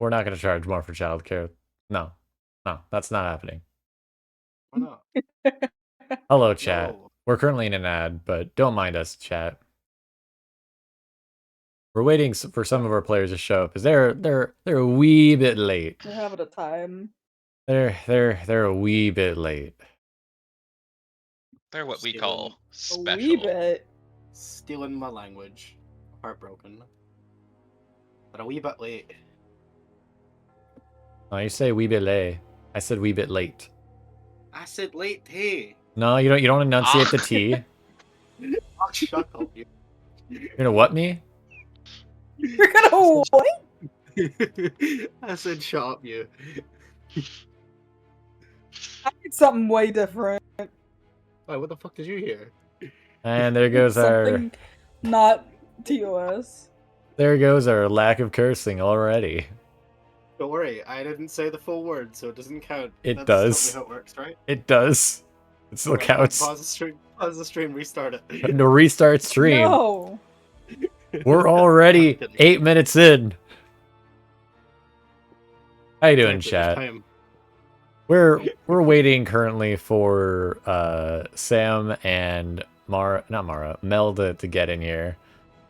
We're not going to charge more for childcare. No, that's not happening. Why not? Hello, chat. No. We're currently in an ad, but don't mind us, chat. We're waiting for some of our players to show up because they're a wee bit late. They're having a time. They're a wee bit late. They're what we call special. A wee bit. Stealing my language. Heartbroken. But a wee bit late. Oh, you say wee bit late. I said wee bit late. I said late, hey. No, you don't enunciate the T. Oh, shut up, you. You're gonna what me? You're gonna what? I said shut up, you. I need something way different. Wait, what the fuck did you hear? And there goes our Something not TOS. there goes our lack of cursing already. Don't worry, I didn't say the full word, so it doesn't count. It That's does. totally how it works, right? It does. It still Alright, counts. Pause the stream, restart it. To restart stream. No. We're already 8 minutes in. How you doing, chat? We're waiting currently for Sam and Mel to get in here.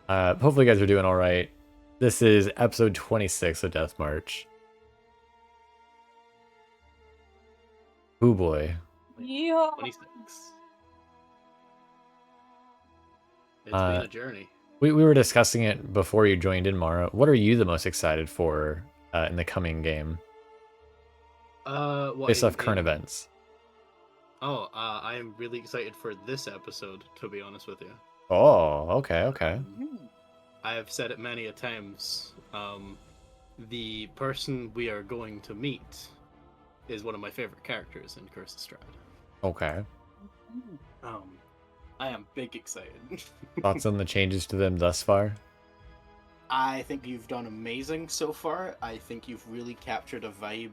Hopefully you guys are doing all right. This is episode 26 of Deathmarch. Oh boy. Yeah. 26. It's been a journey. We were discussing it before you joined in, Mhara. What are you the most excited for in the coming game? Based off current events. Oh, I am really excited for this episode, to be honest with you. Oh, okay. I have said it many a times. The person we are going to meet is one of my favorite characters in CurseofStrahd. Okay. I am big excited. Thoughts on the changes to them thus far? I think you've done amazing so far. I think you've really captured a vibe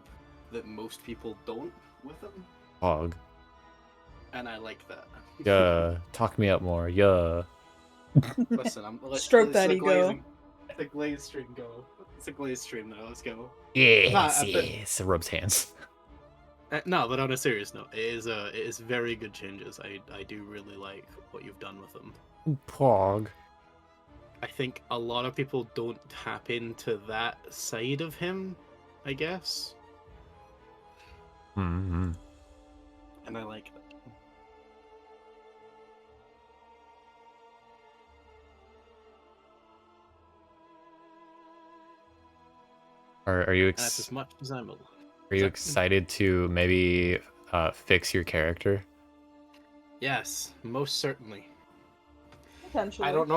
that most people don't with them. Hog. And I like that. Yeah. Talk me up more. Yeah. Listen, Stroke that ego. It's a glaze stream go. It's a glaze stream now. Let's go. Yes. It rubs hands. No, but on a serious note, it is very good changes. I do really like what you've done with them. Pog. I think a lot of people don't tap into that side of him, I guess. Mm-hmm. And I like that. Are you That's as much as I'm. Are you excited to maybe fix your character? Yes, most certainly. Potentially. I don't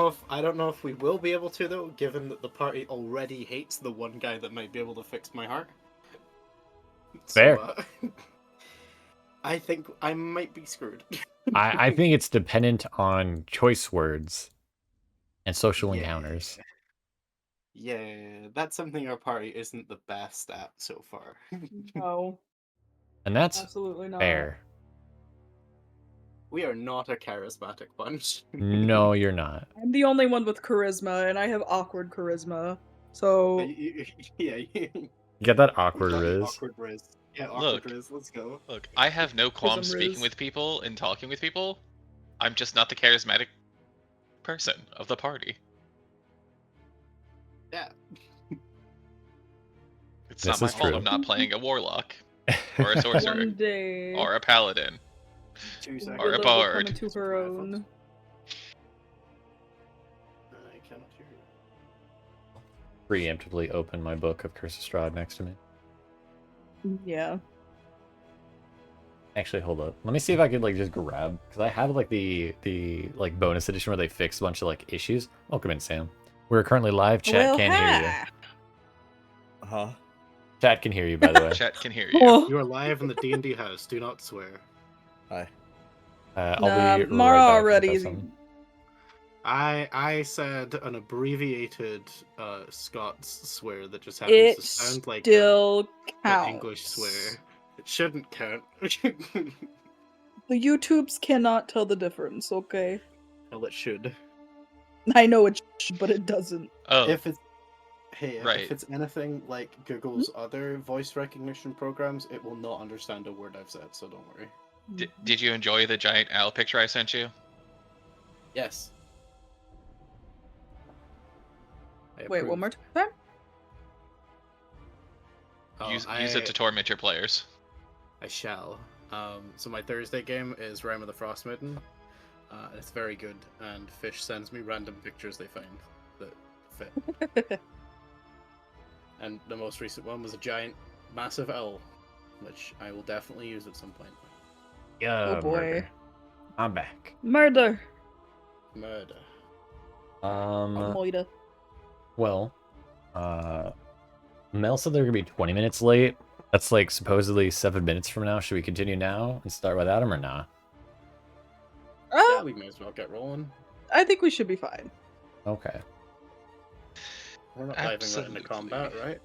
know if we will be able to though, given that the party already hates the one guy that might be able to fix my heart. Fair. So, I think I might be screwed. I think it's dependent on choice words and social encounters. Yeah, that's something our party isn't the best at so far. No. And that's absolutely not. fair. We are not a charismatic bunch. No, you're not. I'm the only one with charisma, and I have awkward charisma. So Yeah, You get that awkward riz. Awkward riz. Yeah, awkward riz. Let's go. Look, I have no qualms Prism speaking riz. with people and talking with people. I'm just not the charismatic person of the party. Yeah. It's This not my is fault true. I'm not playing a warlock or a sorcerer one day or a paladin. 2 seconds. Or a Willow will bard. come into her own. I cannot hear you. Preemptively open my book of CurseofStrahd next to me. Yeah. Actually, hold up. Let me see if I could like just grab, because I have like the like bonus edition where they fix a bunch of like issues. Welcome in, Sam. We're currently live. Chat can't hear you. Huh? Chat can hear you, by the way. Chat can hear you. Oh, You are live in the D&D house. Do not swear. Hi. I'll nah, be Mhara right back if already. that's something. I said an abbreviated Scots swear that just happens It to sound like still an counts. English swear. It shouldn't count. The YouTubes cannot tell the difference, okay? Well, it should. I know it should, but it doesn't. Oh, If Hey, Right. if it's anything like Google's other voice recognition programs, it will not understand a word I've said, so don't worry. Did you enjoy the giant owl picture I sent you? Yes. Wait, one more time? Use it to torment your players. I shall. So my Thursday game is Realm of the Frostmaiden. It's very good, and Fish sends me random pictures they find that fit. And the most recent one was a giant, massive owl, which I will definitely use at some point. Yeah, Oh boy. murder. I'm back. Murder. Murder. Moida. Well, Mel said they're gonna be 20 minutes late. That's like supposedly 7 minutes from now. Should we continue now and start without him or not? Yeah, we may as well get rolling. I think we should be fine. Okay. We're not diving right into combat, right?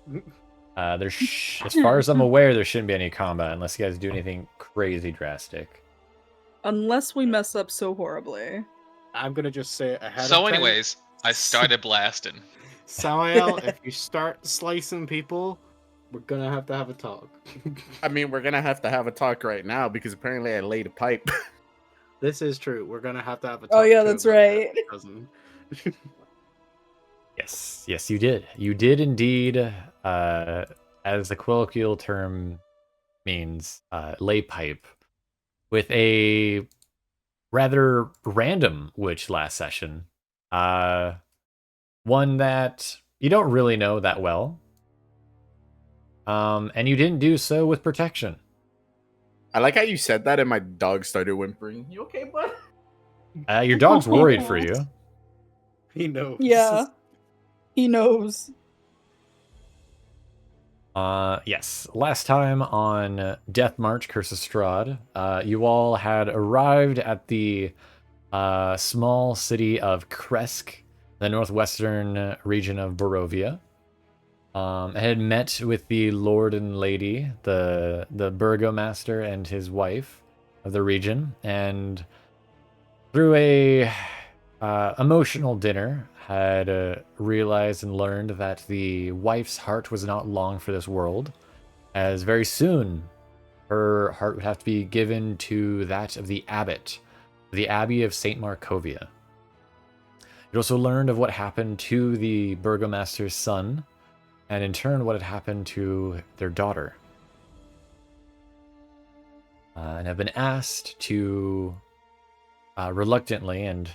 As far as I'm aware, there shouldn't be any combat unless you guys do anything crazy drastic. Unless we mess up so horribly. I'm gonna just say it ahead of So time. anyways, I started blasting. Samael, if you start slicing people, we're gonna have to have a talk. I mean, we're gonna have to have a talk right now because apparently I laid a pipe. This is true. We're gonna have to have a talk. Oh yeah, that's right. Yes, you did. You did indeed, as the colloquial term means, lay pipe with a rather random witch last session. One that you don't really know that well. And you didn't do so with protection. I like how you said that and my dog started whimpering. You okay, bud? Your dog's worried for you. He knows. Yeah. He knows. Yes. Last time on Deathmarch, CurseofStrahd, you all had arrived at the small city of Kresk, the northwestern region of Barovia. And had met with the lord and lady, the burgomaster and his wife of the region, and through a emotional dinner, had realized and learned that the wife's heart was not long for this world, as very soon her heart would have to be given to that of the abbot, the Abbey of St. Markovia. You also learned of what happened to the burgomaster's son, and in turn what had happened to their daughter. And have been asked to, reluctantly and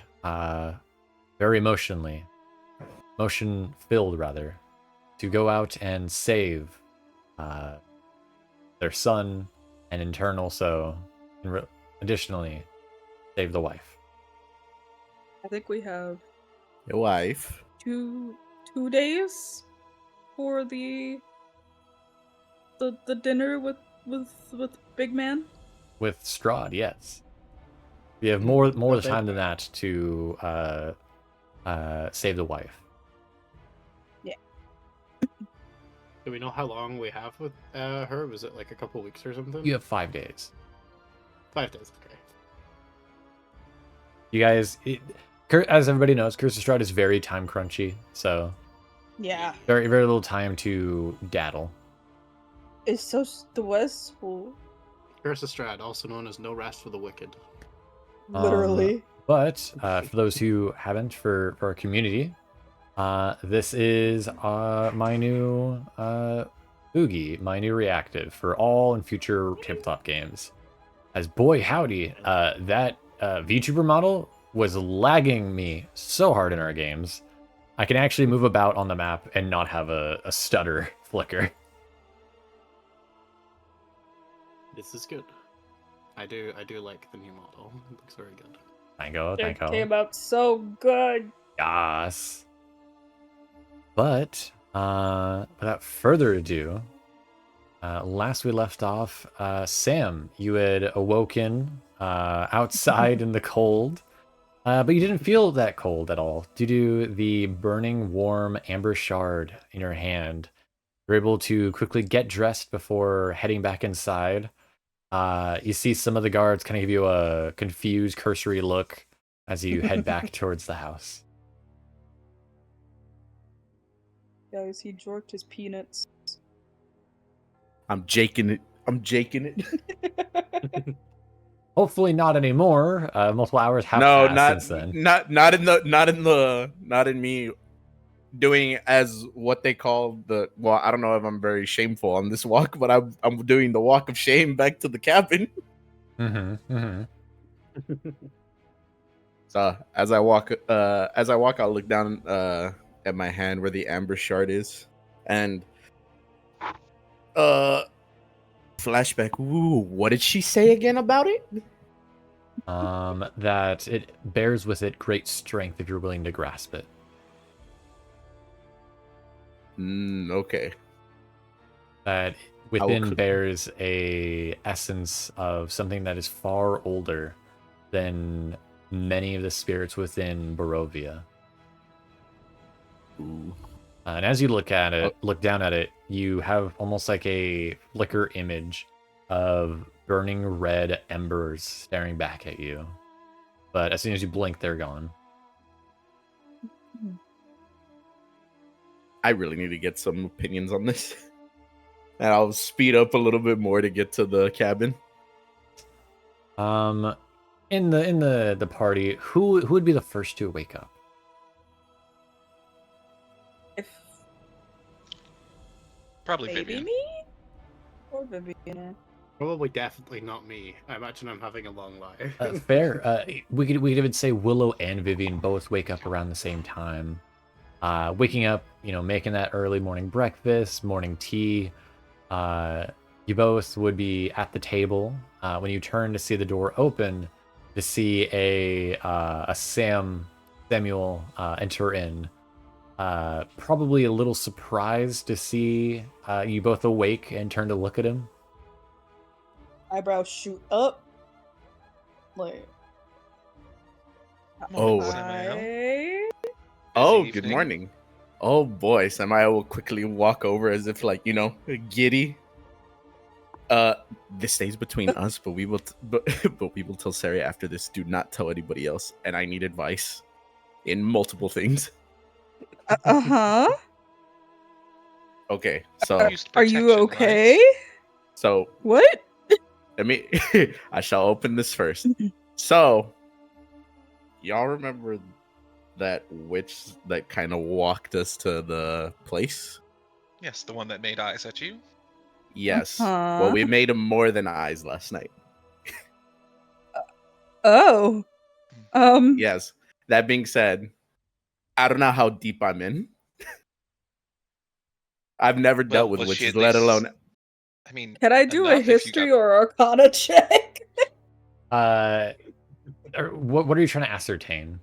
very emotion-filled rather, to go out and save their son, and in turn also, additionally, save the wife. I think we have Your wife. two days for the dinner with Big Man. With Strahd, yes. We have more time than that to save the wife. Yeah. Do we know how long we have with her? Was it like a couple weeks or something? You have 5 days. 5 days, okay. You guys, as everybody knows, CurseofStrahd is very time crunchy, so Yeah. very little time to daddle. It's so stressful. CurseofStrahd, also known as No Rest for the Wicked. Literally. But for those who haven't, for our community, this is my new Oogie, my new reactive for all and future tabletop games. As boy howdy, that VTuber model was lagging me so hard in our games. I can actually move about on the map and not have a stutter flicker. This is good. I do like the new model. It looks very good. Thank you. It came out so good. Yes. But without further ado, last we left off, Sam, you had awoken outside in the cold, but you didn't feel that cold at all due to the burning warm amber shard in your hand. You're able to quickly get dressed before heading back inside. You see some of the guards kind of give you a confused, cursory look as you head back towards the house. Guys, he jorked his peanuts. I'm jaking it. I'm jaking it. Hopefully not anymore. Multiple hours have No, passed not since then. not in me doing as what they call the, well, I don't know if I'm very shameful on this walk, but I'm doing the walk of shame back to the cabin. So as I walk, I'll look down at my hand where the amber shard is, and flashback. Ooh, what did she say again about it? That it bears with it great strength if you're willing to grasp it. Okay. That within bears a essence of something that is far older than many of the spirits within Barovia. Ooh. And as you look at it, look down at it, you have almost like a flicker image of burning red embers staring back at you. But as soon as you blink, they're gone. I really need to get some opinions on this. And I'll speed up a little bit more to get to the cabin. In the party, who would be the first to wake up? Probably Maybe Vivienne. me? Or Vivienne. Probably definitely not me. I imagine I'm having a long life. Fair. We could even say Willow and Vivienne both wake up around the same time. Waking up, making that early morning breakfast, morning tea. You both would be at the table when you turn to see the door open, to see a Samuel enter in. Probably a little surprised to see you both awake and turn to look at him. Eyebrows shoot up. Like. Oh. Hi. Oh, good morning. Oh boy, Samaya will quickly walk over as if giddy. This stays between us, but we will but we will tell Cere after this. Do not tell anybody else, and I need advice in multiple things. Uh-huh. Okay, so are you okay? Right? So what? Let me. I shall open this first. So, y'all remember that witch that kind of walked us to the place? Yes, the one that made eyes at you. Yes. Well, we made him more than eyes last night. Oh. Yes. That being said, I don't know how deep I'm in. I've never dealt with witches, let alone. I mean, can I do a history or arcana check? What are you trying to ascertain?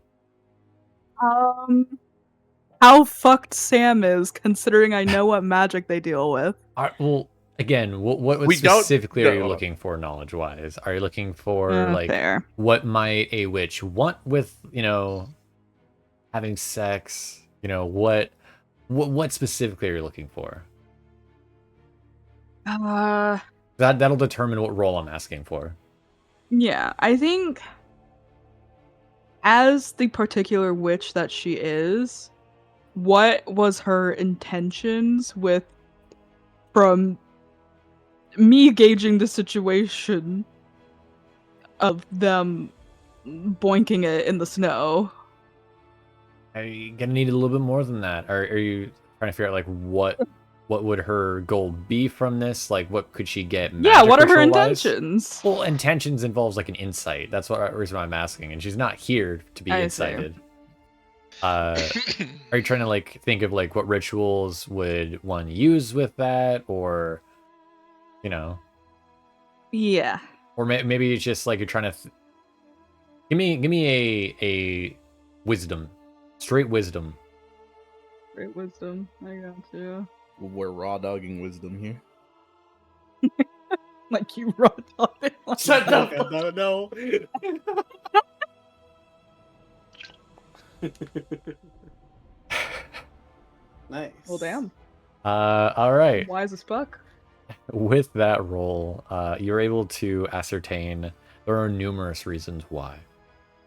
How fucked Sam is, considering I know what magic they deal with. Well, again, what specifically are you looking for knowledge-wise? Are you looking for fair. What might a witch want with having sex? What specifically are you looking for? That'll determine what role I'm asking for. Yeah, I think as the particular witch that she is, what was her intentions from me gauging the situation of them boinking it in the snow? Are you gonna need a little bit more than that? Are you trying to figure out what would her goal be from this? What could she get? Yeah, what are her intentions? Well, intentions involves an insight. That's what reason why I'm asking, and she's not here to be incited. Are you trying to think of what rituals would one use with that, or Yeah, or maybe it's just you're trying to give me a wisdom, straight wisdom. Straight wisdom. I got you. We're raw dogging wisdom here. You raw dogging. Shut up! No. Nice. Well, damn. All right. Wise as fuck. With that roll, you're able to ascertain there are numerous reasons why.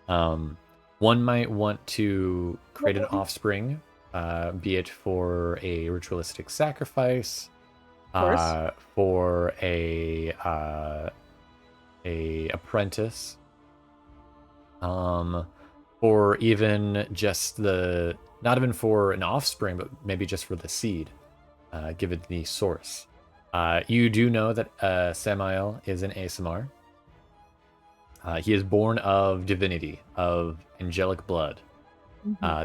One might want to create an offspring be it for a ritualistic sacrifice, course. for a apprentice, or even just not even for an offspring, but maybe just for the seed, given the source. You do know that Samael is an ASMR. He is born of divinity, of angelic blood.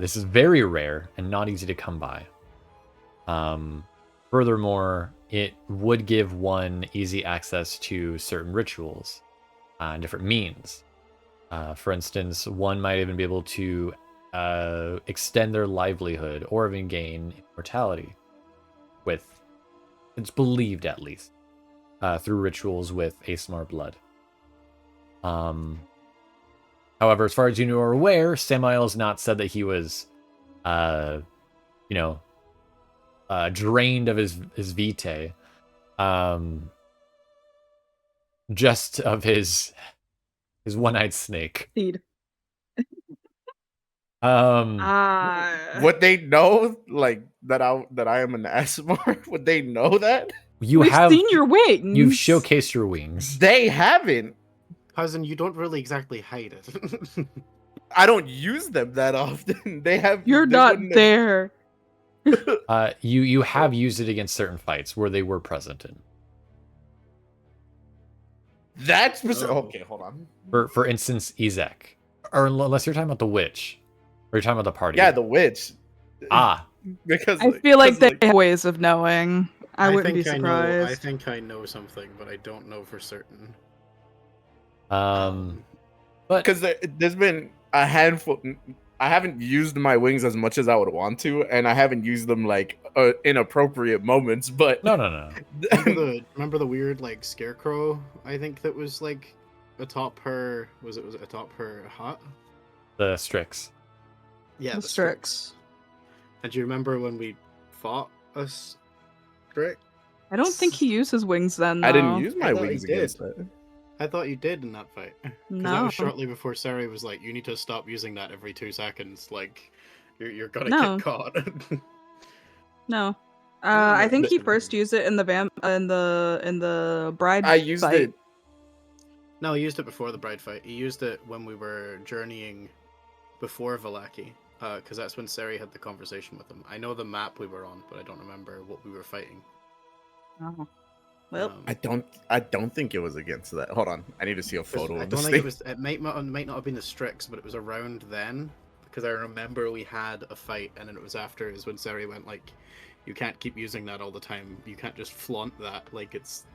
This is very rare and not easy to come by. Furthermore, it would give one easy access to certain rituals and different means. For instance, one might even be able to extend their livelihood or even gain immortality with, it's believed at least, through rituals with ASMR blood. However, as far as you are aware, Samael's not said that he was, drained of his vitae, just of his one-eyed snake. Seed. Would they know like that I am an ASMR? Would they know that? We've seen your wings. You've showcased your wings. They haven't. Cousin, you don't really exactly hide it. I don't use them that often. They have. You're not there. You have used it against certain fights where they were present in. That's okay. Hold on. For instance, Ezek, or unless you're talking about the witch, or you're talking about the party. Yeah, the witch. Because I feel like they have ways of knowing. I wouldn't be surprised. I think I know something, but I don't know for certain. But because there's been a handful. I haven't used my wings as much as I would want to, and I haven't used them like inappropriate moments. But no. remember the weird like scarecrow? I think that was like atop her. Was it atop her hut? The Strix. Yeah, the Strix. And do you remember when we fought a Strix? I don't think he used his wings then. Though. I didn't use my wings against that. I thought you did in that fight. No. That was shortly before Cere was like, "You need to stop using that every 2 seconds. Like, you're gonna get caught." No. I think he first used it in the bride. I used fight. it. No, he used it before the bride fight. He used it when we were journeying before Vallaki, because that's when Cere had the conversation with him. I know the map we were on, but I don't remember what we were fighting. Oh. Well, I don't think it was against that. Hold on, I need to see a photo of this think thing. it was. It might not have been the Strix, but it was around then because I remember we had a fight, and then it was after is when Cere went like, "You can't keep using that all the time. You can't just flaunt that like it's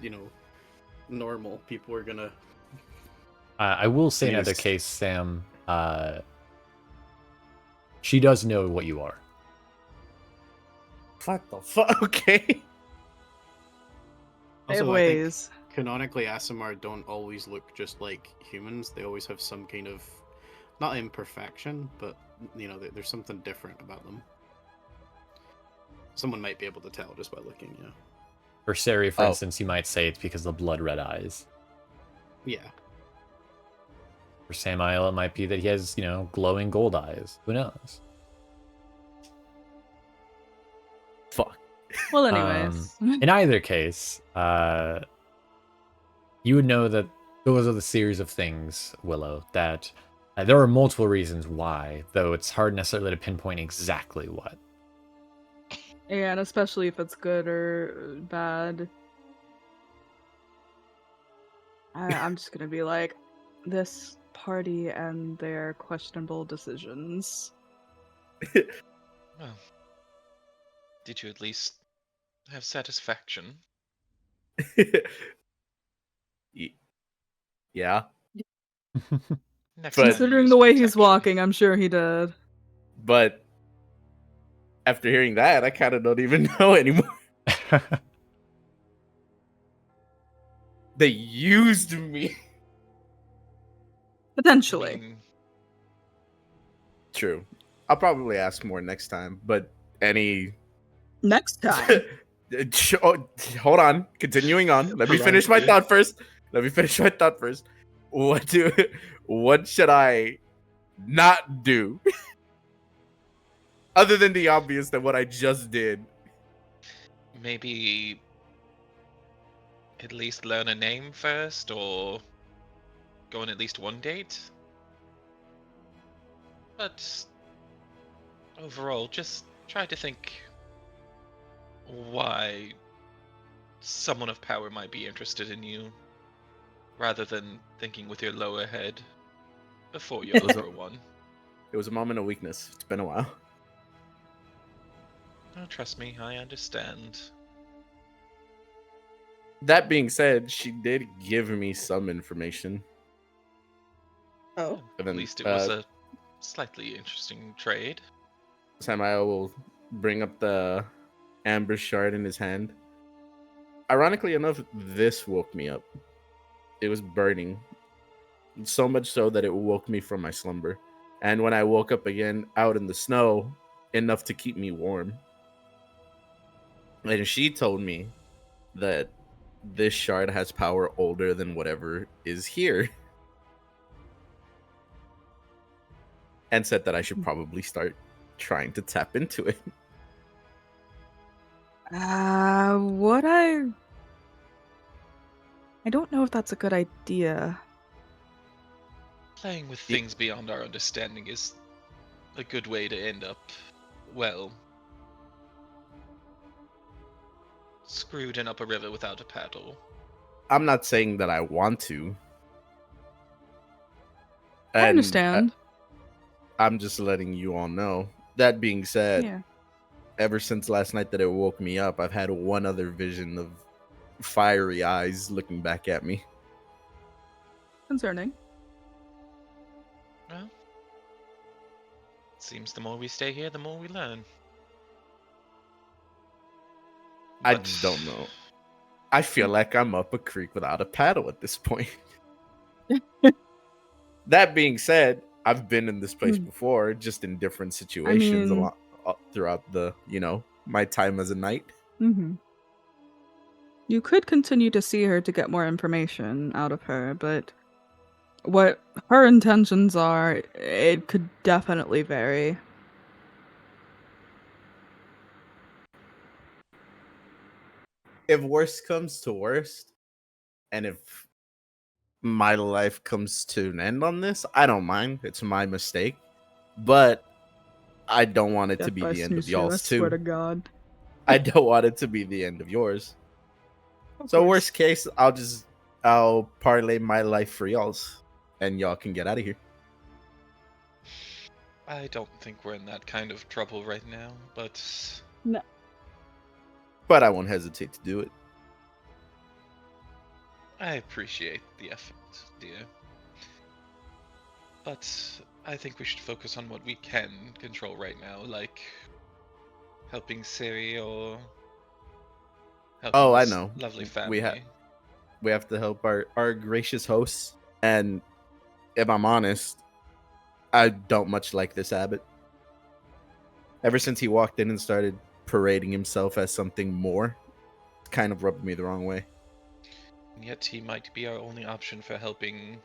normal. People are gonna." I will say in either case, Sam. She does know what you are. What the fuck? Okay. Also, ways. I think canonically, ASMR don't always look just like humans. They always have some kind of, not imperfection, but there's something different about them. Someone might be able to tell just by looking. Yeah. For Cere, for instance, you might say it's because of the blood red eyes. Yeah. For Samael, it might be that he has, glowing gold eyes. Who knows? Fuck. Well, anyways. In either case, you would know that those are the series of things, Willow, that there are multiple reasons why, though it's hard necessarily to pinpoint exactly what. Yeah, and especially if it's good or bad. I'm just gonna be like, this party and their questionable decisions. Well, did you at least have satisfaction? Yeah. Considering the way he's walking, I'm sure he did. But after hearing that, I kind of don't even know anymore. They used me. Potentially. True. I'll probably ask more next time, but next time. Hold on. Continuing on. Let me finish my thought first. What should I not do? Other than the obvious that what I just did. Maybe at least learn a name first, or go on at least one date. But overall, just try to think why someone of power might be interested in you, rather than thinking with your lower head before your upper one. It was a moment of weakness. It's been a while. Oh, trust me, I understand. That being said, she did give me some information. Oh. And At then, least it was a slightly interesting trade. Samael will bring up the amber shard in his hand. Ironically enough, this woke me up. It was burning. So much so that it woke me from my slumber. And when I woke up again out in the snow, enough to keep me warm. And she told me that this shard has power older than whatever is here. And said that I should probably start trying to tap into it. What I don't know if that's a good idea. Playing with things beyond our understanding is a good way to end up, well, screwed in up a river without a paddle. I'm not saying that I want to. I understand. I'm just letting you all know. That being said, Yeah. ever since last night that it woke me up, I've had one other vision of fiery eyes looking back at me. Concerning. Well, seems the more we stay here, the more we learn. I just don't know. I feel like I'm up a creek without a paddle at this point. That being said, I've been in this place before, just in different situations a lot throughout the, my time as a knight. Mm-hmm. You could continue to see her to get more information out of her, but what her intentions are, it could definitely vary. If worst comes to worst, and if my life comes to an end on this, I don't mind. It's my mistake. But I don't want it to be the end of y'all's too. I swear to God. I don't want it to be the end of yours. So worst case, I'll parlay my life for y'all's, and y'all can get out of here. I don't think we're in that kind of trouble right now, but... No. But I won't hesitate to do it. I appreciate the effort, dear. But I think we should focus on what we can control right now, like helping Cere or helping I this know. lovely family. We have to help our gracious hosts. And if I'm honest, I don't much like this abbot. Ever since he walked in and started parading himself as something more, it kind of rubbed me the wrong way. And yet he might be our only option for helping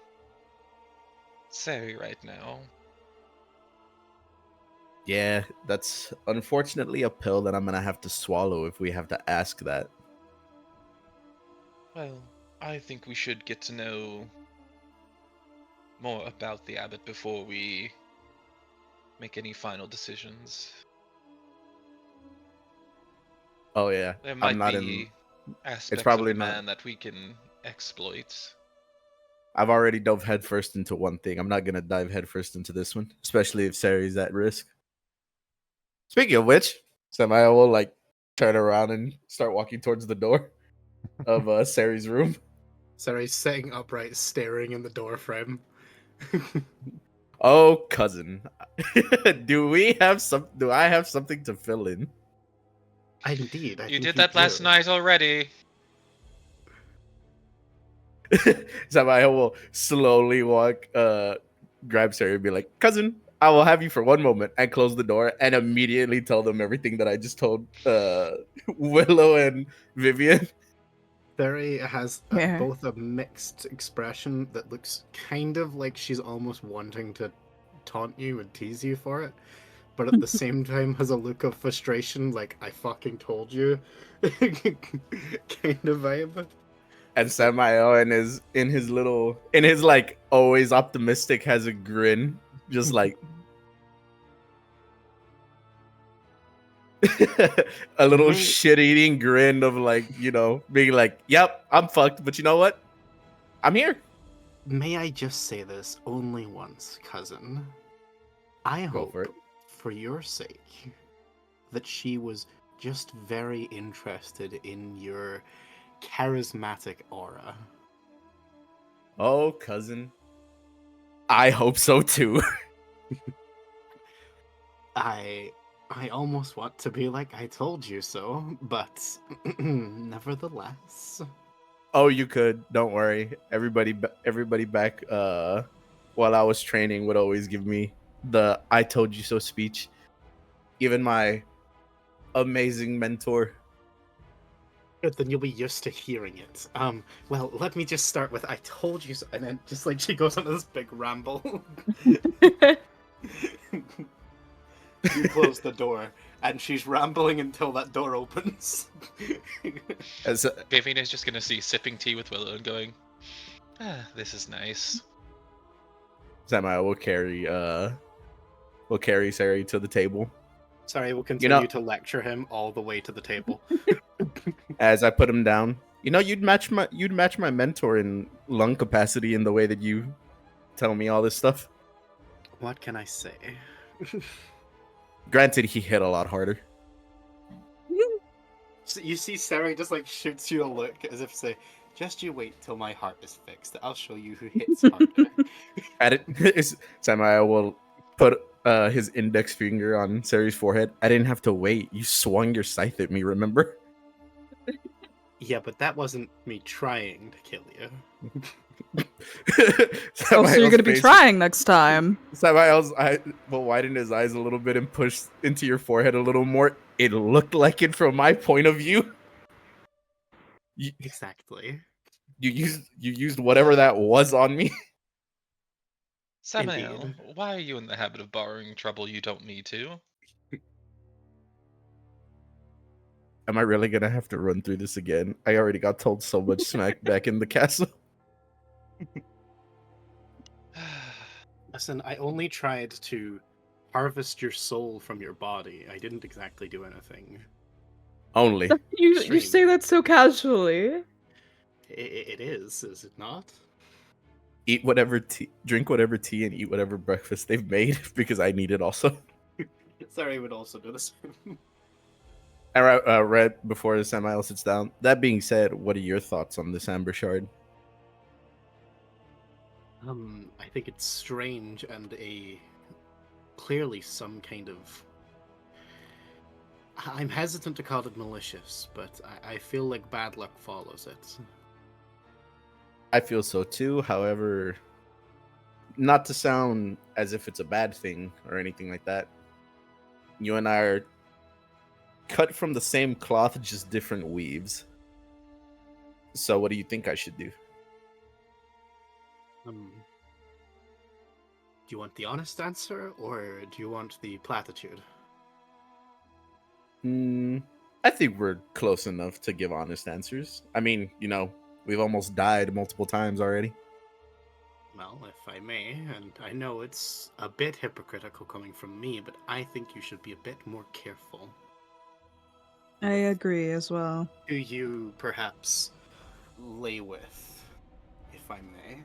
Cere right now. Yeah, that's unfortunately a pill that I'm gonna have to swallow if we have to ask that. Well, I think we should get to know more about the abbot before we make any final decisions. Oh yeah, There might I'm not be aspects probably of the not. man that we can exploit. I've already dove headfirst into one thing. I'm not gonna dive headfirst into this one, especially if Cere's at risk. Speaking of which, Samael will turn around and start walking towards the door of Cere's room. Cere's sitting upright, staring in the door frame. Oh, cousin, do I have something to fill in? Indeed, You did that last night already. Samael will slowly grab Cere and be like, cousin, I will have you for one moment, and close the door and immediately tell them everything that I just told Willow and Vivienne. Cere has both a mixed expression that looks kind of like she's almost wanting to taunt you and tease you for it, but at the same time has a look of frustration, like I fucking told you, kind of vibe. And Samael in his like always optimistic has a grin, just like a little shit-eating grin of like, being like, "Yep, I'm fucked, but you know what? I'm here." May I just say this only once, cousin? I hope, for your sake, that she was just very interested in your charismatic aura. Oh, cousin. I hope so too. I almost want to be like I told you so, but nevertheless. Oh, you could. Don't worry. Everybody back while I was training would always give me the "I told you so" speech. Even my amazing mentor. Good, then you'll be used to hearing it. Well, let me just start with "I told you so," and then just like she goes on this big ramble. You close the door, and she's rambling until that door opens. Vivienne is just gonna see sipping tea with Willow and going, this is nice. Samuel will carry Cere to the table. Sorry, we'll continue to lecture him all the way to the table. As I put him down, you'd match my mentor in lung capacity in the way that you tell me all this stuff. What can I say? Granted, he hit a lot harder. So you see Cere just like shoots you a look as if to say, just you wait till my heart is fixed. I'll show you who hits harder. At it, Samuel will put his index finger on Cere's forehead. I didn't have to wait. You swung your scythe at me, remember? Yeah, but that wasn't me trying to kill you. So you're gonna be trying next time. Samuel's eye will widen his eyes a little bit and push into your forehead a little more. It looked like it from my point of view. Exactly. You used whatever that was on me. Samael, why are you in the habit of borrowing trouble you don't need to? Am I really gonna have to run through this again? I already got told so much smack back in the castle. Listen, I only tried to harvest your soul from your body. I didn't exactly do anything. Only. You say that so casually. It is it not? Eat whatever tea, drink whatever tea, and eat whatever breakfast they've made because I need it also. Sorry, would also do this. Right before Samael sits down. That being said, what are your thoughts on this Amber Shard? I think it's strange and clearly some kind of. I'm hesitant to call it malicious, but I feel like bad luck follows it. I feel so too. However, not to sound as if it's a bad thing or anything like that. You and I are cut from the same cloth, just different weaves. So what do you think I should do? Do you want the honest answer, or do you want the platitude? I think we're close enough to give honest answers. I mean, we've almost died multiple times already. Well, if I may, and I know it's a bit hypocritical coming from me, but I think you should be a bit more careful. I agree as well. Who you perhaps lay with, if I may.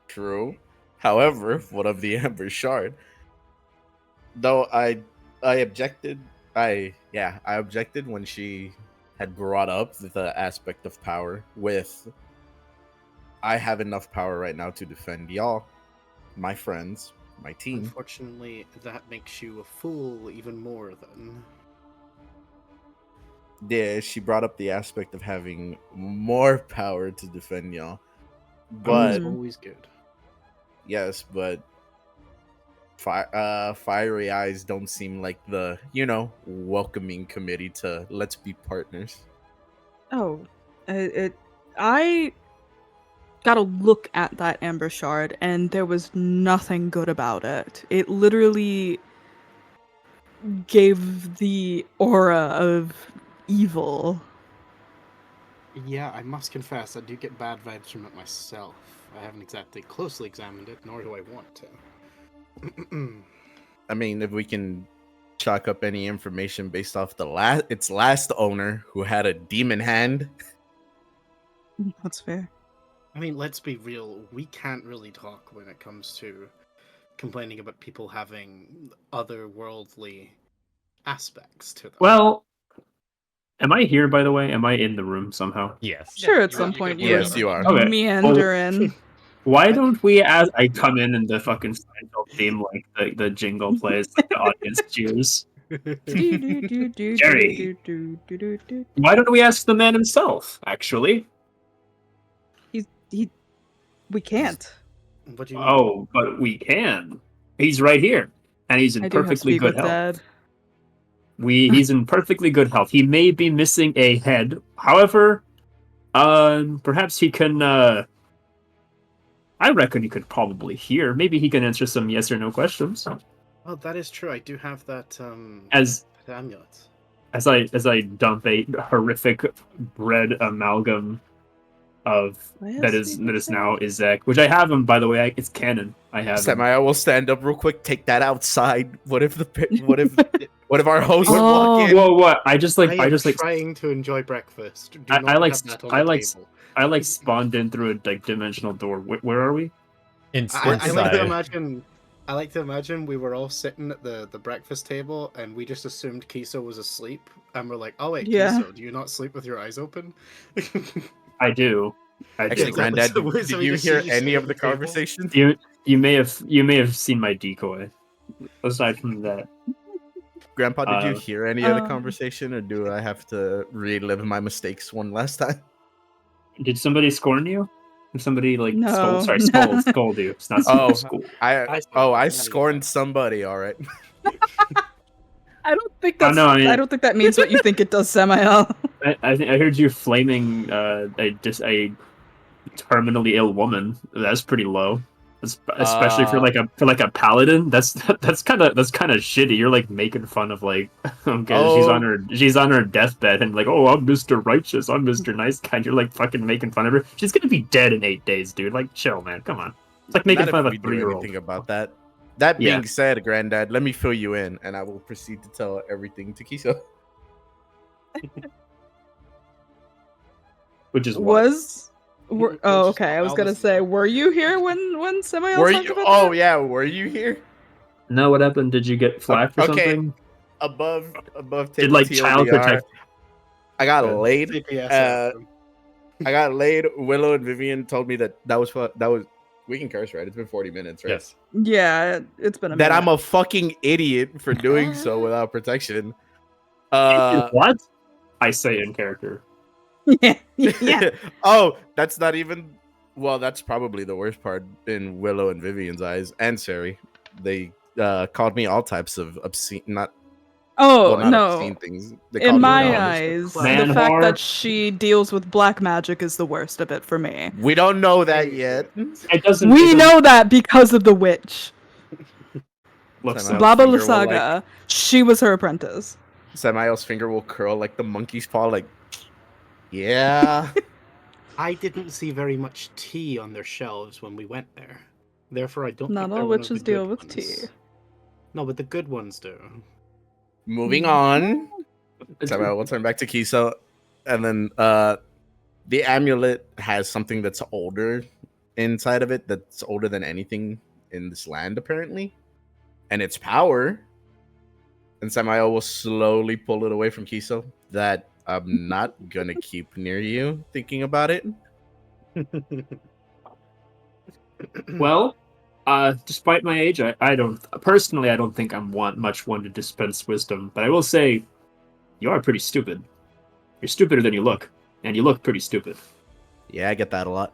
True. However, what of the Amber Shard? Though I objected. I objected when she had brought up the aspect of power with I have enough power right now to defend y'all, my friends, my team. Unfortunately, that makes you a fool even more then. Yeah, she brought up the aspect of having more power to defend y'all. But always good. Yes, but fiery eyes don't seem like the, welcoming committee to let's be partners. Oh, got a look at that amber shard, and there was nothing good about it. It literally gave the aura of evil. Yeah, I must confess, I do get bad vibes from it myself. I haven't exactly closely examined it, nor do I want to. I mean, if we can chalk up any information based off its last owner, who had a demon hand. That's fair. I mean, let's be real. We can't really talk when it comes to complaining about people having otherworldly aspects to them. Well, am I here, by the way? Am I in the room somehow? Yes. Sure, at you some can point put you Yes, would you are. Okay. meander in. Why don't we, as I come in the fucking Seinfeld theme, like the jingle plays, like the audience cheers? Jerry. Why don't we ask the man himself, actually? We can't. What do you mean? Oh, but we can. He's right here. And he's in I do have to perfectly speak good with health. Dad. He's in perfectly good health. He may be missing a head. However, perhaps he can I reckon he could probably hear. Maybe he can answer some yes or no questions. Well, that is true. I do have that As that amulet. as I dump a horrific red amalgam of that is now Izek, which I have him, by the way. It's canon. I have him. Semi, will stand up real quick. Take that outside. What if our host would walk in? Whoa, what? I just trying to enjoy breakfast. Do I not like have that on the table. I like spawned in through a dimensional door. Where are we? I like to Inside. imagine. I like to imagine we were all sitting at the breakfast table and we just assumed Kiso was asleep, and we're like, "Oh wait, Yeah. Kiso, do you not sleep with your eyes open?" I do. Actually, So- Granddad, so did we you just hear see you any sitting of at the the table? conversation? You may have seen my decoy. Aside from that, Grandpa, did you hear any of the um, conversation, or do I have to relive my mistakes one last time? did somebody scorn you? Did somebody like No. scold you? It's not Oh, school. I scorned somebody. All right. I don't think Oh, that's. no, I mean- I don't think that means what you think it does, Samael. I heard you flaming a terminally ill woman. That's pretty low, especially for like a paladin. That's kind of shitty. You're like making fun of like okay, she's on her deathbed and like, oh, I'm Mr. Righteous, I'm Mr. Nice Guy. And you're like fucking making fun of her. She's gonna be dead in 8 days, dude. Like, chill, man. Come on. It's like making Not fun if of a we do 3-year-old. anything about that. That Yeah. being said, Granddad, let me fill you in, and I will proceed to tell everything to Kiso. Which is what? Oh, okay. I was gonna say, were you here when Samael Were talked you? about Oh that? yeah, were you here? No, what happened? Did you get flack or Okay. something? Above Did table like child TLDR, protect? I got Good. laid. CPS I got laid. Willow and Vivienne told me that was. We can curse, right? It's been 40 minutes, right? Yes. Yeah, it's been a That minute. I'm a fucking idiot for doing so without protection. Uh, What? I say in character. yeah. Yeah. Oh, that's not even. Well, that's probably the worst part in Willow and Vivienne's eyes, and Cere. They called me all types of obscene, not Oh not no. obscene things. They In called me my names. eyes, Man the fact whore. that she deals with black magic is the worst of it for me. We don't know that yet. It doesn't. We know that because of the witch. Look, Samael's Baba finger will, Lusaga, she was her apprentice. Samael's finger will curl like the monkey's paw, like, yeah. I didn't see very much tea on their shelves when we went there. Therefore, I don't Not think all they're one of witches the good deal with ones. tea. No, but the good ones do. Moving on. Samael, we'll turn back to Kiso. And then the amulet has something that's older inside of it, that's older than anything in this land, apparently. And its power. And Samael will slowly pull it away from Kiso. That I'm not gonna keep near you thinking about it. Well, despite my age, I don't think I'm one to dispense wisdom, but I will say, you are pretty stupid. You're stupider than you look, and you look pretty stupid. Yeah, I get that a lot.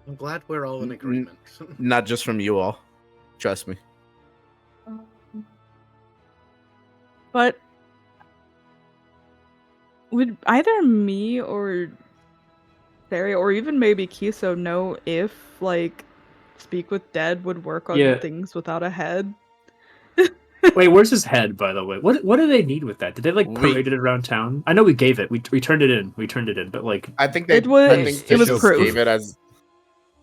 I'm glad we're all in agreement. Not just from you all. Trust me. But would either me or Cere, or even maybe Kiso know if, like, Speak with Dead would work on Yeah. things without a head. Wait, where's his head, by the way? What do they need with that? Did they like parade it around town? I know we gave it. We turned it in. We turned it in, but like I think they. It was- I think it was just proof. gave it as.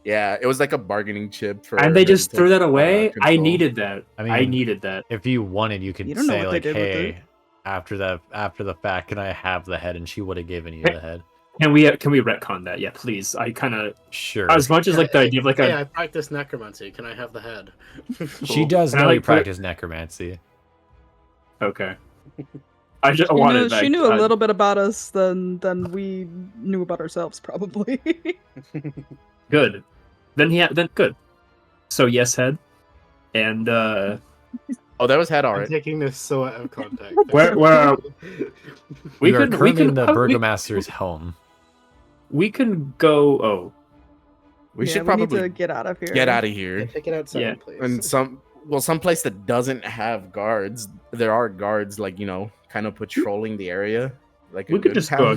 Yeah, it was like a bargaining chip for. and they just threw that away. I control. needed that. I I mean, needed that. If you wanted, you could You don't know say what they like, did with it. "Hey, after the fact, can I have the head?" And she would have given you the head. Can we retcon that? Yeah, please. I kind of Sure. as much as like the idea of like Hey, a I practice necromancy. Can I have the head? She does Can I, know like, you practice necromancy. okay. I just wanted that. She knew a little bit about us than we knew about ourselves, probably. Good. Then good. So yes, head, and Oh, that was head I'm alright. taking this so out of context. where We are currently in the we- burgomaster's home. we can go. Oh, We Yeah, should need probably to get out of here. get out of here. Take it outside, Yeah. please. And some place that doesn't have guards. There are guards, like, you know, kind of patrolling the area. Like we a could good just town. go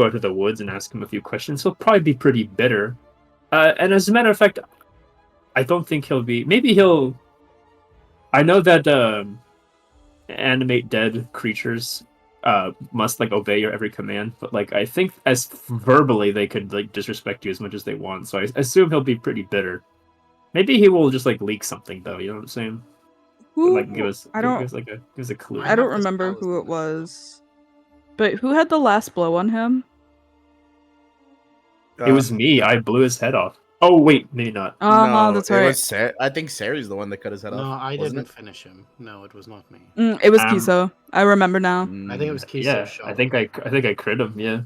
out to the woods and ask him a few questions. He'll probably be pretty bitter. And as a matter of fact, I don't think he'll be. Maybe he'll. I know that animate dead creatures must like obey your every command, but like I think as verbally they could like disrespect you as much as they want. So I assume he'll be pretty bitter. Maybe he will just like leak something though. You know what I'm saying? Who, Like give us I don't. give us a clue. I don't have this remember who it talisman. was. But who had the last blow on him? It was me. I blew his head off. Oh wait, maybe not. no, That's it right. was I think Cere's the one that cut his head No, off. I wasn't didn't it? finish him. No, it was not me. It was Um, Kiso. I remember now. I think it was Kiso. Yeah, shot. I think I crit him. Yeah.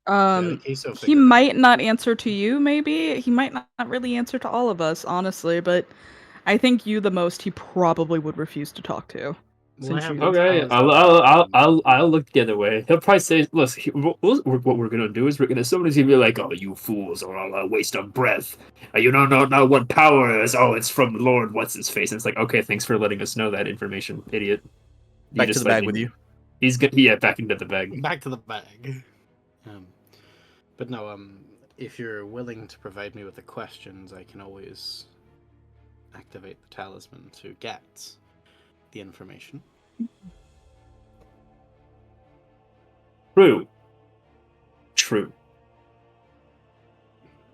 Kiso He figured it might out. not answer to you, maybe. He might not really answer to all of us, honestly, but I think you the most he probably would refuse to talk to. Well, I Since have you- the Okay, talisman. I'll look the other way. He'll probably say, "Look, what we're gonna do is somebody's gonna be like, oh, you fools are all a waste of breath. You don't know what power is. Oh, it's from Lord what's his face." And it's like, okay, thanks for letting us know that information, idiot. You Back to just the let bag me- with you. He's good. Yeah, back into the bag. Back to the bag. But no, if you're willing to provide me with the questions, I can always activate the talisman to get the information.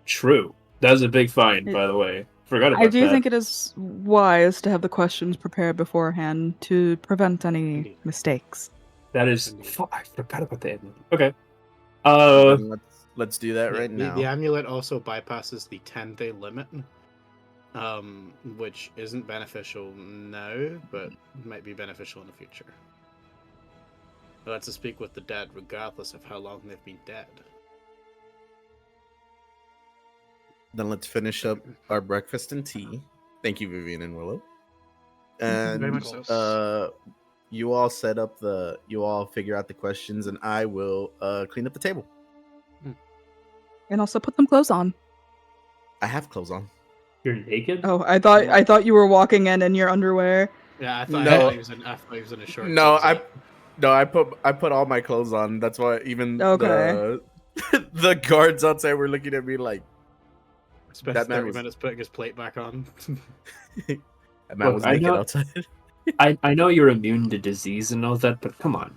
True. That was a big find, by the way. Forgot about I that. do think it is wise to have the questions prepared beforehand to prevent any Indeed. mistakes. That is. Indeed. I forgot about that. Okay. Then let's do that right now. The amulet also bypasses the 10-day limit, which isn't beneficial now, but might be beneficial in the future. But that's to speak with the dead, regardless of how long they've been dead. Then let's finish up our breakfast and tea. Thank you, Vivienne and Willow. And Very much so. you all you all figure out the questions, and I will clean up the table. And also put some clothes on. I have clothes on. You're naked? Oh, I thought you were walking in your underwear. Yeah, I thought No. he was in a short. No, jumpsuit. I put all my clothes on. That's why even Okay. the guards outside were looking at me like Spent that man 30 was- minutes putting his plate back on. that man Look, was I naked know- outside. I know you're immune to disease and all that, but come on.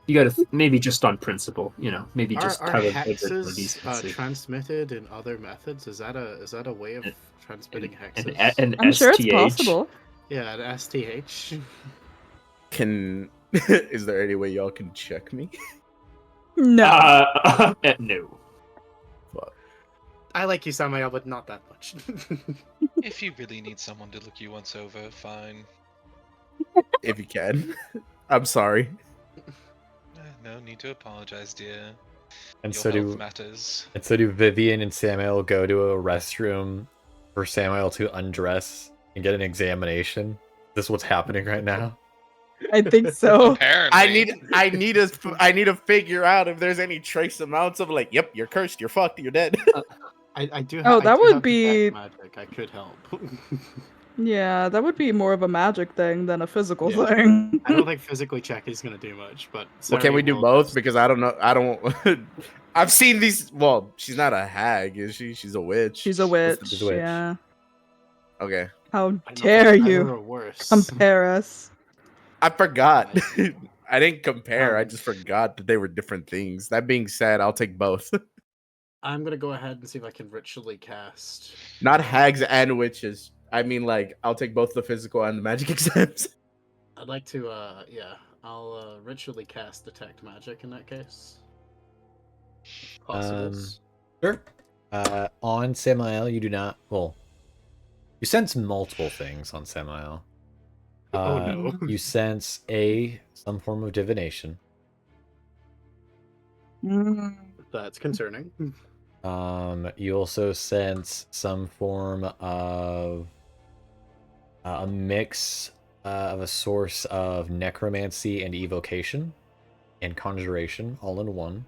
You gotta maybe just on principle, maybe just Are have a hexes decency. transmitted in other methods? Is that a way of transmitting hexes? An I'm sure it's STH. possible. Yeah, an STH. Is there any way y'all can check me? No. No. I like you, Samael, but not that much. If you really need someone to look you once over, fine. If you can. I'm sorry. No need to apologize, dear. And Your so health do matters. Vivienne and Samuel go to a restroom for Samuel to undress and get an examination. Is this what's happening right now? I think so. Apparently. I need to figure out if there's any trace amounts of like, yep, you're cursed, you're fucked, you're dead. I do. Oh, I that do would have be- detect magic. I could help. Yeah, that would be more of a magic thing than a physical Yeah. thing. I don't think physically check is gonna do much, but Well, can we do will both? just- Because I don't know. I don't. I've seen these. Well, she's not a hag, is she? She's a witch. She's a witch. She's a witch. Yeah. Okay. How I don't think dare either you are worse. compare us? I forgot. I didn't compare. I Um, just forgot that they were different things. That being said, I'll take both. I'm gonna go ahead and see if I can ritually cast. Not hags and witches. I mean, like, I'll take both the physical and the magic exams. I'd like to, yeah, I'll ritually cast detect magic in that case. If possible. Sure. On Samael, you do not. Well, you sense multiple things on Samael. Oh no. You sense some form of divination. Mm. That's concerning. You also sense some form of a mix of a source of necromancy and evocation and conjuration all in one.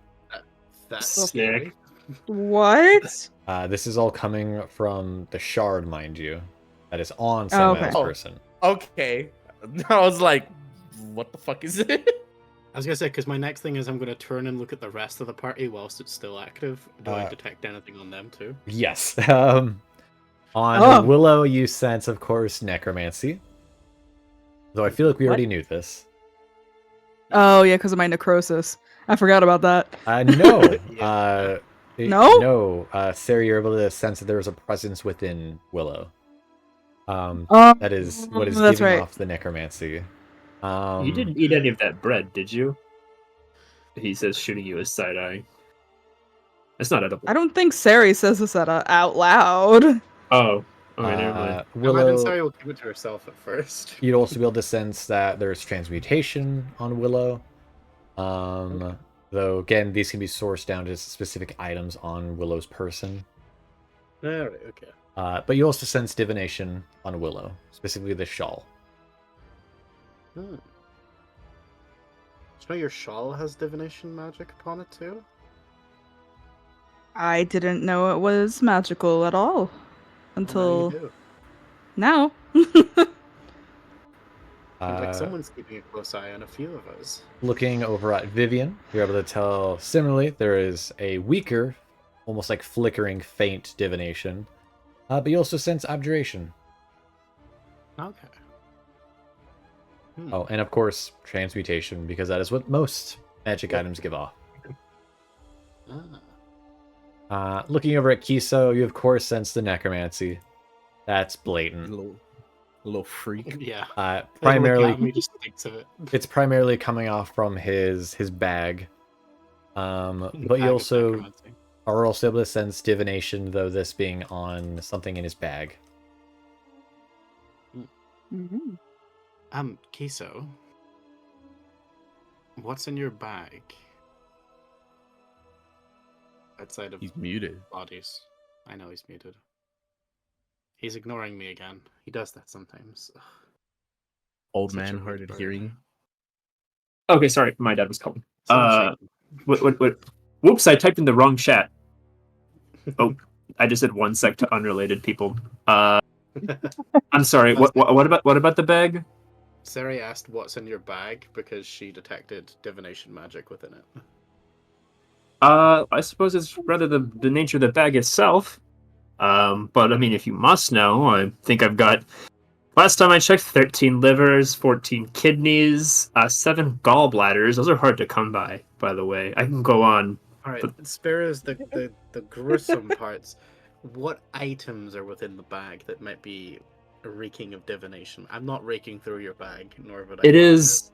That's Sick. scary. What? This is all coming from the shard, mind you, that is on Oh, okay. Samael's person. Okay. I was like, what the fuck is it? I was gonna say, because my next thing is I'm gonna turn and look at the rest of the party whilst it's still active. Do I detect anything on them too? Yes. On Oh. Willow, you sense, of course, necromancy. Though I feel like we already knew this. Oh yeah, because of my necrosis. I forgot about that. No. Yeah. No? No. Cere, you're able to sense that there is a presence within Willow. Oh, That is what is that's giving right. off the necromancy. You didn't eat any of that bread, did you? He says, shooting you a side eye. It's not edible. I don't think Cere says this out loud. Oh, okay, never mind. I imagine Willow, Cere will keep it to herself at first. you'd also be able to sense that there's transmutation on Willow. Though again, these can be sourced down to specific items on Willow's person. Alright, okay. But you also sense divination on Willow, specifically the shawl. Hmm. Do you know your shawl has divination magic upon it too? I didn't know it was magical at all until now. Seems like someone's keeping a close eye on a few of us. Looking over at Vivienne, you're able to tell similarly there is a weaker, almost like flickering, faint divination. But you also sense abjuration. Okay. Oh, and of course, transmutation, because that is what most magic items give off. Looking over at Kiso, you of course sense the necromancy. That's blatant. Little freak. Yeah. Primarily, just thinks of it. it's primarily coming off from his bag. But you also are also able to sense divination, though this being on something in his bag. Mm-hmm. Kiso, what's in your bag? Outside of He's muted. bodies. I know he's muted. He's ignoring me again. He does that sometimes. Ugh. Old Such a man weak hard of bird. hearing. Okay, sorry, my dad was calling. Someone What? Whoops, I typed in the wrong chat. Oh, I just said 1 sec to unrelated people. I'm sorry. What about the bag? Cere asked what's in your bag because she detected divination magic within it. I suppose it's rather the nature of the bag itself. But I mean, if you must know, I think I've got. Last time I checked, 13 livers, 14 kidneys, 7 gallbladders. Those are hard to come by the way. I can go on. Alright, spare us the gruesome parts. What items are within the bag that might be reeking of divination? I'm not raking through your bag, nor would I. It is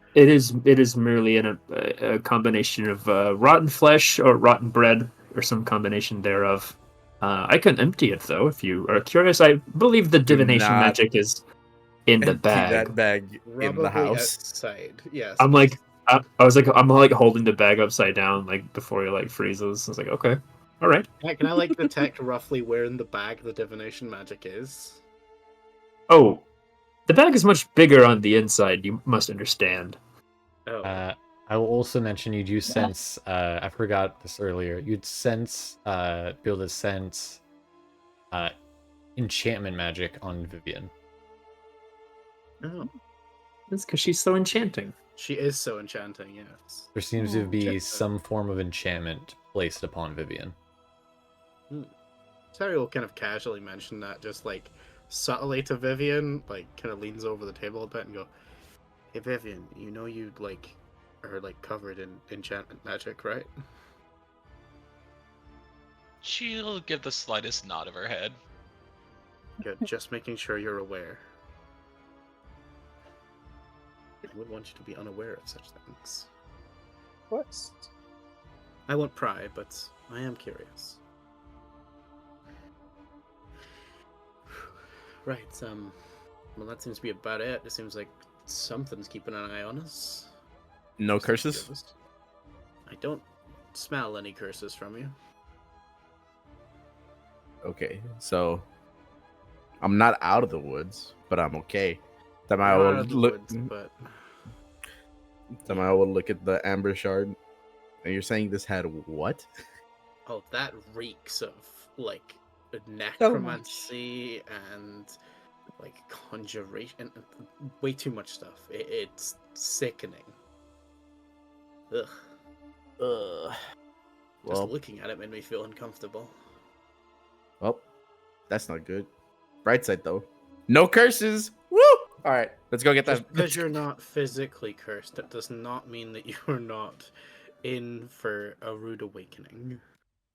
merely a combination of rotten flesh or rotten bread or some combination thereof. I can empty it though if you are curious. I believe the divination not magic is in the Empty bag. that bag in the house. Outside. Yes. I'm like, I was like, I'm like holding the bag upside down, like before he like freezes. I was like, okay, all right. Yeah, can I like detect roughly where in the bag the divination magic is? Oh, the bag is much bigger on the inside. You must understand. Oh. I will also mention you do sense. I forgot this earlier. You'd sense, be able to sense, enchantment magic on Vivienne. Oh. That's because she's so enchanting. She is so enchanting, yes. There seems to be some form of enchantment placed upon Vivienne. Cere will kind of casually mention that, just like subtly to Vivienne, like kind of leans over the table a bit and go, "Hey Vivienne, you know you like are like covered in enchantment magic, right?" She'll give the slightest nod of her head. Good, just making sure you're aware. I wouldn't want you to be unaware of such things. Of course. I won't pry, but I am curious. Right, well that seems to be about it. It seems like something's keeping an eye on us. No Just like curses? ghosts. I don't smell any curses from you. Okay, so I'm not out of the woods, but I'm okay. You're Tamaya not out will of the look. woods, but Tamaya will look at the amber shard. And you're saying this had what? oh, that reeks of like much. necromancy and like conjuration. Way too much stuff. It's sickening. Ugh. Ugh. Just Well, looking at it made me feel uncomfortable. that's not good. Bright side though, no curses. Woo! All right, let's go get Just that. because you're not physically cursed, that does not mean that you are not in for a rude awakening.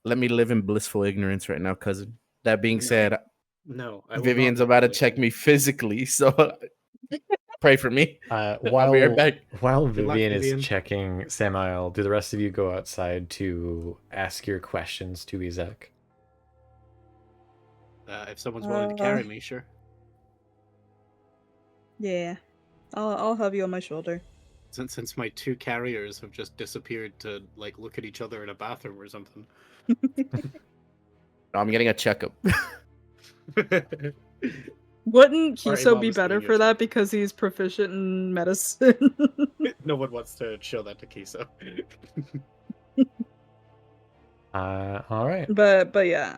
Let me live in blissful ignorance right now, cousin. That being No. said, No, I will Vivian's not about to live check in- me physically, so pray for me. I'll While be right back. while Good luck, Vivienne is Vivienne. checking Samael, do the rest of you go outside to ask your questions to Izek? If someone's willing to carry me, sure. Yeah. I'll have you on my shoulder. Since my two carriers have just disappeared to like look at each other in a bathroom or something. No, I'm getting a checkup. Wouldn't Or Kiso Mom be is better doing your for that check. because he's proficient in medicine? No one wants to show that to Kiso. All right. but yeah,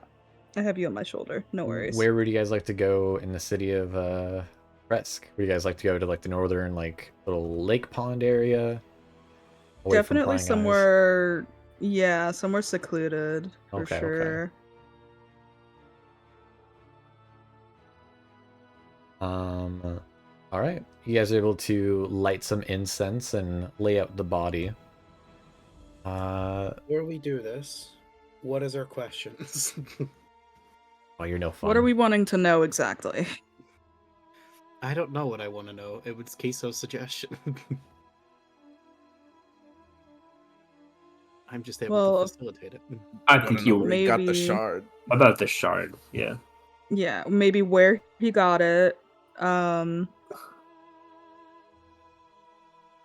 I have you on my shoulder. No worries. Where would you guys like to go in the city of Resk? Would you guys like to go to like the northern like little lake pond area? Away from Definitely prying eyes? somewhere. Yeah, somewhere secluded for Okay, okay. sure. All right. You guys are able to light some incense and lay out the body. Before we do this, what is our questions? Well, you're no fun. What are we wanting to know exactly? I don't know what I want to know. It was Kiso's suggestion. I'm just able Well, to facilitate it. I Wanna think know you where he got the Maybe- shard. about the shard. Yeah. Yeah, maybe where he got it.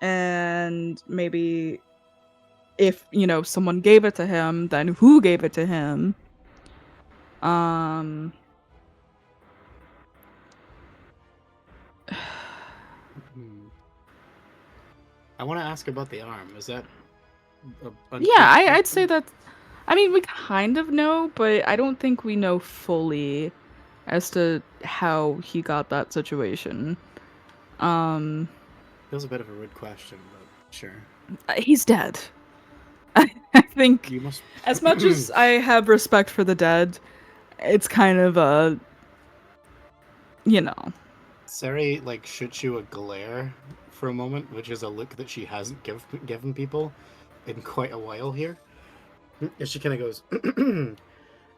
And maybe if, someone gave it to him, then who gave it to him? I want to ask about the arm. Is that? Yeah, I'd say that. I mean, we kind of know, but I don't think we know fully as to how he got that situation. Feels a bit of a rude question, but sure. He's dead. I think You must. as much as I have respect for the dead, it's kind of a, Cere like shoots you a glare for a moment, which is a look that she hasn't given people in quite a while here. And she kind of goes,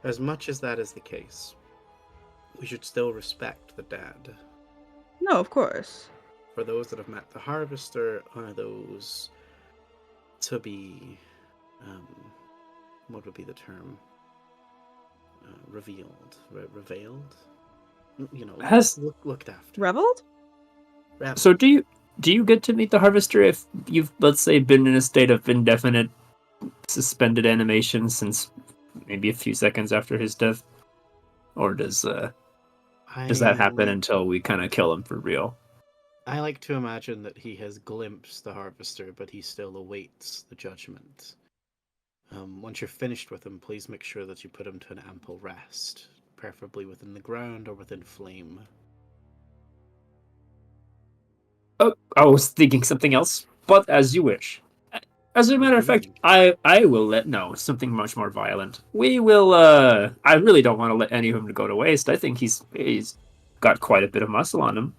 as much as that is the case, we should still respect the dad. No, of course. For those that have met the Harvester, are those to be, what would be the term? Revealed, revealed. Looked after. Reveled? Raveled. So do you get to meet the Harvester if you've, let's say, been in a state of indefinite suspended animation since maybe a few seconds after his death, or does that happen until we kind of kill him for real? I like to imagine that he has glimpsed the Harvester, but he still awaits the judgment. Once you're finished with him, please make sure that you put him to an ample rest, preferably within the ground or within flame. Oh, I was thinking something else, but as you wish. As a matter of fact, I will let no something much more violent. We will. I really don't want to let any of him go to waste. I think he's got quite a bit of muscle on him.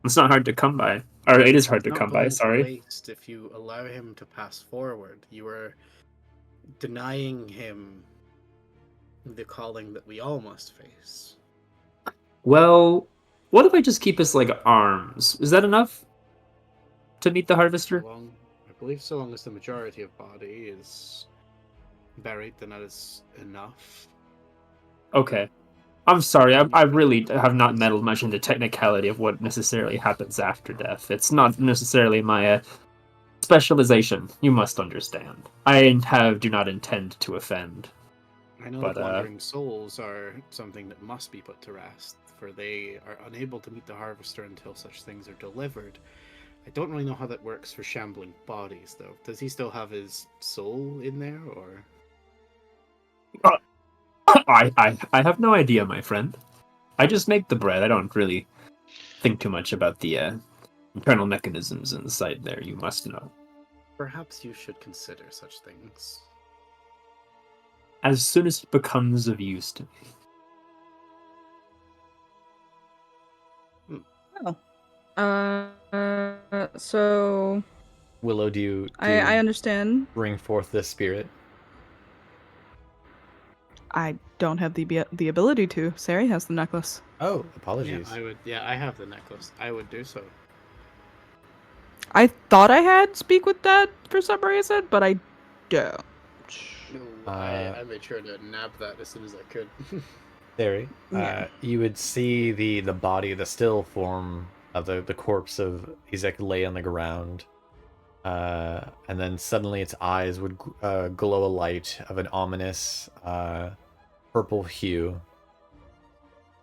It's not hard to come by, or it is hard to come by. Sorry. Waste if you allow him to pass forward. You are denying him the calling that we all must face. Well, what if I just keep his arms? Is that enough to meet the harvester? I believe so long as the majority of body is buried, then that is enough. Okay. I'm sorry, I really have not meddled much into technicality of what necessarily happens after death. It's not necessarily my specialization, you must understand. I do not intend to offend. I know that wandering souls are something that must be put to rest, for they are unable to meet the harvester until such things are delivered. I don't really know how that works for shambling bodies, though. Does he still have his soul in there, or...? I have no idea, my friend. I just make the bread. I don't really think too much about the internal mechanisms inside there, you must know. Perhaps you should consider such things. As soon as it becomes of use to me. So... Willow, do you I understand. Bring forth this spirit? I don't have the ability to. Cere has the necklace. Oh, apologies. Yeah, I have the necklace. I would do so. I thought I had speak with that for some reason, but I don't. No, I made sure to nab that as soon as I could. Cere, you would see the body, the still form of the corpse of Izek lay on the ground. And then suddenly its eyes would glow a light of an ominous purple hue.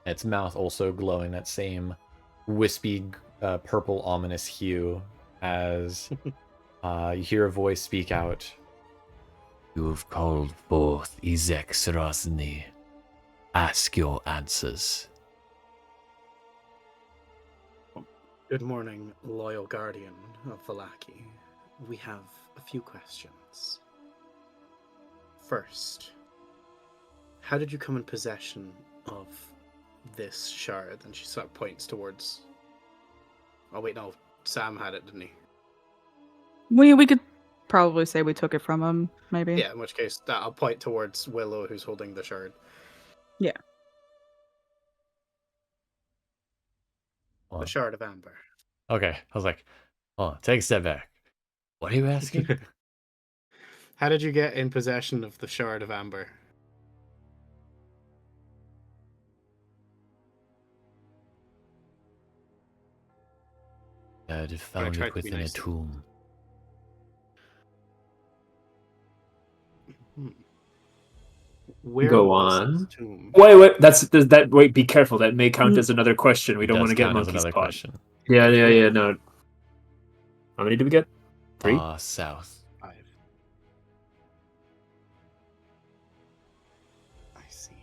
Its mouth also glowing that same wispy purple ominous hue as you hear a voice speak out. You have called forth Izek Srasny. Ask your answers. Good morning, loyal guardian of Vallaki. We have a few questions. First, how did you come in possession of this shard? And she sort of points towards... Oh wait, no, Sam had it, didn't he? We could probably say we took it from him, maybe. Yeah, in which case, I'll point towards Willow, who's holding the shard. Yeah. The shard of amber. Okay, I was like, oh, take a step back. What are you asking? How did you get in possession of the shard of amber? I found it within a tomb. Where Go on. Tomb? Wait. Wait. Be careful. That may count as another question. We don't want to get monkey's paw. Yeah. No. How many did we get? 3? South. 5. I see.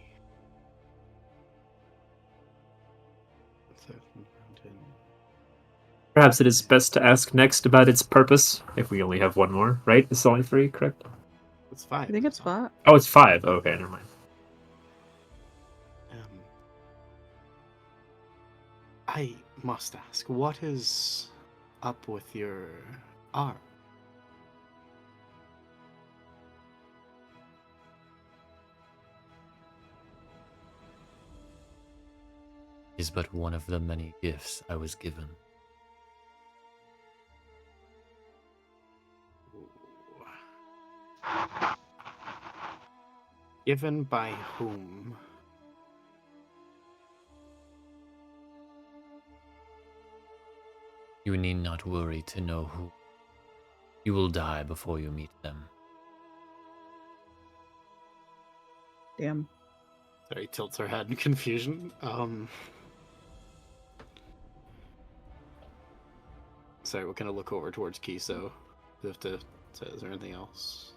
Perhaps it is best to ask next about its purpose. If we only have one more, right? It's only 3, correct? It's 5. I think it's 5. Oh, it's 5. Okay, never mind. I must ask, what is up with your arm? It is but one of the many gifts I was given. Given by whom? You need not worry to know who. You will die before you meet them. Damn. Sorry, tilts her head in confusion. Sorry, we're gonna look over towards Kiso. Is there anything else?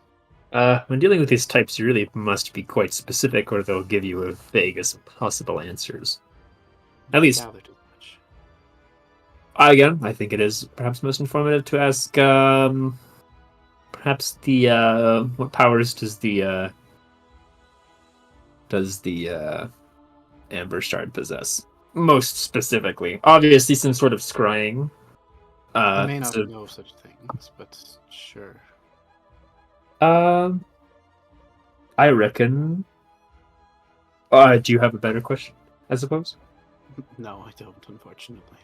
When dealing with these types, you really must be quite specific, or they'll give you a vague as possible answers. At least, I think it is perhaps most informative to ask perhaps the what powers does the Amber Shard possess? Most specifically, obviously, some sort of scrying. I may not So, know such things, but sure. I reckon. Do you have a better question? I suppose. No, I don't, unfortunately.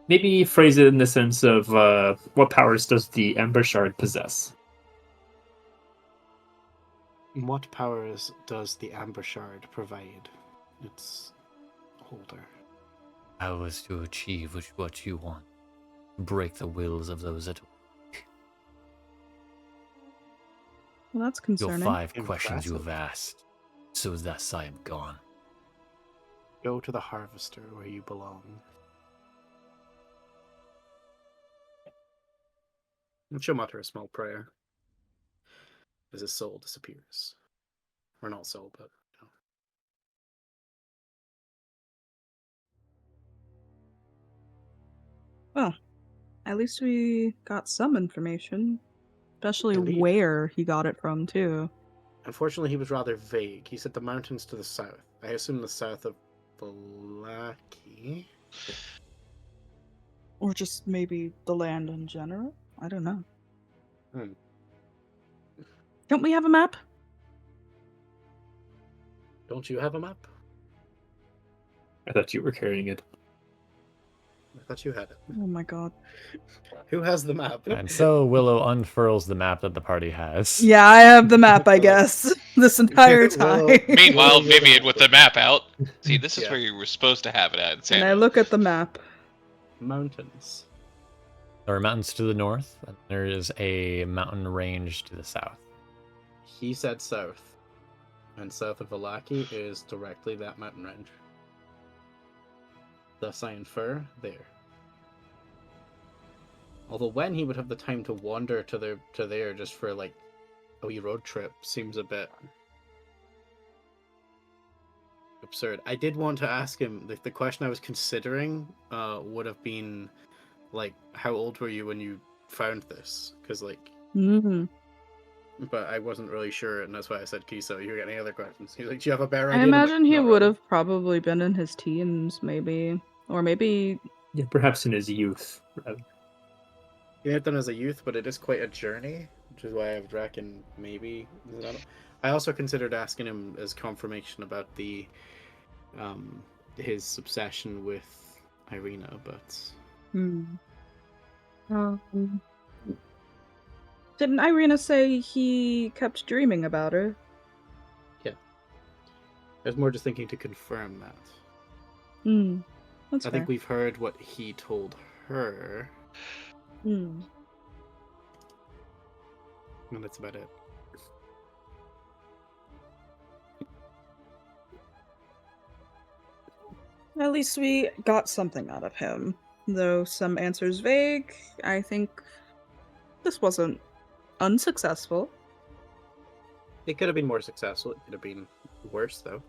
Maybe phrase it in the sense of what powers does the Amber Shard possess? What powers does the Amber Shard provide its holder? Powers to achieve what you want. Break the wills of those at Well, that's your concerning. 5 questions you Impressive. have asked. So thus I am gone. Go to the Harvester where you belong. And she'll mutter a small prayer as his soul disappears. Or not soul, but Well, at least we got some information. Especially Indeed. where he got it from, too. Unfortunately, he was rather vague. He said the mountains to the south. I assume the south of Vallaki. Or just maybe the land in general? I don't know. Don't we have a map? Don't you have a map? I thought you were carrying it. I thought you had it. Oh my god. Who has the map? And so Willow unfurls the map that the party has. Yeah, I have the map, I guess. This entire time. Willow- Meanwhile, Willow- Vivienne with the map out. See, this is Yeah. where you were supposed to have it at. And Santa. I look at the map. Mountains. There are mountains to the north, and there is a mountain range to the south. He said south. And south of Vallaki is directly that mountain range. Thus I infer there. Although when he would have the time to wander to there just for like a wee road trip seems a bit absurd. I did want to ask him, the question I was considering would have been like, how old were you when you found this? Because like, but I wasn't really sure, and that's why I said Kiso. You got any other questions? He's like, do you have a better idea? I imagine he "Not would really." have probably been in his teens, maybe. Or maybe... Yeah, perhaps in his youth. Rather. He may have done as a youth, but it is quite a journey, which is why I would reckon maybe. I also considered asking him as confirmation about the his obsession with Irina, but Didn't Irina say he kept dreaming about her? yeah, I was more just thinking to confirm that. That's I fair. think we've heard what he told her, and that's about it. At least we got something out of him. Though some answers vague, I think this wasn't unsuccessful. It could have been more successful. It could have been worse, though.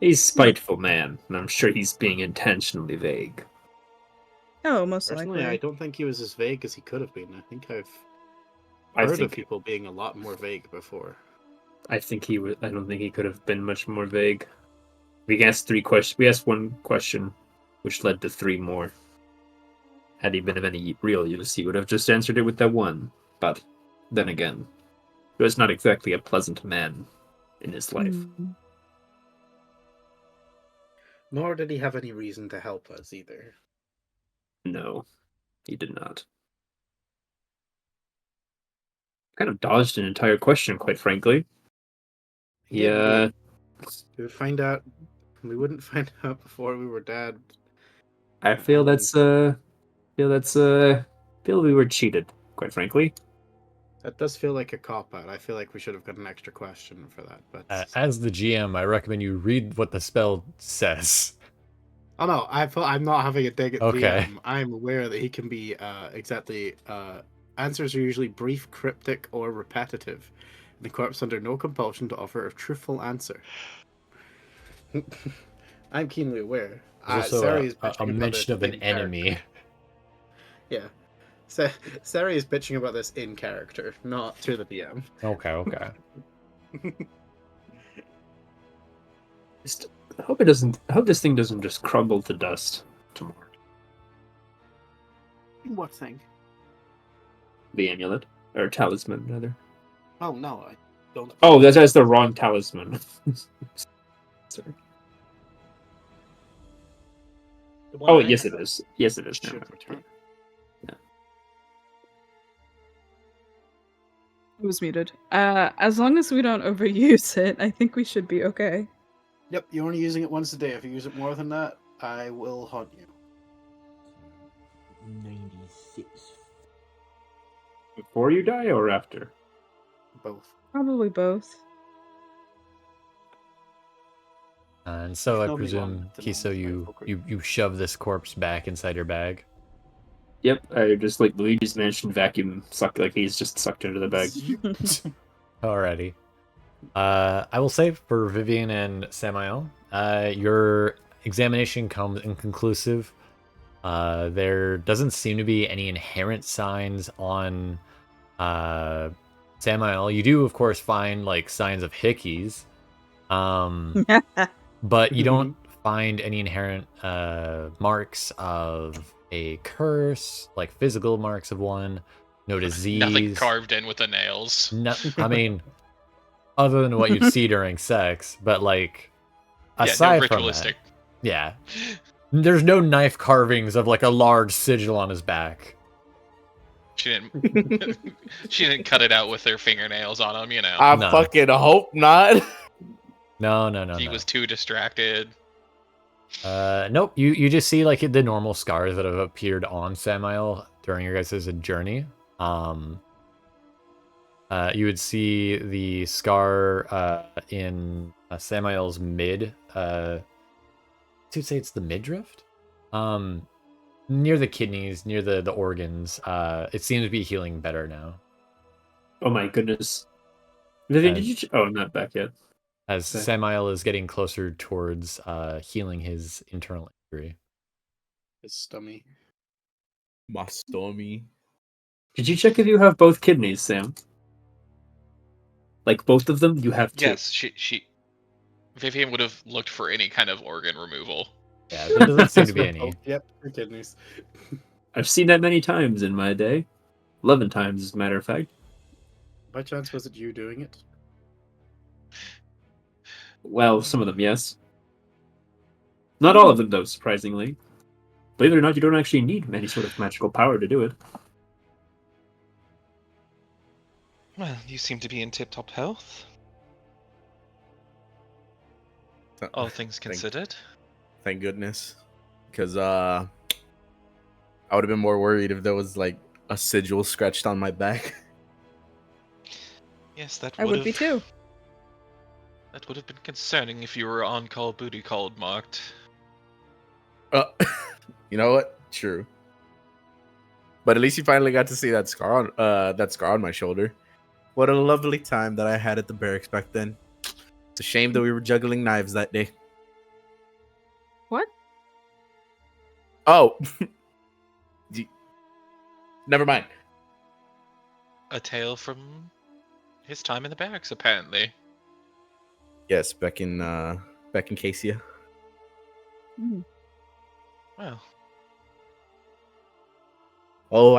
He's a spiteful man, and I'm sure he's being intentionally vague. Oh, most Personally, likely. I don't think he was as vague as he could have been. I think I've I heard of think people being a lot more vague before. I think he was. I don't think he could have been much more vague. We asked 3 questions. We asked 1 question, which led to 3 more. Had he been of any real use, he would have just answered it with that 1. But then again, he was not exactly a pleasant man in his life. Nor did he have any reason to help us either. No, he did not. Kind of dodged an entire question, quite frankly. Yeah. We would find out. We wouldn't find out before we were dead. I feel feel we were cheated, quite frankly. That does feel like a cop-out. I feel like we should have got an extra question for that. But As the GM, I recommend you read what the spell says. oh no, I'm not having a dig at Okay. DM. I'm aware that he can be exactly. Answers are usually brief, cryptic, or repetitive. The corpse under no compulsion to offer a truthful answer. I'm keenly aware. There's also Cere is a mentioning about mention of an in character. enemy. Yeah. Cere is bitching about this in character, not to the DM. Okay. Just, I hope it doesn't. I hope this thing doesn't just crumble to dust tomorrow. What thing? The amulet or talisman, rather. Oh no, I don't. Oh, that's the wrong talisman. Sorry. The one Oh, I yes, have it is. Yes, it is. should Now. return. It was muted. As long as we don't overuse it, I think we should be okay. Yep, you're only using it once a day. If you use it more than that, I will haunt you. 96. Before you die or after? Both. Probably both. And so I Tell me presume, one to know Kiso, my poker. you shove this corpse back inside your bag. Yep, I just like Luigi's Mansion vacuum sucked, like he's just sucked into the bag. Alrighty. I will say for Vivienne and Samael, your examination comes inconclusive. There doesn't seem to be any inherent signs on Samael. You do, of course, find like signs of hickeys, but you don't find any inherent marks of a curse, like physical marks of one. No disease. Nothing carved in with the nails. No, I mean, other than what you'd see during sex, but like aside no from ritualistic. that, yeah, there's no knife carvings of like a large sigil on his back. She didn't. She didn't cut it out with her fingernails on him. You know. I No. fucking hope not. No. He was too distracted. Nope. You just see like the normal scars that have appeared on Samael during your guys' journey. You would see the scar in Samael's mid. To say it's the midriff, near the kidneys, near the organs. It seems to be healing better now. Oh my goodness. Vivienne, did you? Oh, not back yet. As Okay. Samael is getting closer towards healing his internal injury. His stomach. My stormy. Did you check if you have both kidneys, Sam? Like both of them? You have two. Yes, she. Vivienne would have looked for any kind of organ removal. Yeah, there doesn't seem to be any. Yep, your kidneys. I've seen that many times in my day. 11 times, as a matter of fact. By chance, was it you doing it? Well, some of them, yes. Not all of them, though, surprisingly. Believe it or not, you don't actually need any sort of magical power to do it. Well, you seem to be in tip-top health, all things considered. Thank goodness. Because I would have been more worried if there was like a sigil scratched on my back. Yes, that I would would be too. That would have been concerning if you were on call booty called marked. You know what? True. But at least you finally got to see that scar on my shoulder. What a lovely time that I had at the barracks back then. It's a shame that we were juggling knives that day. What? Oh. Never mind. A tale from his time in the barracks, apparently. Yes, back in Casia. Mm. Well,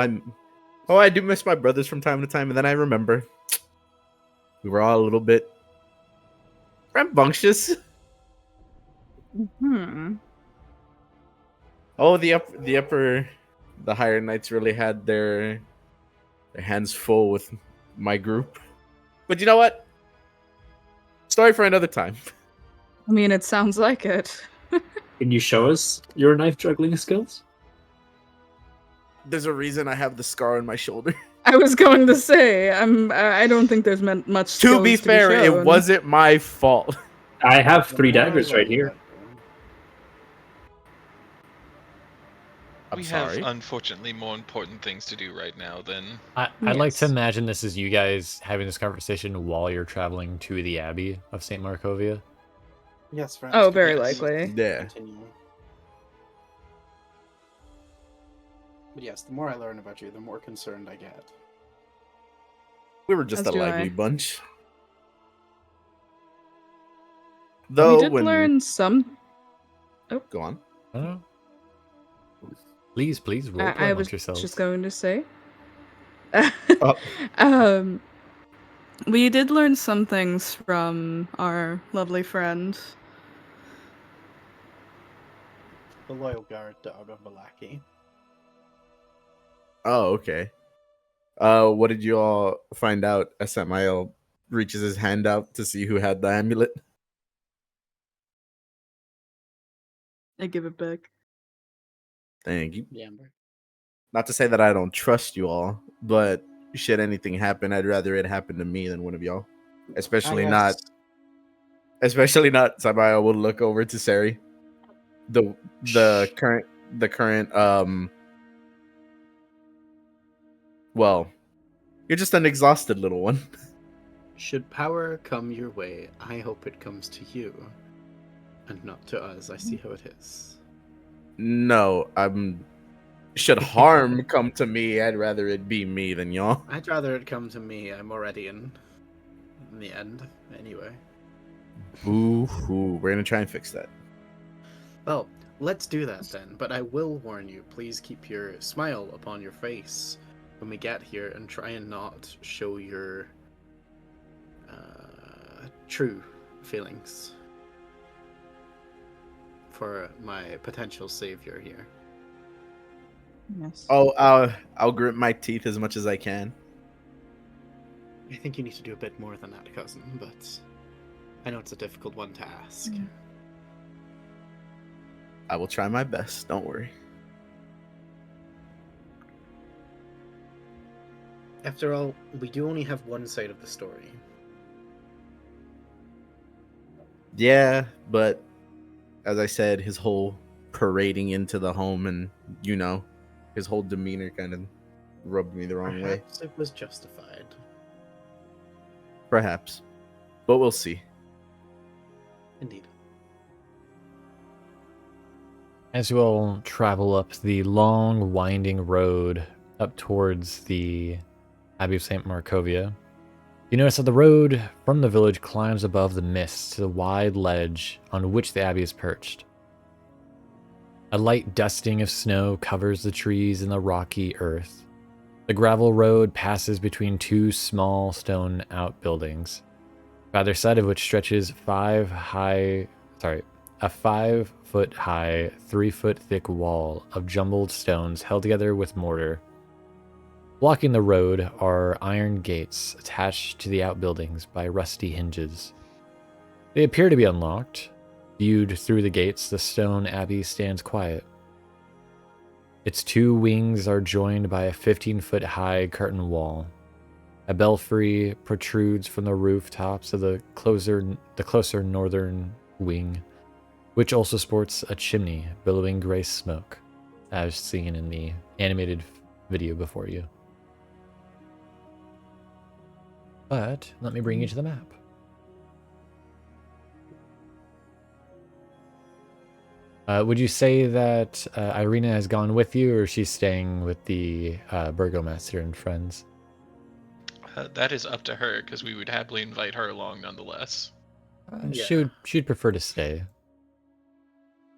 I do miss my brothers from time to time, and then I remember we were all a little bit rambunctious. Oh, the higher knights really had their hands full with my group. But you know what? Story for another time. I mean, it sounds like it. Can you show us your knife juggling skills? There's a reason I have the scar on my shoulder. I was going to say, I don't think there's much. To skills be fair, it shown. wasn't my fault. I have 3 daggers right here. I'm we sorry. have unfortunately more important things to do right now than. I'd like to Yes. imagine this is you guys having this conversation while you're traveling to the Abbey of St. Markovia. Yes, friends. Oh, very Yes. likely. Yeah. Continue. But yes, the more I learn about you, the more concerned I get. We were just As a do lively I. bunch. We Though did when learn some. go on. Please, roleplay I amongst was yourselves. just going to say. Oh. um, we did learn some things from our lovely friend. The loyal guard dog of Malaki. Oh, okay. What did you all find out? Samael reaches his hand out to see who had the amulet. I give it back. Thank you. The Amber. Not to say that I don't trust you all, but should anything happen, I'd rather it happen to me than one of y'all. Especially not Samael will look over to Cere. The current well, you're just an exhausted little one. Should power come your way, I hope it comes to you, and not to us. I see how it is. No, should harm come to me, I'd rather it be me than y'all. I'd rather it come to me. I'm already in the end, anyway. Boo-hoo. We're gonna try and fix that. Well, let's do that then, but I will warn you, please keep your smile upon your face when we get here and try and not show your true feelings for my potential savior here. Yes. Oh, I'll grit my teeth as much as I can. I think you need to do a bit more than that, cousin, but I know it's a difficult one to ask. I will try my best, don't worry. After all, we do only have one side of the story. Yeah, but as I said, his whole parading into the home and, his whole demeanor kind of rubbed me the wrong way. Perhaps it was justified. Perhaps. But we'll see. Indeed. As you all travel up the long, winding road up towards the Abbey of St. Markovia, you notice that the road from the village climbs above the mist to the wide ledge on which the Abbey is perched. A light dusting of snow covers the trees and the rocky earth. The gravel road passes between two small stone outbuildings, by either side of which stretches a 5-foot high, 3-foot thick wall of jumbled stones held together with mortar. Blocking the road are iron gates attached to the outbuildings by rusty hinges. They appear to be unlocked. Viewed through the gates, the stone abbey stands quiet. Its two wings are joined by a 15-foot high curtain wall. A belfry protrudes from the rooftops of the closer northern wing, which also sports a chimney billowing gray smoke, as seen in the animated video before you. But let me bring you to the map. Would you say that Irina has gone with you, or she's staying with the Burgomaster and friends? That is up to her, because we would happily invite her along nonetheless. She'd prefer to stay.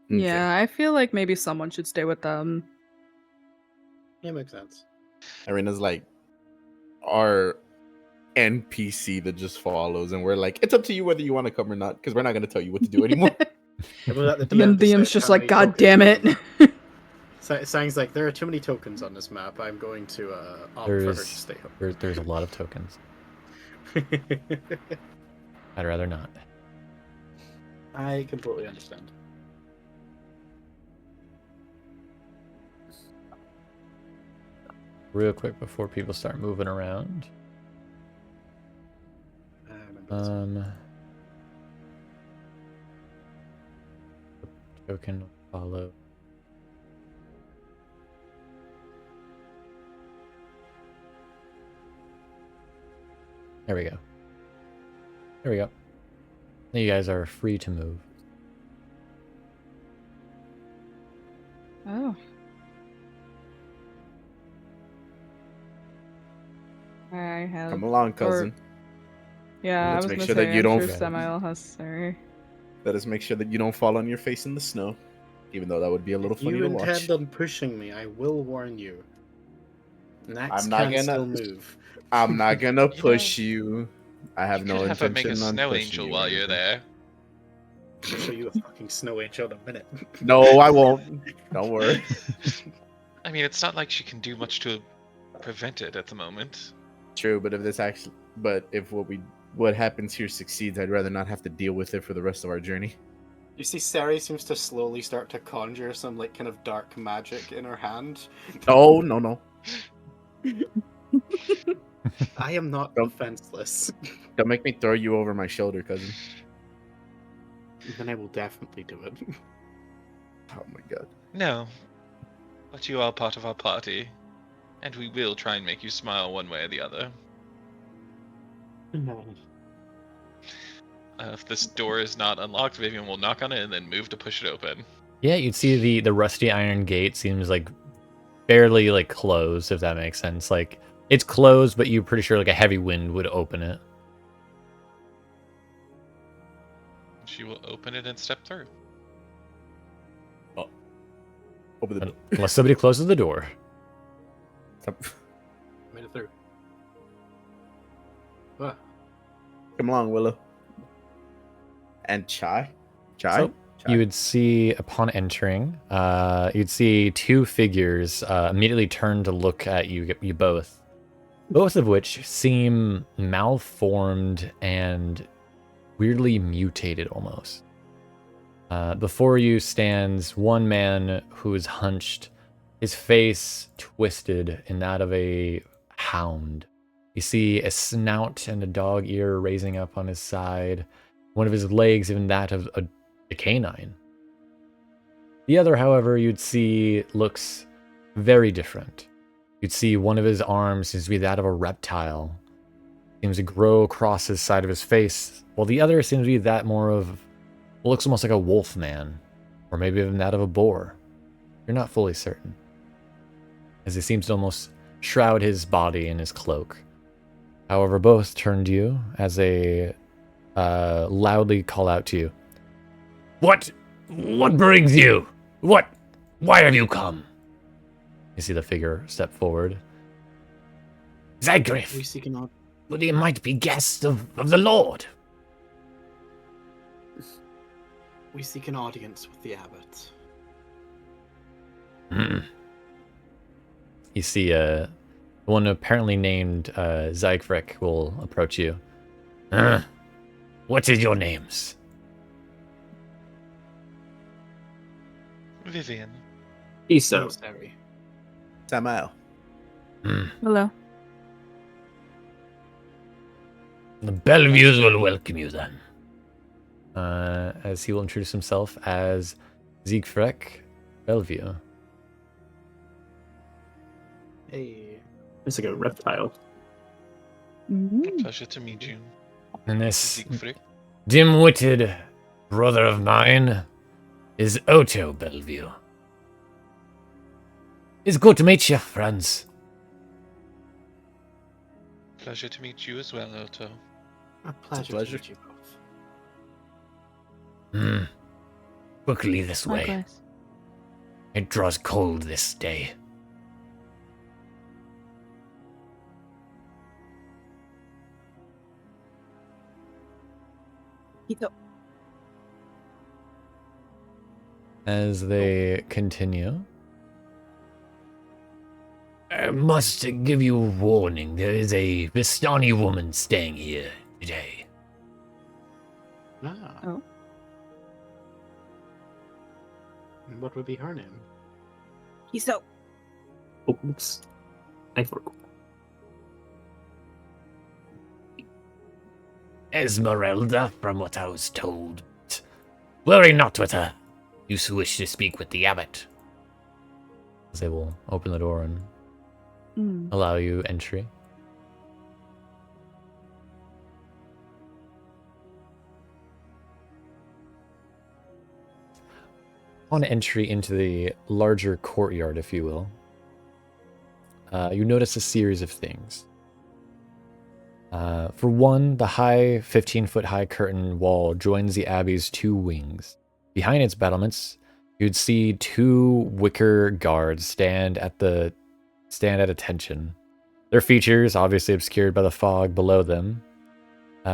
Okay. Yeah, I feel like maybe someone should stay with them. Yeah, makes sense. Irina's like our NPC that just follows, and we're like, it's up to you whether you want to come or not, because we're not going to tell you what to do anymore. And then And then DM's just like, God damn it. Sounds like there are too many tokens on this map. I'm going to opt for her to stay home. There's a lot of tokens. I'd rather not. I completely understand. Real quick before people start moving around. Token follow. There we go. There we go. Now you guys are free to move. Oh. I have. Come along, cousin. Yeah, Let's I was make gonna sure say, that you I'm don't sure fall. Samael has Cere. Let us make sure that you don't fall on your face in the snow. Even though that would be a little If funny you to watch. intend on pushing me, I will warn you. Nax I'm not can gonna- still move. I'm not gonna know, push you. I have You no could have her make a intention on snow pushing angel you or while you're anything. there. I'll show you a fucking snow angel in a minute. No, I won't. Don't worry. I mean, it's not like she can do much to prevent it at the moment. True, but if what happens here succeeds, I'd rather not have to deal with it for the rest of our journey. You see, Cere seems to slowly start to conjure some like kind of dark magic in her hand. No. I am not Don't- defenseless. Don't make me throw you over my shoulder, cousin. Then I will definitely do it. Oh my god. No. But you are part of our party. And we will try and make you smile one way or the other. If this door is not unlocked, Vivienne will knock on it and then move to push it open. Yeah, you'd see the rusty iron gate seems like barely like closed, if that makes sense. Like it's closed, but you're pretty sure like a heavy wind would open it. She will open it and step through. Open the door. Unless somebody closes the door. Made it through. Ah, Come along, Willow. And Chai? Chai? So, you would see upon entering, you'd see two figures immediately turn to look at you both. Both of which seem malformed and weirdly mutated almost. Before you stands one man who is hunched, his face twisted in that of a hound. You see a snout and a dog ear raising up on his side, one of his legs even that of a canine. The other, however, you'd see looks very different. You'd see one of his arms seems to be that of a reptile. Seems to grow across his side of his face, while the other seems to be that more of what looks almost like a wolf man, or maybe even that of a boar. You're not fully certain, as he seems to almost shroud his body in his cloak. However, both turn to you as they loudly call out to you. What brings you? Why have you come? You see the figure step forward. we Zygriff, seek an odd. but he might be guest of the Lord. We seek an audience with the abbot. You see one apparently named Zygriff will approach you. What is your names? Vivienne. Kiso. Cere. Samael. Hello. The Bellevues will welcome you then. As he will introduce himself as Siegfried Bellevue. Hey. It's like a reptile. Pleasure to meet you. And this Siegfried. dim-witted brother of mine is Otto Bellevue. It's good to meet you, friends. Pleasure to meet you as well, Otto. A pleasure, pleasure. to meet you both. Quickly this way. Likewise. It draws cold this day. As they continue, I must give you a warning. There is a Vistani woman staying here today. Ah. Oh. And what would be her name? Kiso. Oops. I forgot. Esmeralda, from what I was told. Worry not with her. You wish to speak with the abbot. As they will open the door and allow you entry. On entry into the larger courtyard, if you will, you notice a series of things. For one, the high 15-foot high curtain wall joins the Abbey's 2 wings. Behind its battlements, you'd see 2 wicker guards stand at attention. Their features obviously obscured by the fog below them.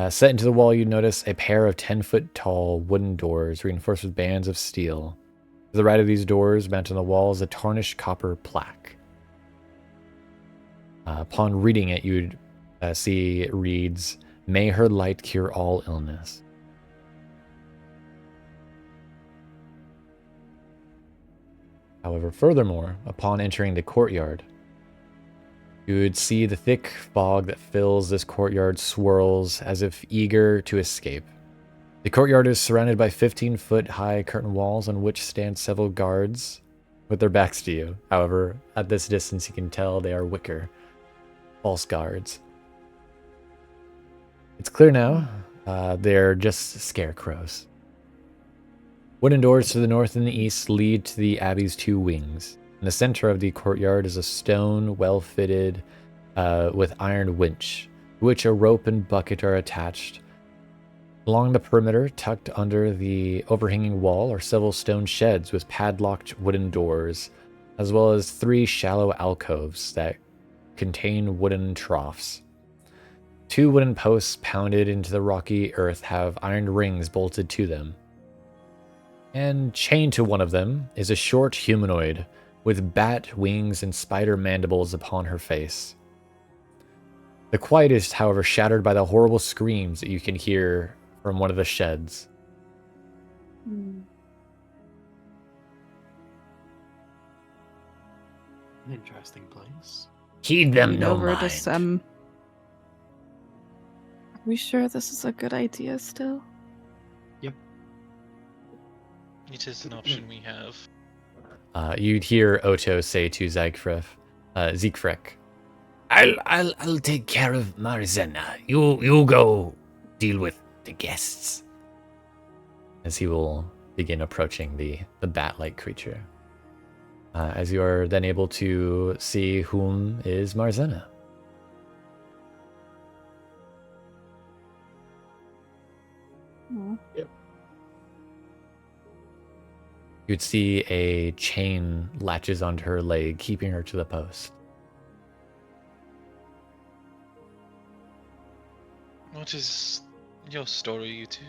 Set into the wall, you'd notice a pair of 10-foot tall wooden doors reinforced with bands of steel. To the right of these doors, mounted on the wall, is a tarnished copper plaque. Upon reading it, you'd see it reads, "May her light cure all illness." However, furthermore, upon entering the courtyard, you would see the thick fog that fills this courtyard swirls as if eager to escape. The courtyard is surrounded by 15-foot high curtain walls on which stand several guards with their backs to you. However, at this distance you can tell they are wicker, false guards. It's clear now, they're just scarecrows. Wooden doors to the north and the east lead to the Abbey's 2 wings. In the center of the courtyard is a stone, well-fitted, with iron winch, to which a rope and bucket are attached. Along the perimeter, tucked under the overhanging wall, are several stone sheds with padlocked wooden doors, as well as 3 shallow alcoves that contain wooden troughs. 2 wooden posts pounded into the rocky earth have iron rings bolted to them. And chained to one of them is a short humanoid with bat wings and spider mandibles upon her face. The quiet is, however, shattered by the horrible screams that you can hear from one of the sheds. An interesting place. Heed them no Over to mind. Sem. Are we sure this is a good idea still? It is an option we have. You'd hear Otto say to Siegfried, I'll take care of Marzena. You go deal with the guests. as he will begin approaching the bat-like creature. As you are then able to see whom is Marzena. Yep. You'd see a chain latches onto her leg, keeping her to the post. What is your story, you two?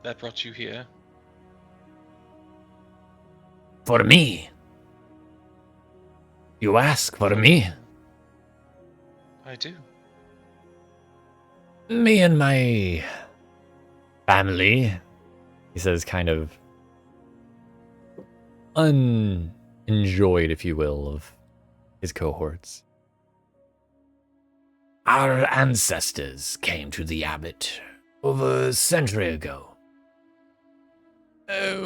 That brought you here? For me? You ask for me? I do. Me and my family, He says, kind of unenjoyed, if you will, of his cohorts. our ancestors came to the abbot over a century ago.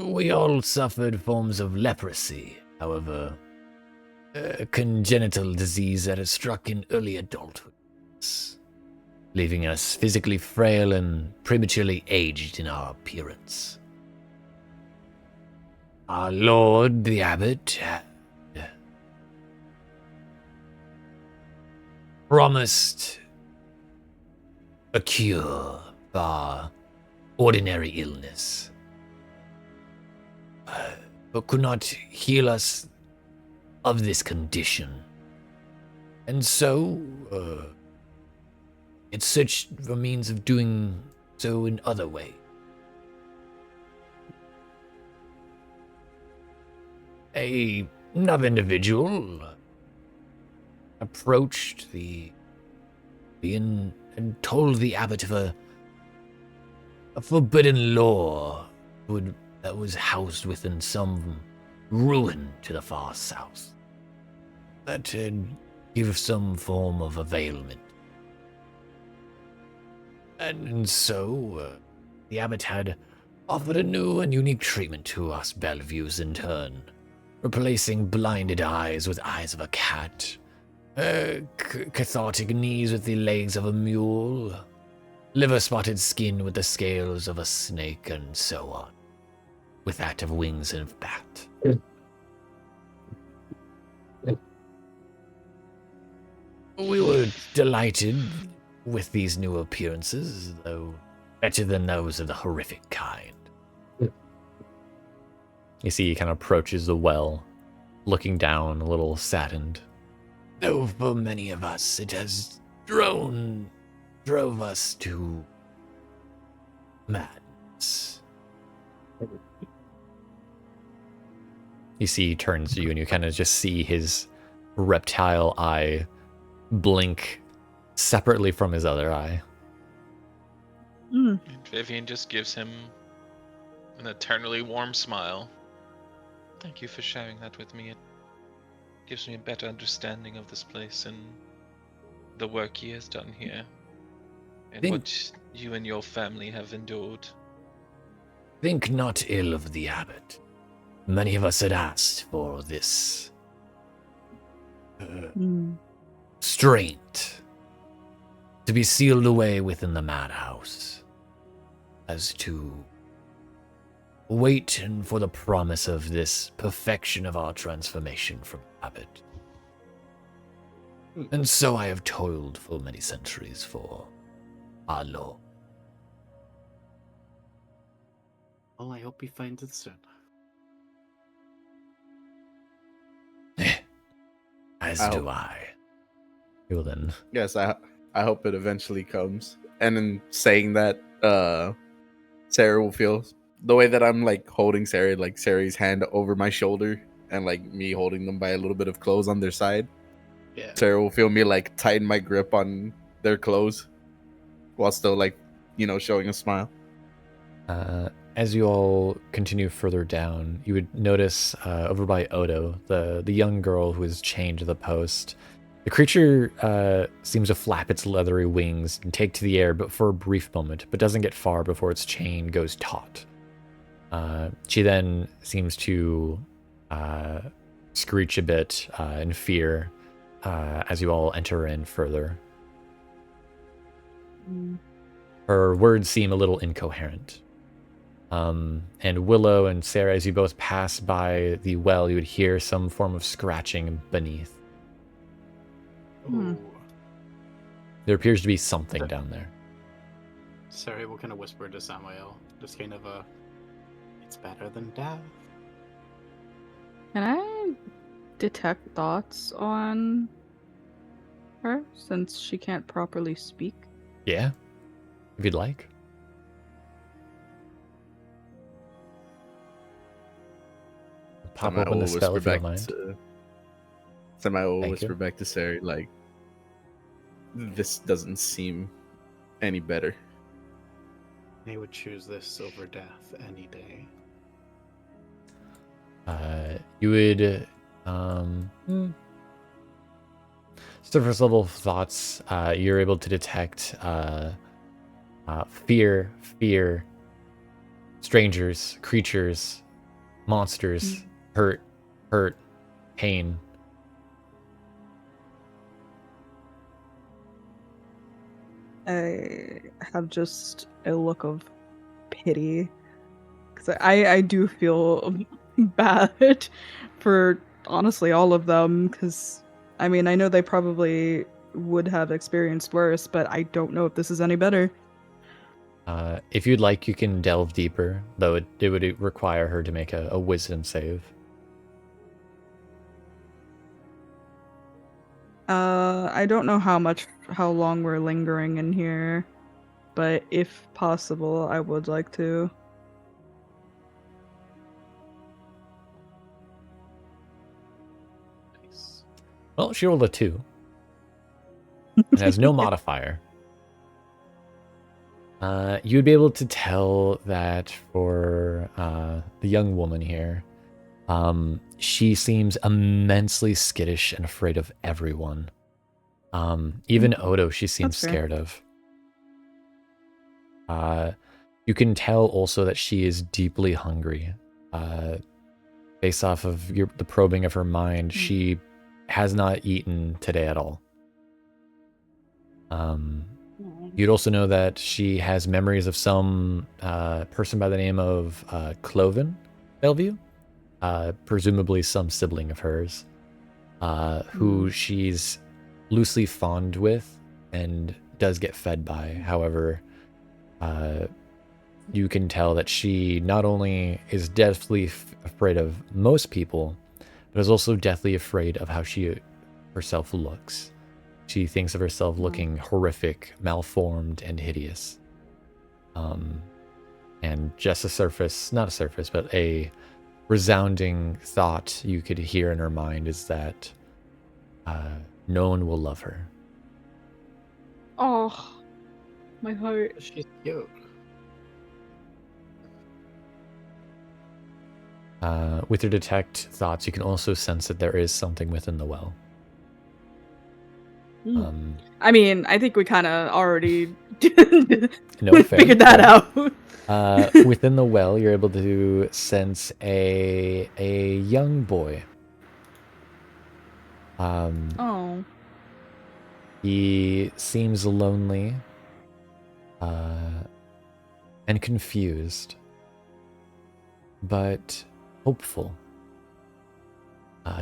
We all suffered forms of leprosy, however, a congenital disease that has struck in early adulthood, leaving us physically frail and prematurely aged in our appearance. Our lord, the abbot, had promised a cure for our ordinary illness, but could not heal us of this condition. And so, it searched for means of doing so in other ways. Another individual approached and told the abbot of a forbidden law that was housed within some ruin to the far south, that give some form of availment. And so, the abbot had offered a new and unique treatment to us Belleviews in turn, replacing blinded eyes with eyes of a cat, cathartic knees with the legs of a mule, liver-spotted skin with the scales of a snake, and so on, with that of wings of bat. We were delighted with these new appearances, though better than those of the horrific kind. You see he kind of approaches the well, looking down, a little saddened. Though for many of us it has drove us to madness. You see he turns to you, and you kind of just see his reptile eye blink separately from his other eye. Mm. And Vivienne just gives him an eternally warm smile. Thank you for sharing that with me. It gives me a better understanding of this place and the work he has done here. And what you and your family have endured. Think not ill of the abbot. Many of us had asked for this restraint to be sealed away within the madhouse, as to wait and for the promise of this perfection of our transformation from habit. And so I have toiled for many centuries for our Lord. Well, I hope he finds it soon. As do I. He will then. Yes, I hope it eventually comes. And in saying that, Cere will feel the way that I'm like holding Cere, like Cere's hand over my shoulder, and like me holding them by a little bit of clothes on their side. Yeah. Cere will feel me like tighten my grip on their clothes, while still like, showing a smile. As you all continue further down, you would notice over by Odo, the young girl who is chained to the post. The creature seems to flap its leathery wings and take to the air, but for a brief moment, but doesn't get far before its chain goes taut. She then seems to screech a bit in fear as you all enter in further. Her words seem a little incoherent. And Willow and Cere, as you both pass by the well, you would hear some form of scratching beneath. There appears to be something down there. Cere will kind of whisper to Samael, just kind of it's better than death. Can I detect thoughts on her since she can't properly speak? Yeah, if you'd like. Pop open the spell if you don't mind. Samael will whisper back to Cere, like, this doesn't seem any better. They would choose this over death any day. You would surface level thoughts. You're able to detect fear, strangers, creatures, monsters, hurt, pain. I have just a look of pity because I do feel bad for honestly all of them, because I mean, I know they probably would have experienced worse, but I don't know if this is any better. If you'd like, you can delve deeper, though it would require her to make a wisdom save. I don't know how long we're lingering in here, but if possible, I would like to. Nice. Well, she rolled a 2. It has no modifier. You'd be able to tell that for the young woman here, she seems immensely skittish and afraid of everyone. Even Odo, she seems scared of. You can tell also that she is deeply hungry. Based off of the probing of her mind, she has not eaten today at all. You'd also know that she has memories of some person by the name of Cloven Bellevue, presumably some sibling of hers, who she's loosely fond with and does get fed by. However, you can tell that she not only is deathly afraid of most people, but is also deathly afraid of how she herself looks. She thinks of herself looking horrific, malformed, and hideous. And just not a surface, but a resounding thought you could hear in her mind is that no one will love her. Oh, my heart. She's cute. With your detect thoughts, you can also sense that there is something within the well. I mean, I think we kind of already fair. figured that out. Within the well, you're able to sense a young boy. Oh. He seems lonely and confused, but hopeful.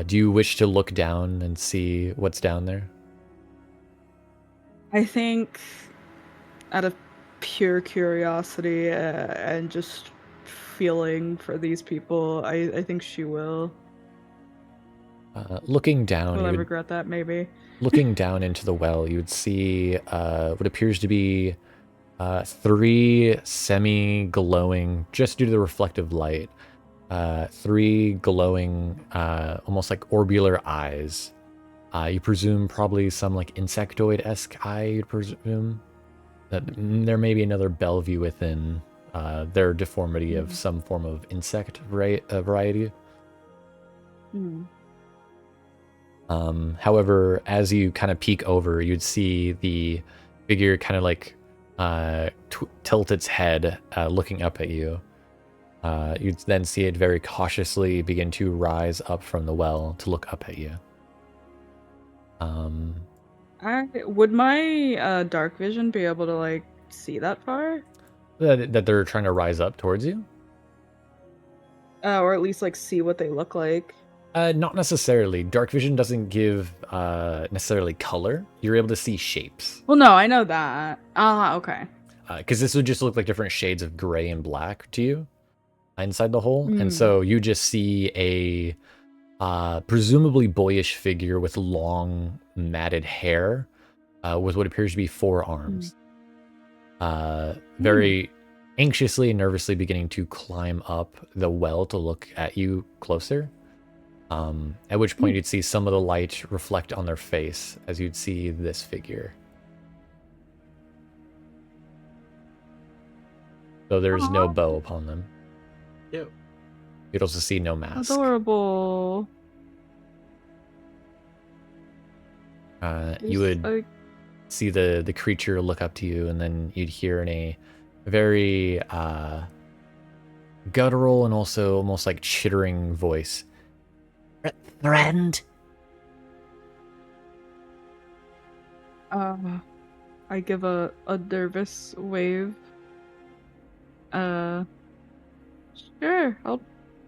Do you wish to look down and see what's down there? I think out of pure curiosity and just feeling for these people, I think she will. Looking down, Will I regret that? Maybe. Looking down into the well, you would see what appears to be 3 semi-glowing, just due to the reflective light, 3 glowing, almost like orbular eyes. You presume probably some like insectoid-esque eye, you'd presume. There may be another Bellevue within their deformity of some form of insect variety. However, as you kind of peek over, you'd see the figure kind of like tilt its head, looking up at you. You'd then see it very cautiously begin to rise up from the well to look up at you. Would my dark vision be able to like see that far? That they're trying to rise up towards you? Or at least like see what they look like. Not necessarily. Dark vision doesn't give necessarily color. You're able to see shapes. Well, no, I know that. Okay. Because this would just look like different shades of gray and black to you inside the hole. And so you just see a presumably boyish figure with long matted hair with what appears to be 4 arms. Very anxiously and nervously beginning to climb up the well to look at you closer. At which point you'd see some of the light reflect on their face as you'd see this figure. So there's no bow upon them. Yep. You'd also see no mask. Adorable. You would see the creature look up to you, and then you'd hear in a very guttural and also almost like chittering voice. Friend? I give a nervous wave. Sure,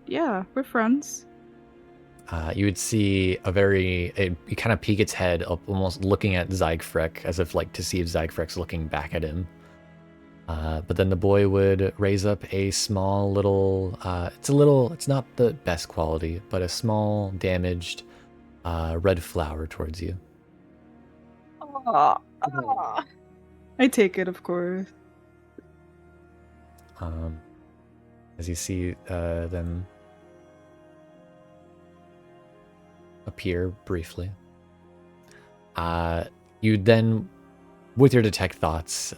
yeah, we're friends. You would see you kind of peek its head up, almost looking at Zygfrek, as if like to see if Zygfrek's looking back at him. But then the boy would raise up a small little, it's not the best quality, but a small damaged red flower towards you. I take it, of course. As you see them appear briefly. You then, with your detect thoughts,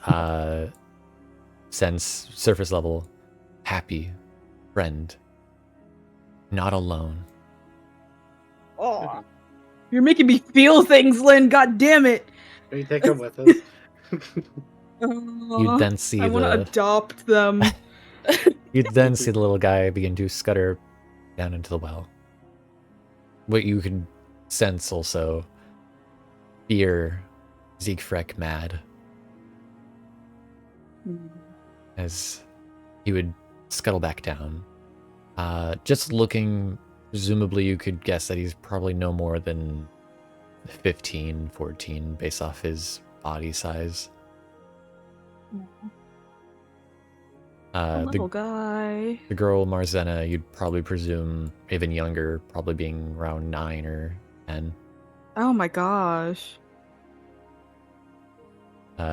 sense surface level, happy, friend, not alone. Oh, you're making me feel things, Lynn. God damn it! Can you take them with us? You'd then see I want to adopt them. You'd then see the little guy begin to scutter down into the well. What you can sense also, fear, Zygfrek mad. As he would scuttle back down. Just looking, presumably you could guess that he's probably no more than 15, 14, based off his body size. Little guy. The girl Marzena, you'd probably presume even younger, probably being around 9 or 10. Oh my gosh.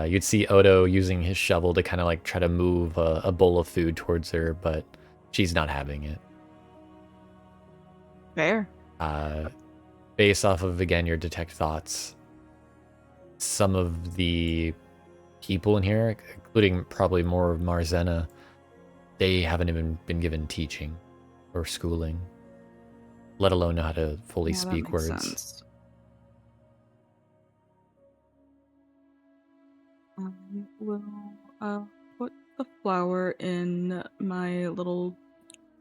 You'd see Odo using his shovel to kind of like try to move a bowl of food towards her, but she's not having it. Fair. Based off of, again, your detect thoughts, some of the people in here, including probably more of Marzena, they haven't even been given teaching or schooling, let alone know how to fully speak words. Sense. I will put the flower in my little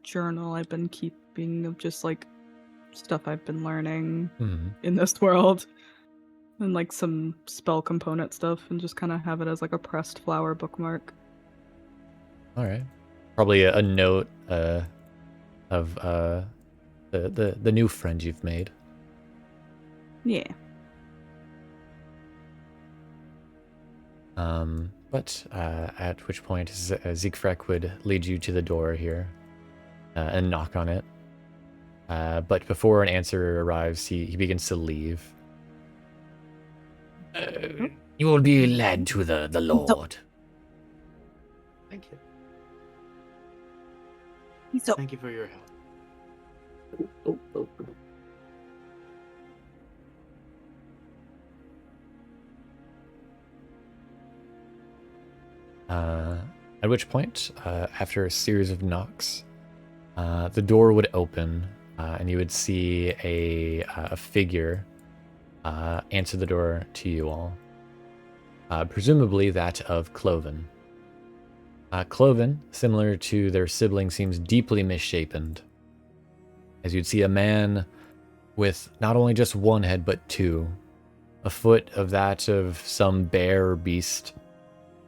journal I've been keeping of just like stuff I've been learning in this world, and like some spell component stuff, and just kind of have it as like a pressed flower bookmark. All right, probably a note of the new friend you've made. Yeah. But at which point Siegfried would lead you to the door here and knock on it. But before an answer arrives, he begins to leave. You will be led to the Lord. Thank you. So Thank you for your help. At which point, after a series of knocks, the door would open, and you would see a figure answer the door to you all. Presumably that of Cloven. Cloven, similar to their sibling, seems deeply misshapen, as you'd see a man with not only just one head but two, a foot of that of some bear or beast,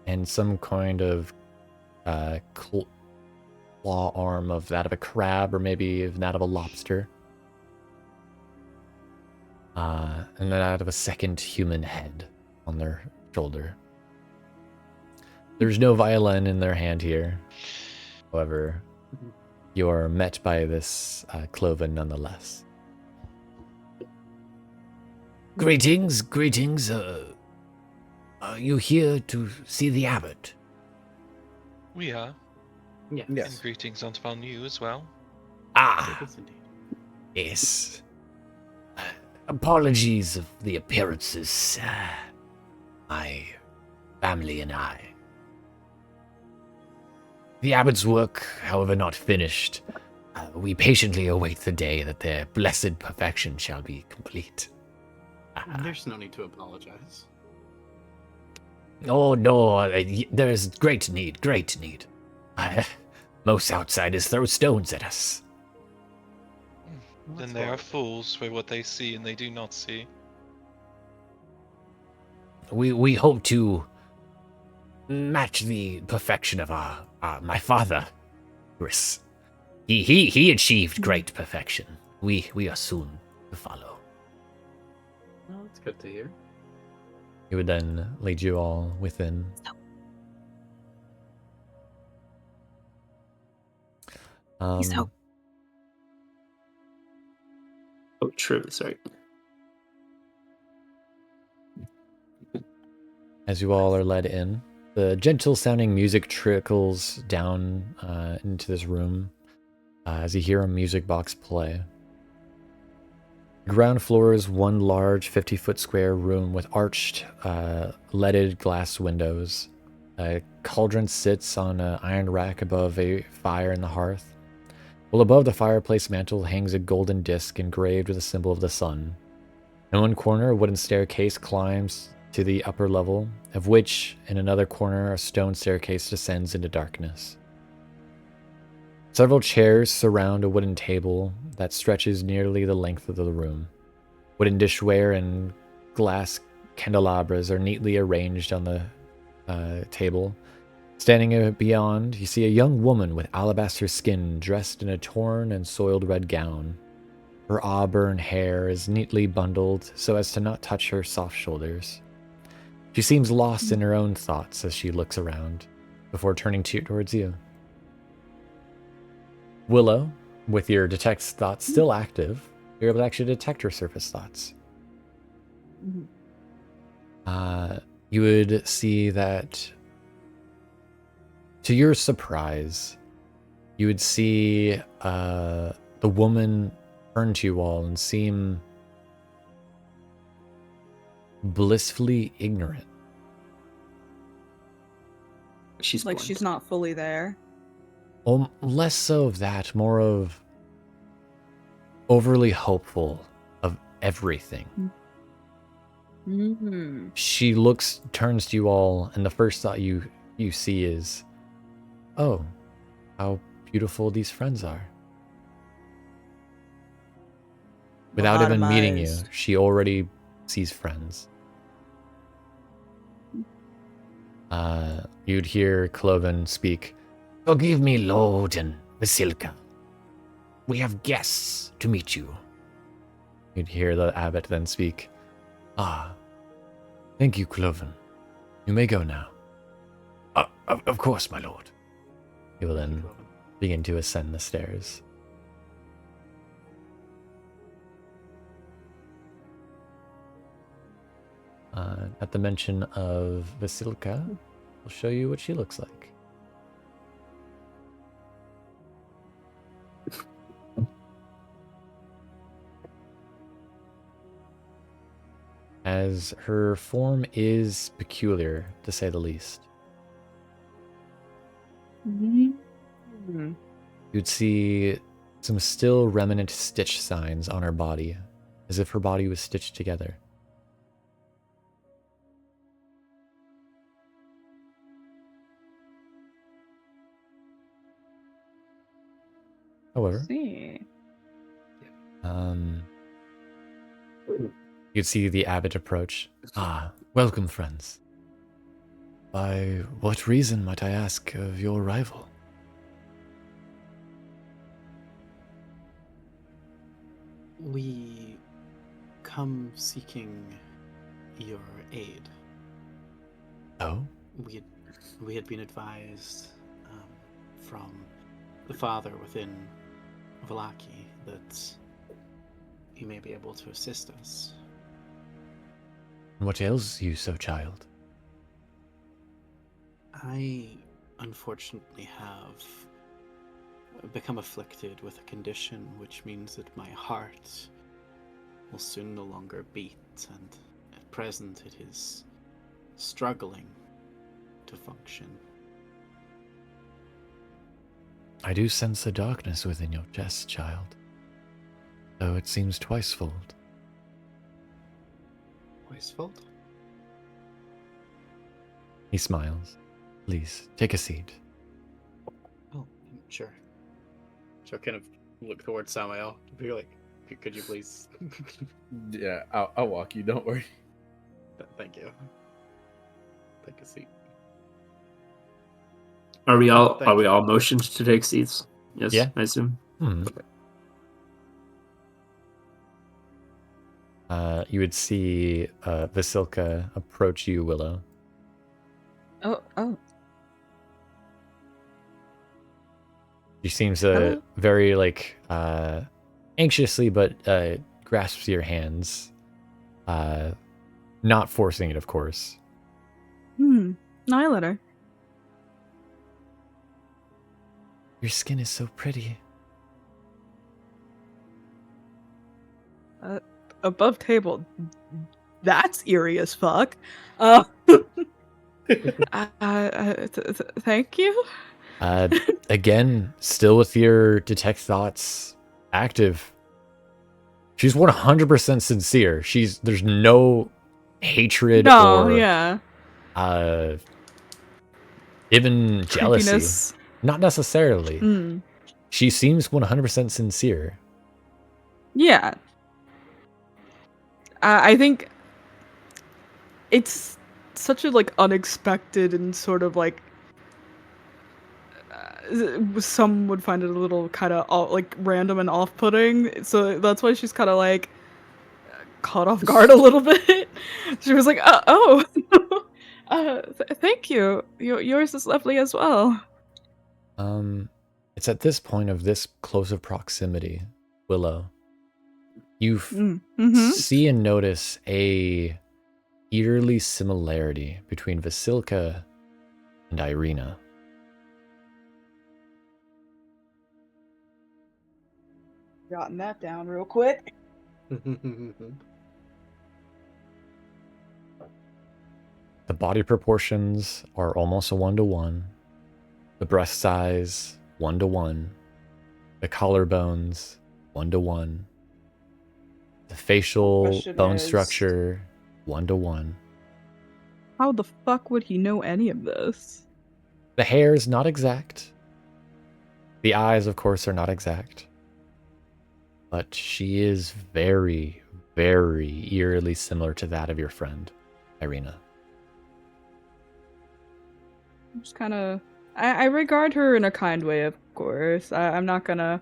and some kind of claw arm of that of a crab, or maybe that of a lobster. And then that of a second human head on their shoulder. There's no violin in their hand here. However, you're met by this Cloven nonetheless. Greetings. Are you here to see the abbot? We are. Yes. And greetings unto you as well. Ah, Yes, indeed. yes. Apologies of the appearances. My family and I. The abbot's work, however not finished, we patiently await the day that their blessed perfection shall be complete. There's no need to apologize. Oh no, there is great need. Most outsiders throw stones at us. Then they are fools for what they see and they do not see. We hope to match the perfection of my father, Chris. He achieved great perfection. We are soon to follow. Well, that's good to hear. He would then lead you all within. Kiso. Oh, true. Sorry. As you all are led in, the gentle-sounding music trickles down into this room as you hear a music box play. The ground floor is one large 50-foot square room with arched, leaded glass windows. A cauldron sits on an iron rack above a fire in the hearth, while above the fireplace mantel hangs a golden disc engraved with a symbol of the sun. In one corner, a wooden staircase climbs to the upper level, of which, in another corner, a stone staircase descends into darkness. Several chairs surround a wooden table that stretches nearly the length of the room. Wooden dishware and glass candelabras are neatly arranged on the table. Standing beyond, you see a young woman with alabaster skin dressed in a torn and soiled red gown. Her auburn hair is neatly bundled so as to not touch her soft shoulders. She seems lost in her own thoughts as she looks around before turning towards you. Willow, with your detect thoughts still active, you're able to actually detect her surface thoughts. You would see that, to your surprise, you would see the woman turn to you all and seem blissfully ignorant. She's Like blind. she's not fully there. Well, less so of that, more of overly hopeful of everything. Mm-hmm. She turns to you all, and the first thought you see is, oh, how beautiful these friends are. Without even meeting you, Lobotomized. she already sees friends. You'd hear Cloven speak, Forgive me, Lord and Vasilka. We have guests to meet you. you'd hear the abbot then speak, Thank you, Cloven. You may go now. Of course, my lord. he will then begin to ascend the stairs. At the mention of Vasilka, I'll show you what she looks like. As her form is peculiar, to say the least. Mm-hmm. You'd see some still remnant stitch signs on her body, as if her body was stitched together. However, See. you'd see the abbot approach. Welcome, friends. By what reason, might I ask, of your arrival? We come seeking your aid. Oh? We had been advised from the father within Vallaki that he may be able to assist us. What ails you so, child? I unfortunately have become afflicted with a condition which means that my heart will soon no longer beat, and at present it is struggling to function. I do sense a darkness within your chest, child. Though it seems twicefold. Twicefold? He smiles. Please, take a seat. Oh, sure. So I kind of look towards Samael. Be like, could you please? Yeah, I'll walk you. Don't worry. Thank you. Take a seat. Are we all Thank you. motioned to take seats? Yes, Yeah. I assume. You would see Vasilka approach you, Willow. Oh. She seems Hello? very anxiously, but grasps your hands, not forcing it, of course. No, I let her. Your skin is so pretty. Above table. That's eerie as fuck. Thank you. Again, still with your detect thoughts active. She's 100% sincere. There's no hatred No, or yeah. even jealousy. Creepiness. Not necessarily. She seems 100% sincere. Yeah. I think it's such a unexpected and sort of some would find it a little kind of random and off-putting. So that's why she's kind of caught off guard a little bit. She was like, oh. Thank you. Yours is lovely as well. It's at this point of this close of proximity, Willow, you see and notice a eerily similarity between Vasilka and Irina. Jotting that down real quick. The body proportions are almost a 1-to-1. The breast size, 1-to-1. The collarbones, 1-to-1. The facial bone structure, 1-to-1. How the fuck would he know any of this? The hair is not exact. The eyes, of course, are not exact. But she is very, very eerily similar to that of your friend, Irina. I'm just kind of... I regard her in a kind way, of course. I'm not gonna...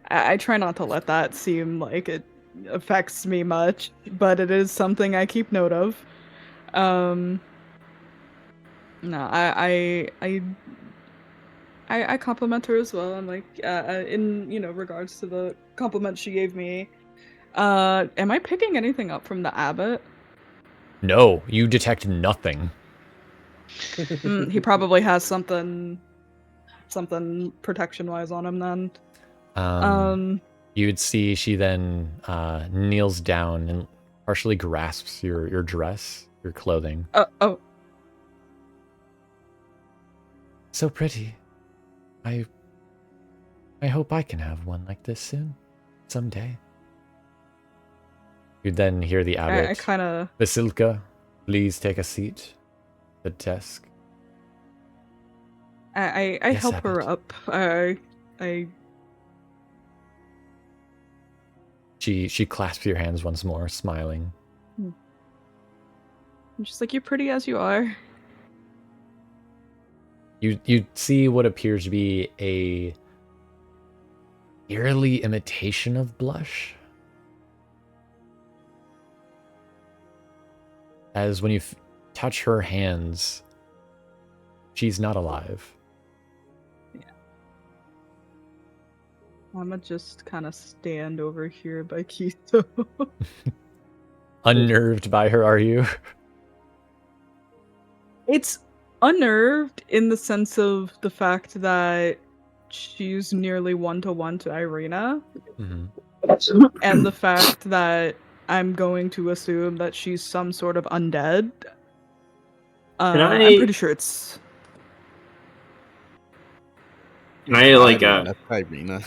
I try not to let that seem like it affects me much, but it is something I keep note of. No, I compliment her as well, and like in regards to the compliment she gave me. Am I picking anything up from the abbot? No, you detect nothing. He probably has something protection-wise on him then. You'd see she then kneels down and partially grasps your dress, your clothing. Oh. So pretty. I hope I can have one like this soon. Someday. You'd then hear the abbot. I kind of... Vasilka, please take a seat at the desk. I Yes, help abbot. her up. She clasps your hands once more, smiling. I'm just like, you're pretty as you are. You see what appears to be a eerily imitation of blush. As when you touch her hands, she's not alive. Yeah. I'ma just kind of stand over here by Kiso. Unnerved by her, are you? It's unnerved in the sense of the fact that she's nearly 1-to-1 to Irina. Mm-hmm. And the fact that I'm going to assume that she's some sort of undead. I'm pretty sure it's... Can I like that's Irina.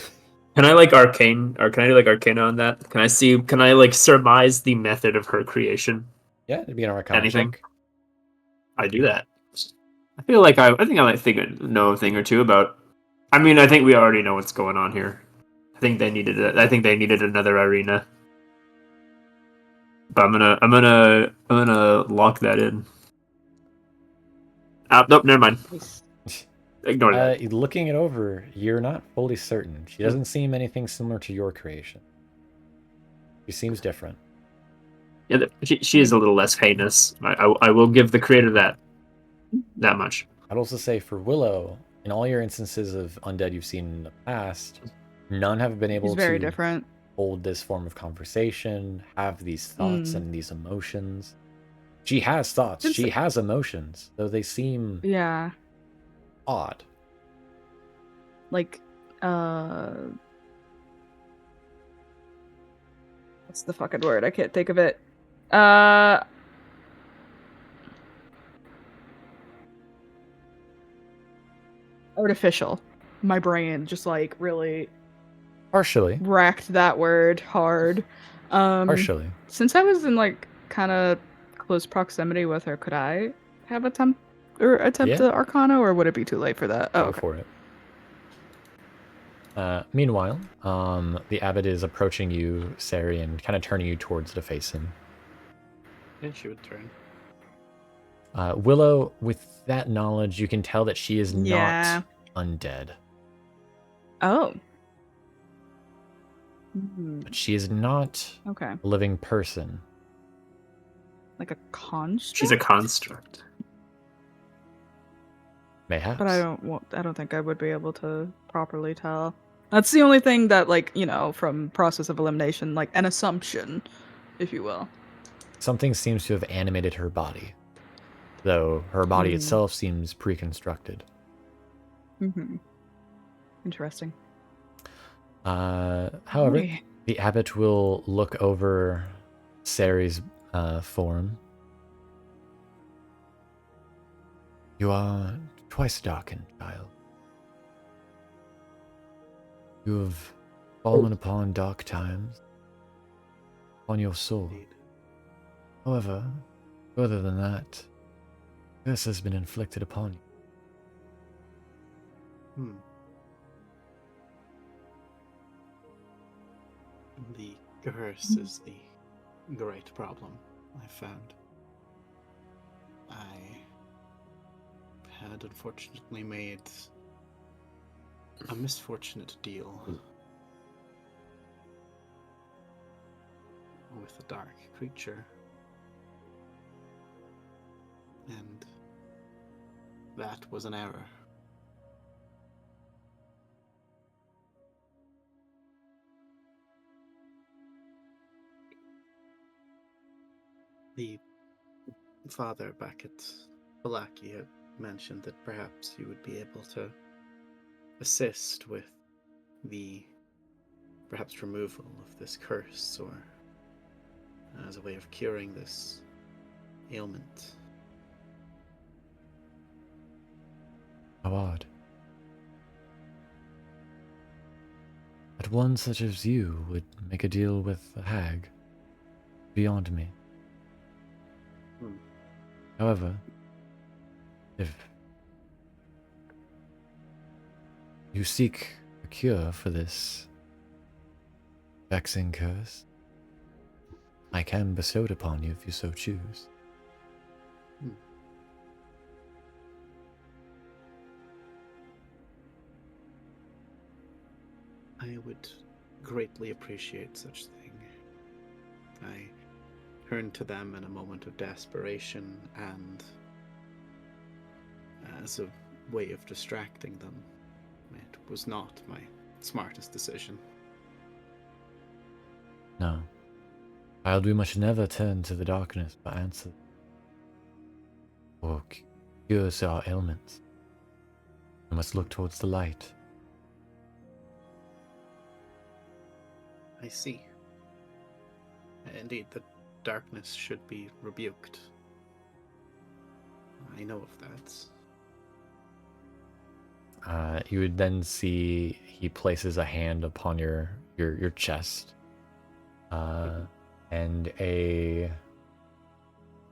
Can I like arcane, or can I do like arcana on that? Can I like surmise the method of her creation? Yeah, it'd be an arcana Anything? check. I do that. I feel like I think I might know a thing or two about. I mean, I think we already know what's going on here. I think they needed another arena. But I'm gonna lock that in. Nope, never mind. Ignore that. Looking it over, you're not fully certain. She doesn't seem anything similar to your creation. She seems different. Yeah, she is a little less heinous. I will give the creator that much. I'd also say for Willow, in all your instances of undead you've seen in the past, none have been able very to different. hold this form of conversation, have these thoughts and these emotions. She has thoughts, she has emotions, though they seem odd. Like, what's the fucking word? I can't think of it. Artificial. My brain just like really partially racked that word hard. Partially. Since I was in like kind of close proximity with her, could I have attempt the Arcana, or would it be too late for that? Go for it. Meanwhile, the abbot is approaching you, Cere, and kind of turning you towards to face him. Yeah, she would turn. Willow, with that knowledge, you can tell that she is not undead. Oh. But she is not a living person. Like a construct? She's a construct. Mayhaps. But I don't think I would be able to properly tell. That's the only thing that, like, you know, from process of elimination, like an assumption, if you will. Something seems to have animated her body, though her body itself seems pre-constructed. Mm-hmm. Interesting. However, Alrighty. the abbot will look over Cere's form. You are twice darkened, child. You have fallen upon dark times, on your soul. However, further than that, curse has been inflicted upon you. The curse is the great problem I found. I had unfortunately made a misfortunate deal with a dark creature, and that was an error. The father back at Balaki had mentioned that perhaps you would be able to assist with the perhaps removal of this curse, or as a way of curing this ailment. How odd. That one such as you would make a deal with a hag. Beyond me. However, if you seek a cure for this vexing curse, I can bestow it upon you if you so choose. I would greatly appreciate such thing. I turned to them in a moment of desperation, and as a way of distracting them, it was not my smartest decision. No. Child, we must never turn to the darkness for answers, or cures our ailments. We must look towards the light. I see. Indeed, the darkness should be rebuked. I know of that. You would then see he places a hand upon your chest, and a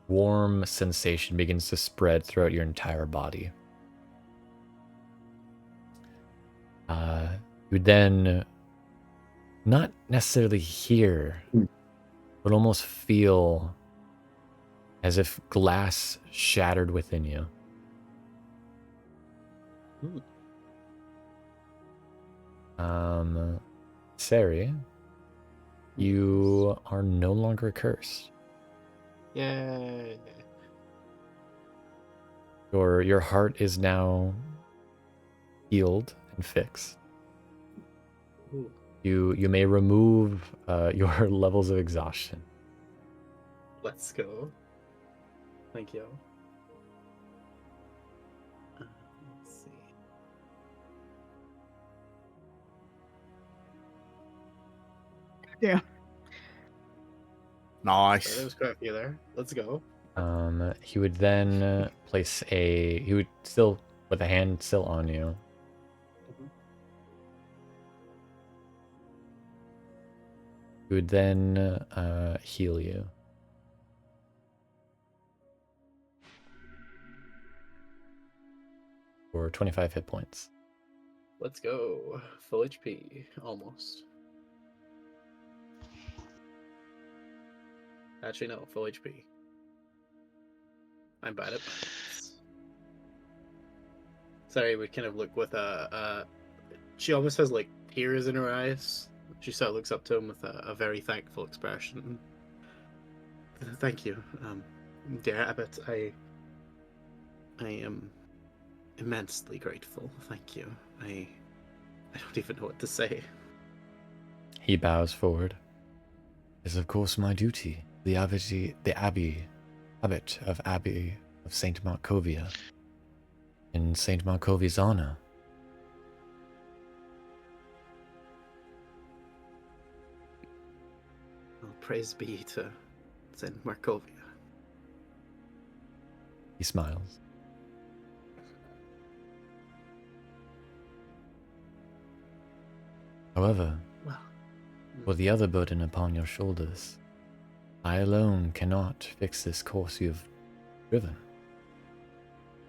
warm sensation begins to spread throughout your entire body. You would then not necessarily hear, but almost feel as if glass shattered within you. Cere, you are no longer cursed. Yay! Your heart is now healed and fixed. Ooh. You may remove your levels of exhaustion. Let's go. Thank you. Let's see. Yeah. Nice. That was crafty there. Let's go. He would then place he would still, with a hand still on you. He would then heal you. For 25 hit points. Let's go. Full HP, almost. Actually, no, full HP. I'm bad at maths. Sorry, we kind of look with she almost has like tears in her eyes. She sort of looks up to him with a very thankful expression. Thank you, dear Abbot. I am immensely grateful. Thank you. I don't even know what to say. He bows forward. It is of course my duty. The Abbey of Saint Markovia. In Saint Markovia's honor. Well, praise be to Saint Markovia. He smiles. However, Well, for the other burden upon your shoulders, I alone cannot fix this course you have driven.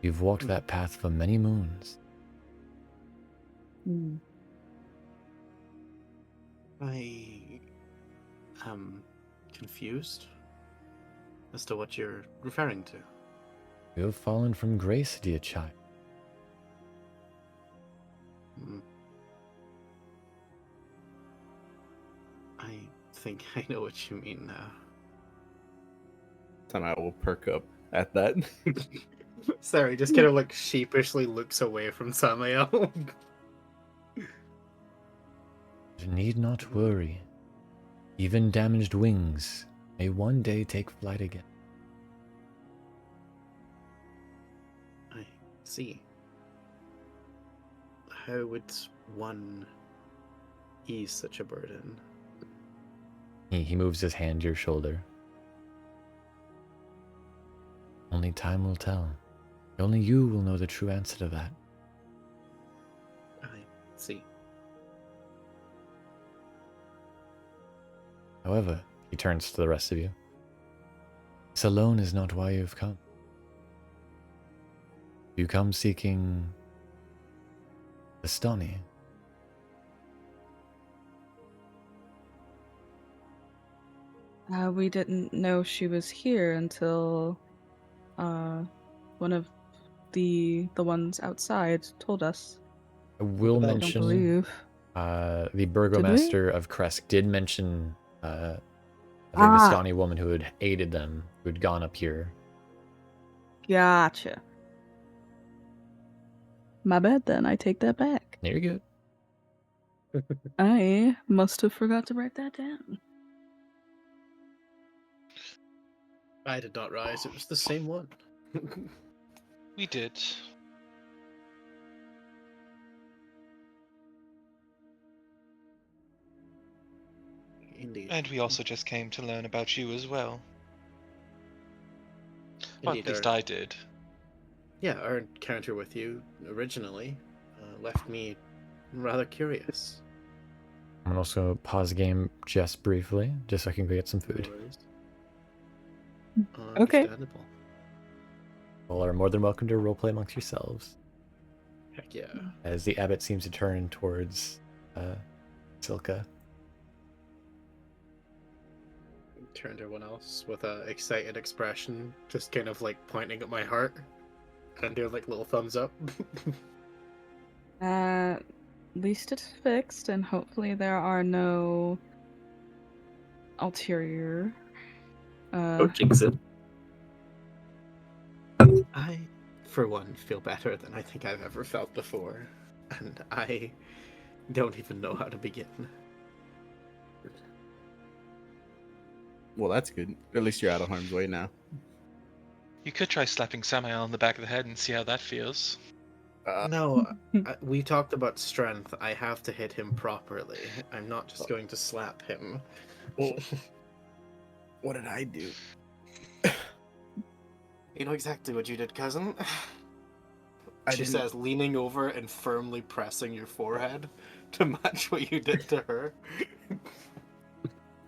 You've walked that path for many moons. I am confused as to what you're referring to. You have fallen from grace, dear child. I think I know what you mean now. Then I will perk up at that. Sorry, just kind of like sheepishly looks away from Samael. You need not worry. Even damaged wings may one day take flight again. I see. How would one ease such a burden? He moves his hand to your shoulder. Only time will tell. Only you will know the true answer to that. I see. However, he turns to the rest of you. This alone is not why you've come. You come seeking Estani. We didn't know she was here until one of the ones outside told us. I will I don't mention believe. the burgomaster of Kresk did mention the Vistani woman who had aided them, who had gone up here. Gotcha. My bad then. I take that back. You're good. I must have forgot to write that down. I did not rise. It was the same one. We did. Indeed. And we also just came to learn about you as well. Well, at Indeed, least our- I did. Yeah, our encounter with you originally left me rather curious. I'm gonna also pause the game just briefly, just so I can go get some food. No worries. Okay. Understandable. All are more than welcome to roleplay amongst yourselves. Heck yeah. As the abbot seems to turn towards Silka. Turn to everyone else with a excited expression, just kind of like pointing at my heart and doing like little thumbs up. At least it's fixed, and hopefully there are no ulterior. Oh, jinx it. I, for one, feel better than I think I've ever felt before, and I don't even know how to begin. Well, that's good. At least you're out of harm's way now. You could try slapping Samael on the back of the head and see how that feels. No, we talked about strength. I have to hit him properly. I'm not just going to slap him. Well, what did I do? You know exactly what you did, cousin. I She didn't- says, leaning over and firmly pressing your forehead to match what you did to her.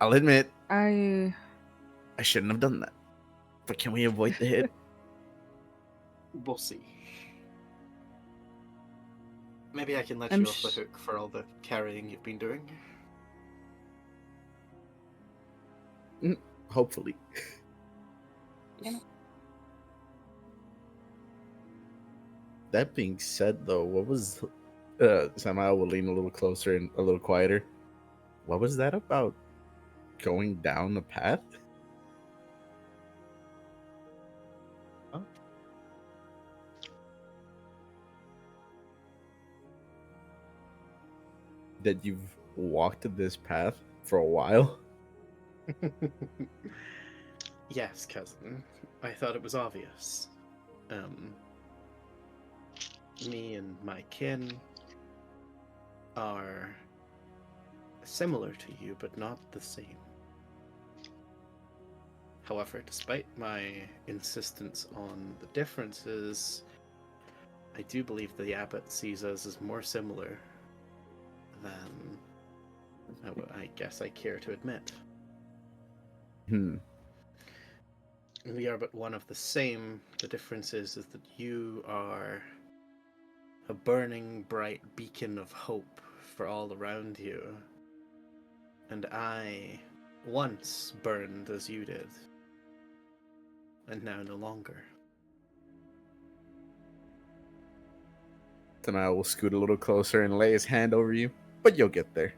I'll admit, I I shouldn't have done that. But can we avoid the hit? We'll see. Maybe I can let I'm you off the hook for all the carrying you've been doing. Hopefully. That being said, though, what was... Samael will lean a little closer and a little quieter. What was that about? Going down the path? that you've walked this path for a while? Yes, cousin. I thought it was obvious. Me and my kin are similar to you, but not the same. However, despite my insistence on the differences, I do believe the abbot sees us as more similar than I guess I care to admit. We are but one of the same. The difference is that you are a burning bright beacon of hope for all around you. And I once burned as you did. And now no longer. Then I will scoot a little closer and lay his hand over you, but you'll get there.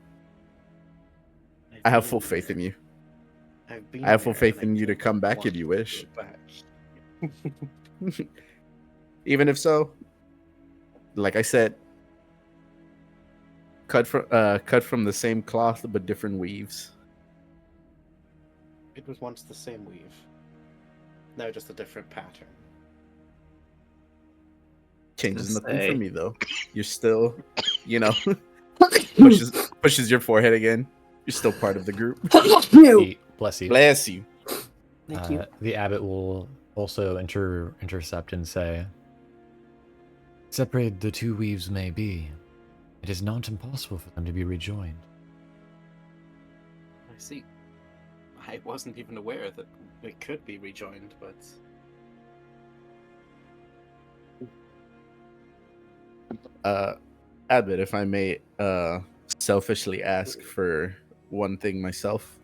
I have full faith in you. I have full faith in you to come back if you wish. Even if so, like I said, cut from the same cloth but different weaves. It was once the same weave. Now just a different pattern. Changes Just nothing say- for me though. You're still, pushes your forehead again. You're still part of the group. Bless you. Bless you. Thank you. The abbot will also intercept and say, "Separate the two weaves may be, it is not impossible for them to be rejoined." I see. I wasn't even aware that it could be rejoined, but... Abbot, if I may selfishly ask for one thing myself.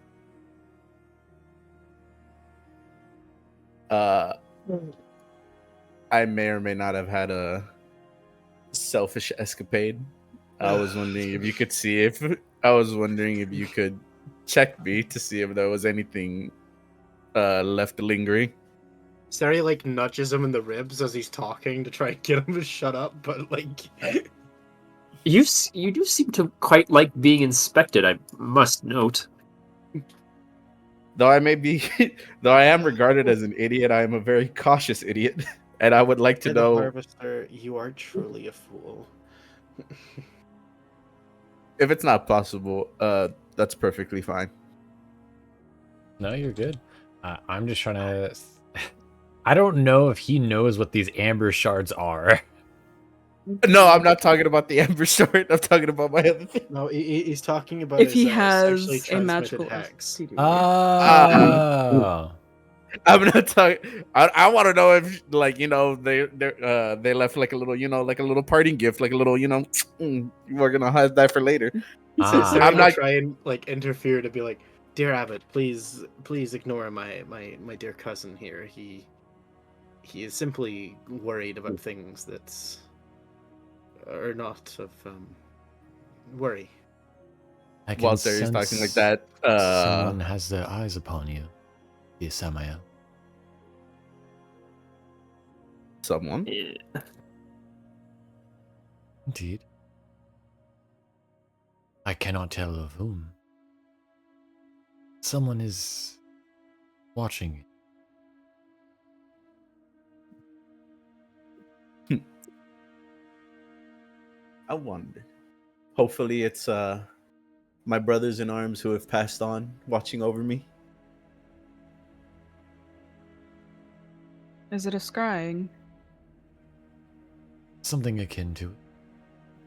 I may or may not have had a selfish escapade. I was wondering if you could check me to see if there was anything left lingering. Cere, nudges him in the ribs as he's talking to try and get him to shut up, but, You do seem to quite like being inspected, I must note. Though I am regarded as an idiot, I am a very cautious idiot, and I would like to know. Harvester, you are truly a fool. If it's not possible, that's perfectly fine. No, you're good. I'm just trying to. I don't know if he knows what these amber shards are. No, I'm not talking about the Ember Shard. I'm talking about my other thing. No, he's talking about If his, he has sexually a transmitted magical hex. STD. Oh. I'm not talking. I want to know if, they left like a little, like a little parting gift, like a little, we're gonna hide that for later. Ah. Cere I'm will not- try and interfere to be like, "Dear Abbot, please ignore my dear cousin here. He is simply worried about things that are not of worry." I can While Cere's talking like that, someone has their eyes upon you, dear Samael. someone. Yeah. Indeed. I cannot tell of whom. Someone is watching you. I wonder. Hopefully, it's my brothers in arms who have passed on, watching over me. Is it a scrying? Something akin to it.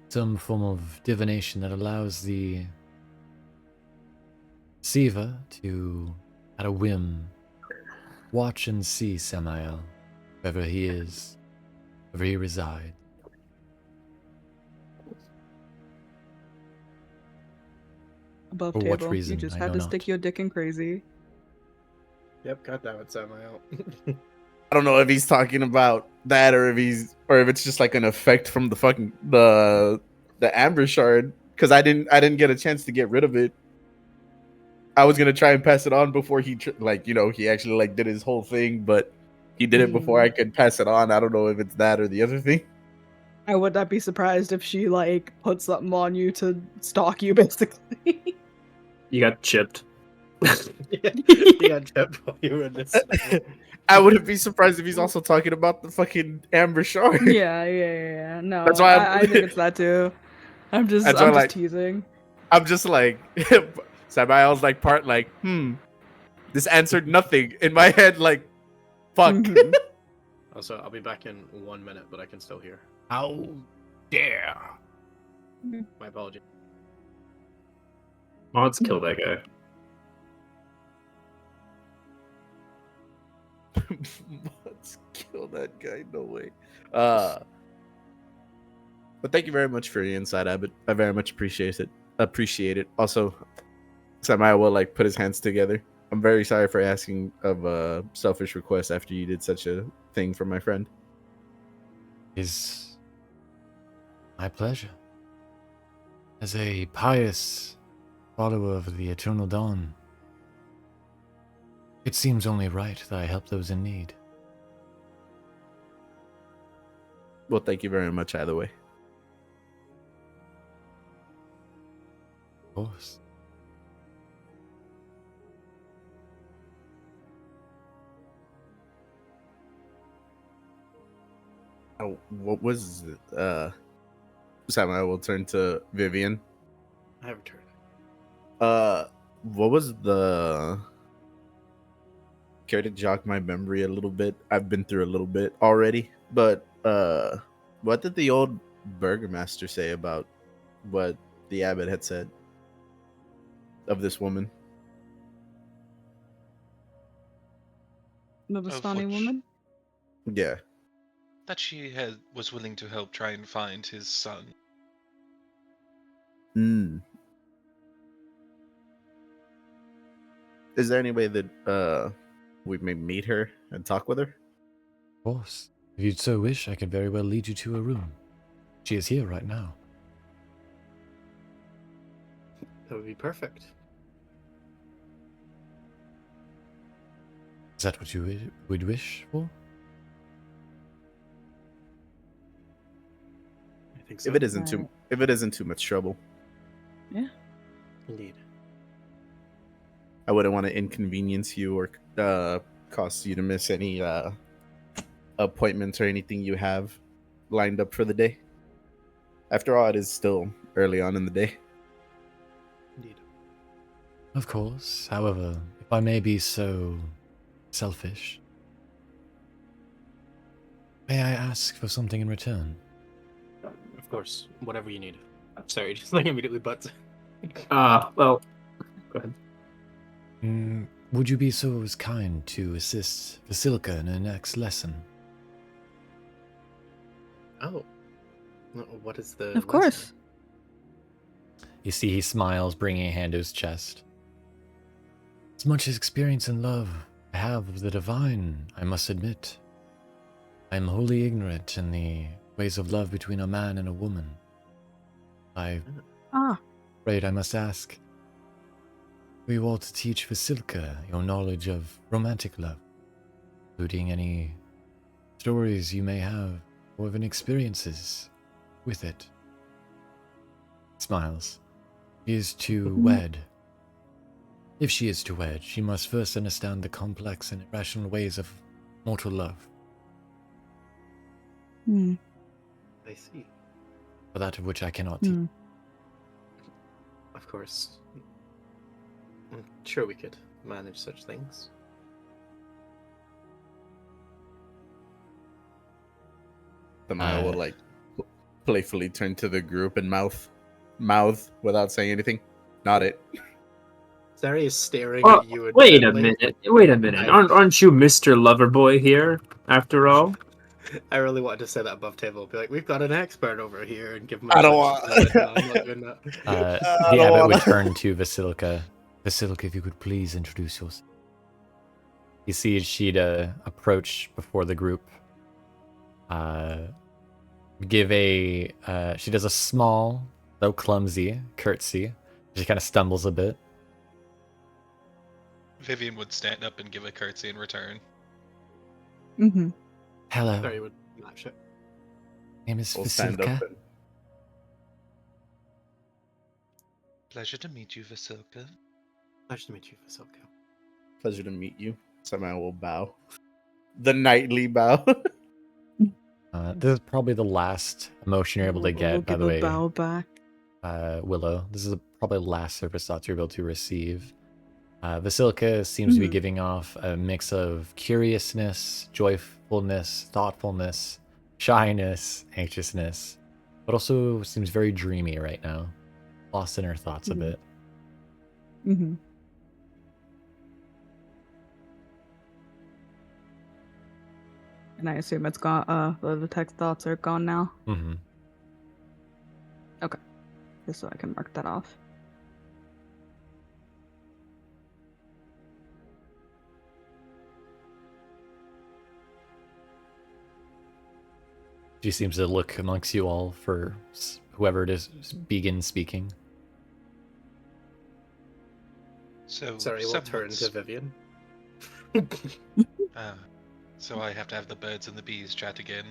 Some form of divination that allows the Siva to, at a whim, watch and see Samael, wherever he is, wherever he resides. Above For what table. reason, You just I had know to not. stick your dick in crazy. Yep, goddammit, Samael. I don't know if he's talking about that or if it's just like an effect from the fucking the Amber Shard, because I didn't get a chance to get rid of it. I was gonna try and pass it on before he he actually did his whole thing, but he did it before I could pass it on. I don't know if it's that or the other thing. I would not be surprised if she like put something on you to stalk you, basically. You got chipped. Yeah, he got chipped while you were in this. I wouldn't be surprised if he's also talking about the fucking Amber Shard. Yeah. No, That's why I think it's that too. I'm just That's why, like, teasing. I'm just like, Samael's like this answered nothing in my head. Like, fuck. Mhm. Also, I'll be back in 1 minute, but I can still hear. How dare! My apology. Let's kill that guy. Let's kill that guy. No way. But thank you very much for your insight, Abbott. I very much appreciate it. Also, Samael will like put his hands together. I'm very sorry for asking of a selfish request after you did such a thing for my friend. Is my pleasure. As a pious follower of the Eternal Dawn, it seems only right that I help those in need. Well, thank you very much either way. Of course. Oh, what was it? Samael will turn to Vivienne. I have returned. What was the... Care to jog my memory a little bit? I've been through a little bit already, but what did the old burgomaster say about what the abbot had said of this woman? The Of Vistani which- woman? Yeah. That she was willing to help try and find his son. Is there any way that we may meet her and talk with her? Of course. If you'd so wish, I could very well lead you to her room. She is here right now. That would be perfect. Is that what you would wish for? I think so. If it isn't too much trouble, Indeed. I wouldn't want to inconvenience you or cause you to miss any appointments or anything you have lined up for the day. After all, it is still early on in the day. Indeed. Of course. However, if I may be so selfish, may I ask for something in return? Of course, whatever you need. Sorry, just like immediately butts. Well, go ahead. Would you be so kind to assist Vasilka in her next lesson? Oh. What is the... Of course. You see he smiles, bringing a hand to his chest. As much as experience and love I have of the divine, I must admit, I am wholly ignorant in the ways of love between a man and a woman. I'm afraid I must ask for you all to teach Vasilka your knowledge of romantic love, including any stories you may have or even experiences with it. Smiles. She is to wed. If she is to wed, she must first understand the complex and irrational ways of mortal love, I see. for that of which I cannot teach. Of course. I'm sure we could manage such things. Samaya will like playfully turn to the group and mouth without saying anything. Nod it. Cere is staring Oh, at you. wait a intently. minute. Aren't you Mr. Loverboy here, after all? I really wanted to say that above table. Be like, we've got an expert over here, and give him. I don't want- No, I'm not doing that. The abbot would turn to Vasilka. Vasilka, if you could please introduce yourself. You see she'd approach before the group. Give a... she does a small, though clumsy, curtsy. She kind of stumbles a bit. Vivienne would stand up and give a curtsy in return. Mm-hmm. Hello. Sorry, would match it. Name is We'll stand up. Vasilka. And, Pleasure to meet you, Vasilka. Pleasure to meet you, Vasilka. pleasure to meet you. Somehow will bow. The knightly bow. This is probably the last emotion you're able to We'll get, by give the a way, bow back. Willow. This is probably the last service thoughts you're able to receive. Vasilka seems to be giving off a mix of curiousness, joyfulness, thoughtfulness, shyness, anxiousness, but also seems very dreamy right now. Lost in her thoughts a bit. Mm-hmm. And I assume it's gone. The text thoughts are gone now. Mm-hmm. Okay, just so I can mark that off. She seems to look amongst you all for whoever it is begins speaking. So, Sorry, we'll turn someone's- to Vivienne. So I have to have the birds and the bees chat again.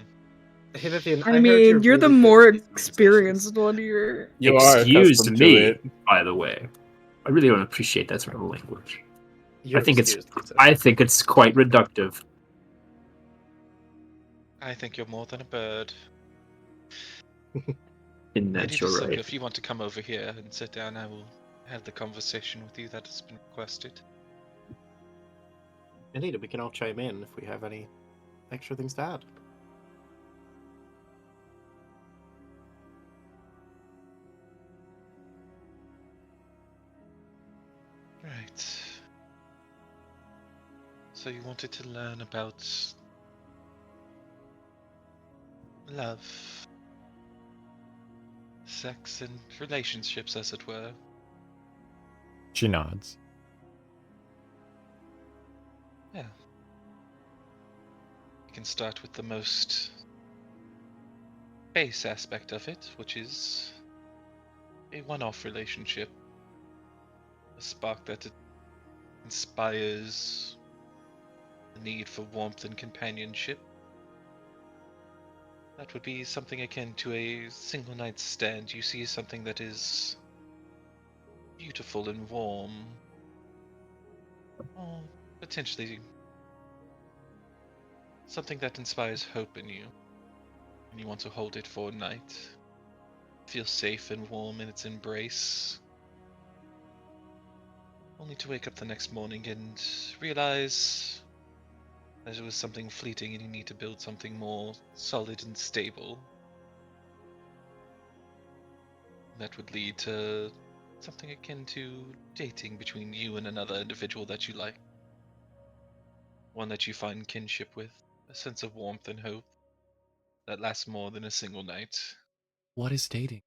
Hey, Vivienne, I heard mean, you're the really good more at these conversations. experienced one here. You are Excuse accustomed me, to it. by the way. I really don't appreciate that sort of language. You're I think excused, Lisa. I think it's quite reductive. I think you're more than a bird. In Lady that you're Vasilka, right. if you want to come over here and sit down, I will have the conversation with you that has been requested. Indeed, we can all chime in if we have any extra things to add. Right. So you wanted to learn about love, sex, and relationships, as it were. She nods. Yeah. We can start with the most base aspect of it, which is a one-off relationship. A spark that inspires the need for warmth and companionship. That would be something akin to a single night stand. You see something that is beautiful and warm. Or potentially something that inspires hope in you. And you want to hold it for a night. Feel safe and warm in its embrace. Only to wake up the next morning and realize that it was something fleeting and you need to build something more solid and stable. That would lead to something akin to dating between you and another individual that you like. One that you find kinship with, a sense of warmth and hope that lasts more than a single night. What is dating?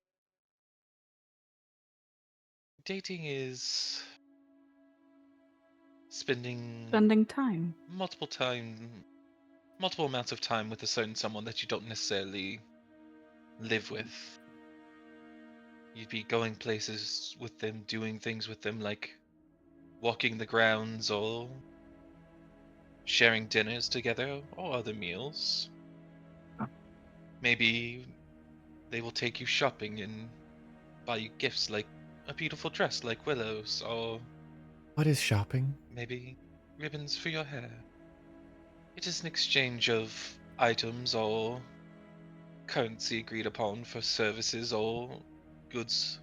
Dating is spending time. multiple amounts of time with a certain someone that you don't necessarily live with. You'd be going places with them, doing things with them, like walking the grounds or sharing dinners together or other meals. Maybe they will take you shopping and buy you gifts like a beautiful dress like Willow's, or What is shopping? maybe ribbons for your hair. It is an exchange of items or currency agreed upon for services or goods.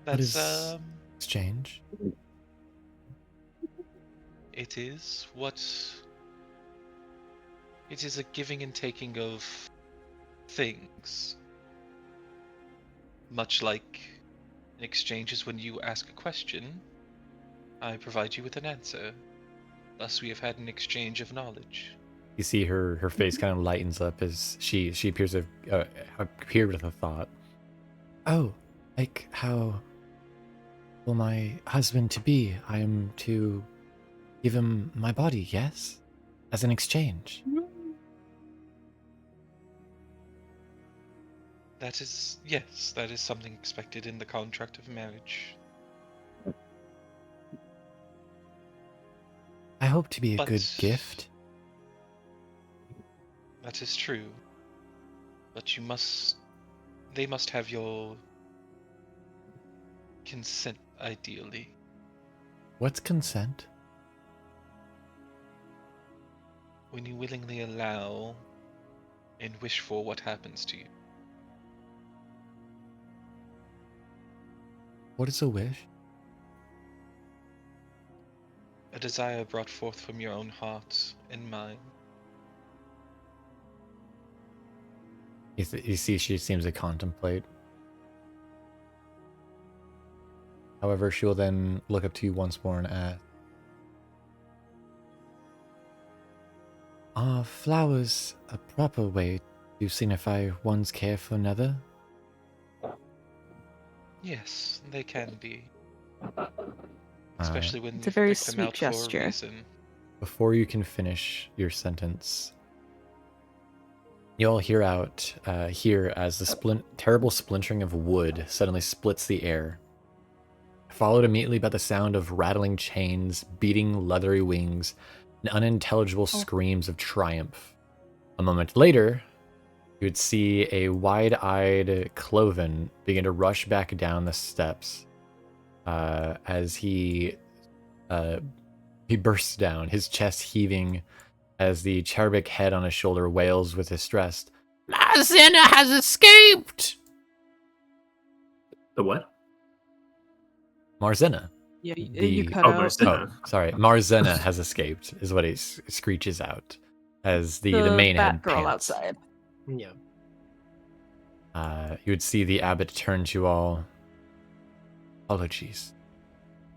What That's is exchange? it is a giving and taking of things. Much like an exchange is when you ask a question, I provide you with an answer. Thus we have had an exchange of knowledge. You see her face kind of lightens up as she appears to appeared with a thought. Oh, like how will my husband to be? I am to give him my body, yes? As an exchange. That is, yes, that is something expected in the contract of marriage. I hope to be a But good gift. that is true. But they must have your consent, ideally. What's consent? When you willingly allow and wish for what happens to you. What is a wish? A desire brought forth from your own heart and mind. You see, she seems to contemplate. However, she will then look up to you once more and ask, are flowers a proper way to signify one's care for another? Yes, they can be. Especially when It's you a very pick them sweet out gesture. for a reason. Before you can finish your sentence, you all hear as the terrible splintering of wood suddenly splits the air, followed immediately by the sound of rattling chains, beating leathery wings, and unintelligible screams of triumph. A moment later, you would see a wide-eyed Cloven begin to rush back down the steps as he bursts down, his chest heaving as the cherubic head on his shoulder wails with distress. Marzena has escaped! The what? Yeah, Marzena. you cut out. Marzena. Oh, sorry. Marzena has escaped, is what he screeches out as the main head Batgirl pants. outside. Yeah. You would see the abbot turn to all. Apologies.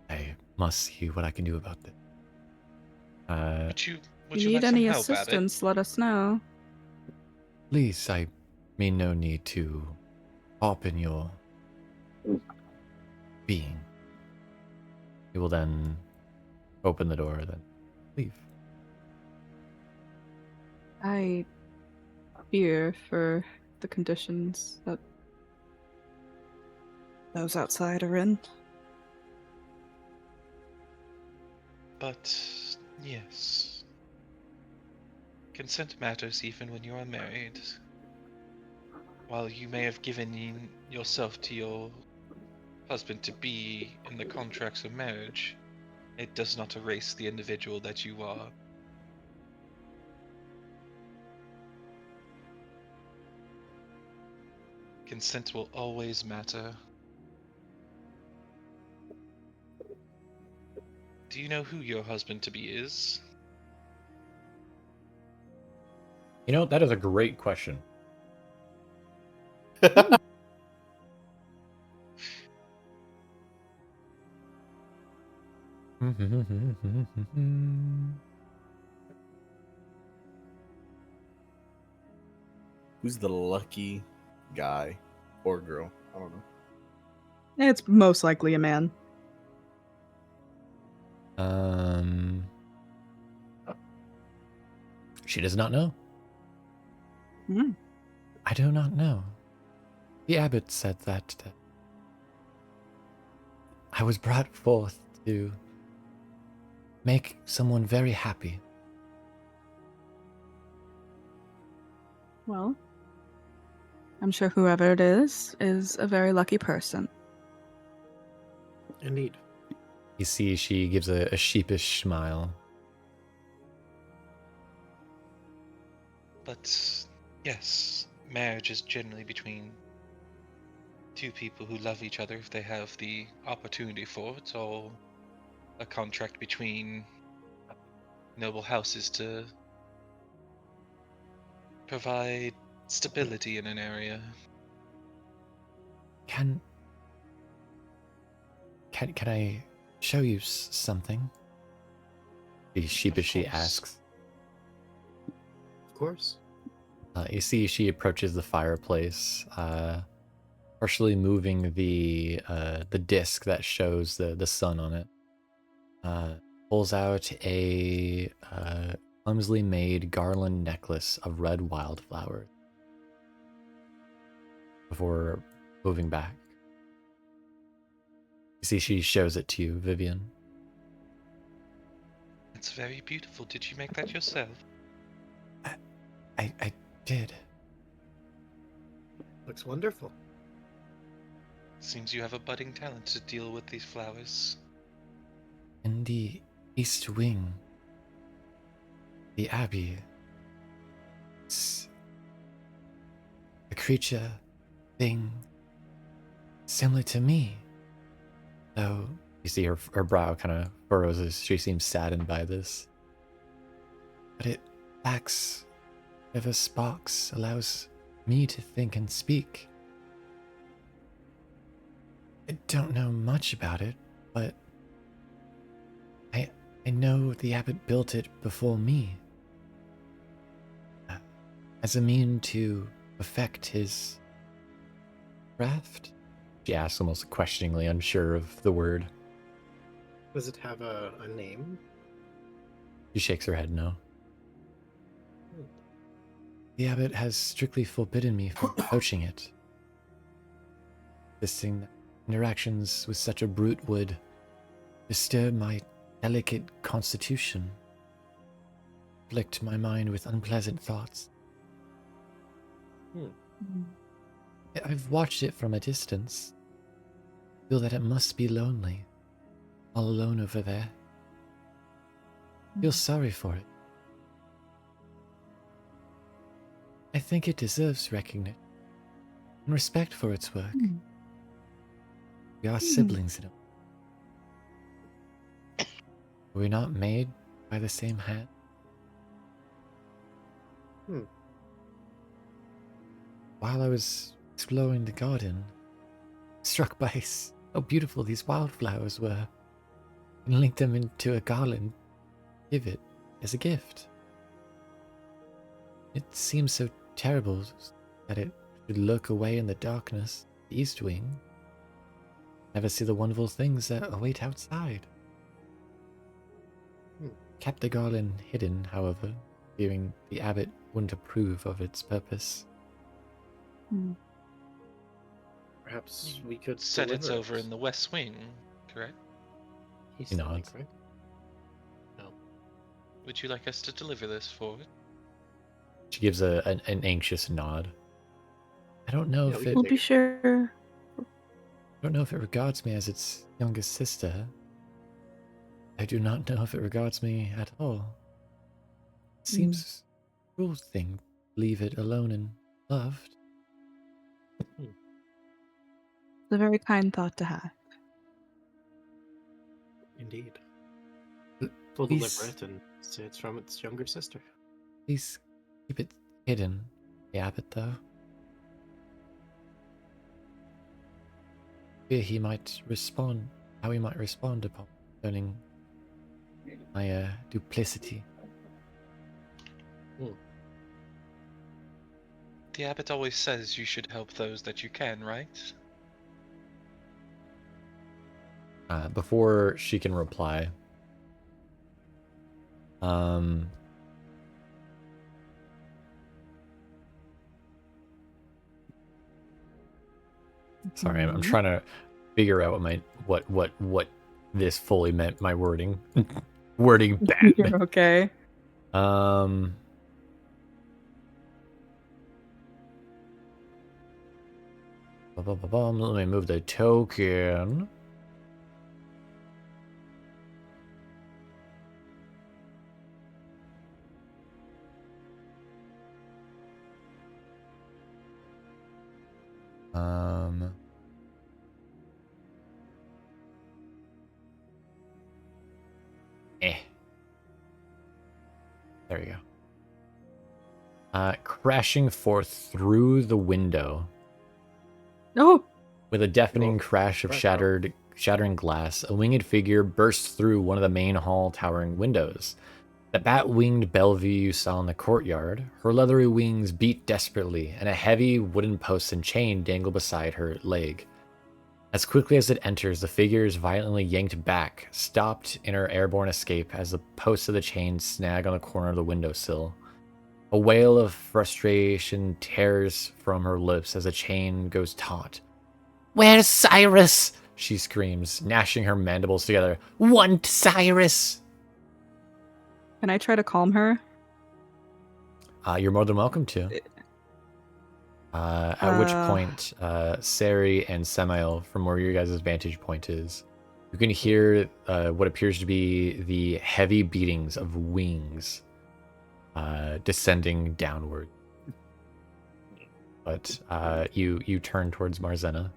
I must see what I can do about this. Would you If you like need some any help, Abbot? assistance, let us know. Please, I mean no need to hop in your being. He will then open the door, then leave. I fear for the conditions that those outside are in. But, yes. Consent matters even when you are married. While you may have given yourself to your husband to be in the contracts of marriage, it does not erase the individual that you are. Consent will always matter. Do you know who your husband-to-be is? You know, that is a great question. Who's the lucky guy or girl? I don't know. It's most likely a man. She does not know. Hmm. I do not know. The abbot said that I was brought forth to make someone very happy. Well, I'm sure whoever it is a very lucky person. Indeed. You see, she gives a sheepish smile. But, yes, marriage is generally between two people who love each other if they have the opportunity for it, or a contract between noble houses to provide stability in an area. Can I show you something? She sheepishly course. asks. Of course. You see, she approaches the fireplace, partially moving the disc that shows the sun on it. Pulls out a clumsily made garland necklace of red wildflowers before moving back. You see, she shows it to you, Vivienne. It's very beautiful. Did you make that yourself? I did. Looks wonderful. Seems you have a budding talent to deal with these flowers. In the East Wing, the Abbey, it's a creature, thing, similar to me. Though you see her brow kind of furrows as she seems saddened by this. But it lacks whatever sparks allows me to think and speak. I don't know much about it, but I know the abbot built it before me. As a mean to perfect his craft? She asks almost questioningly, unsure of the word. Does it have a name? She shakes her head no. The abbot has strictly forbidden me from approaching it. Insisting that interactions with such a brute would disturb my delicate constitution, afflict my mind with unpleasant thoughts. I've watched it from a distance. Feel that it must be lonely, all alone over there. Feel sorry for it. I think it deserves recognition and respect for its work. We are siblings in it. Were we not made by the same hand? While I was exploring the garden, struck by how beautiful these wildflowers were, and linked them into a garland, give it as a gift. It seems so terrible that it should lurk away in the darkness, the East Wing, never see the wonderful things that await outside. Kept the garland hidden, however, fearing the abbot wouldn't approve of its purpose. Perhaps we could Said it's deliver over in the West Wing, correct? East No, Wing, it's- right? No. Would you like us to deliver this forward? She gives an anxious nod. I don't know Yeah, if we it. can We'll take be it. sure. I don't know if it regards me as its younger sister. I do not know if it regards me at all. It seems a cruel thing to leave it alone and loved. It's a very kind thought to have. Indeed. L- We'll please- deliver it and say it's from its younger sister. Please keep it hidden, the abbot, though. Fear he might respond, how he might respond upon learning my duplicity. The abbot always says you should help those that you can, right? Before she can reply, sorry, I'm trying to figure out what this fully meant. My wording, wording bad. You're okay. Let me move the token. There you go. Crashing forth through the window. No. With a deafening Whoa. crash of Right, shattering glass, a winged figure bursts through one of the main hall towering windows. The bat-winged Bellevue you saw in the courtyard, her leathery wings beat desperately, and a heavy wooden post and chain dangle beside her leg. As quickly as it enters, the figure is violently yanked back, stopped in her airborne escape as the posts of the chain snag on the corner of the windowsill. A wail of frustration tears from her lips as the chain goes taut. "Where's Cyrus?" she screams, gnashing her mandibles together. "Want Cyrus!" Can I try to calm her? You're more than welcome to. At which point, Cere and Samael, from where your guys' vantage point is, you can hear what appears to be the heavy beatings of wings descending downward. But you turn towards Marzena.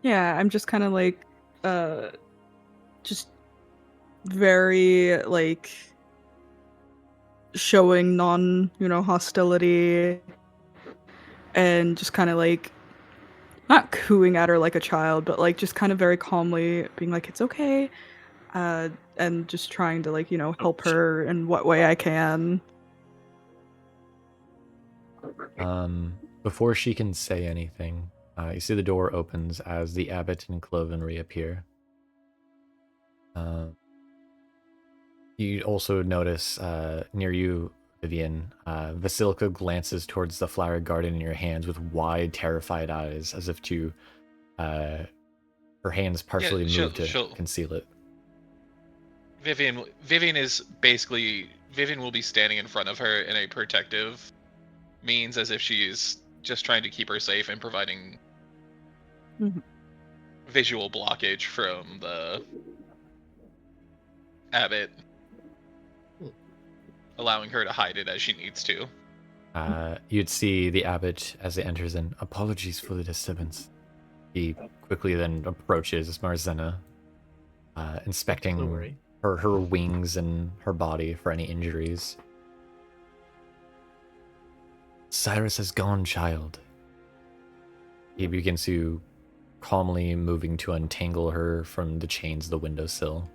Yeah, I'm just kind of like, just very like showing hostility, and just kind of like not cooing at her like a child, but like just kind of very calmly being like, it's okay, and just trying to like help her in what way I can. Before she can say anything, you see the door opens as the abbot and Cloven reappear. You also notice near you, Vivienne, Vasilka glances towards the flower garden in your hands with wide, terrified eyes, as if to her hands partially move to conceal it. Vivienne will be standing in front of her in a protective means, as if she's just trying to keep her safe and providing visual blockage from the abbot, allowing her to hide it as she needs to. You'd see the abbot as he enters in. Apologies for the disturbance. He quickly then approaches Marzena, inspecting her wings and her body for any injuries. Cyrus has gone, child. He begins to calmly moving to untangle her from the chains of the windowsill.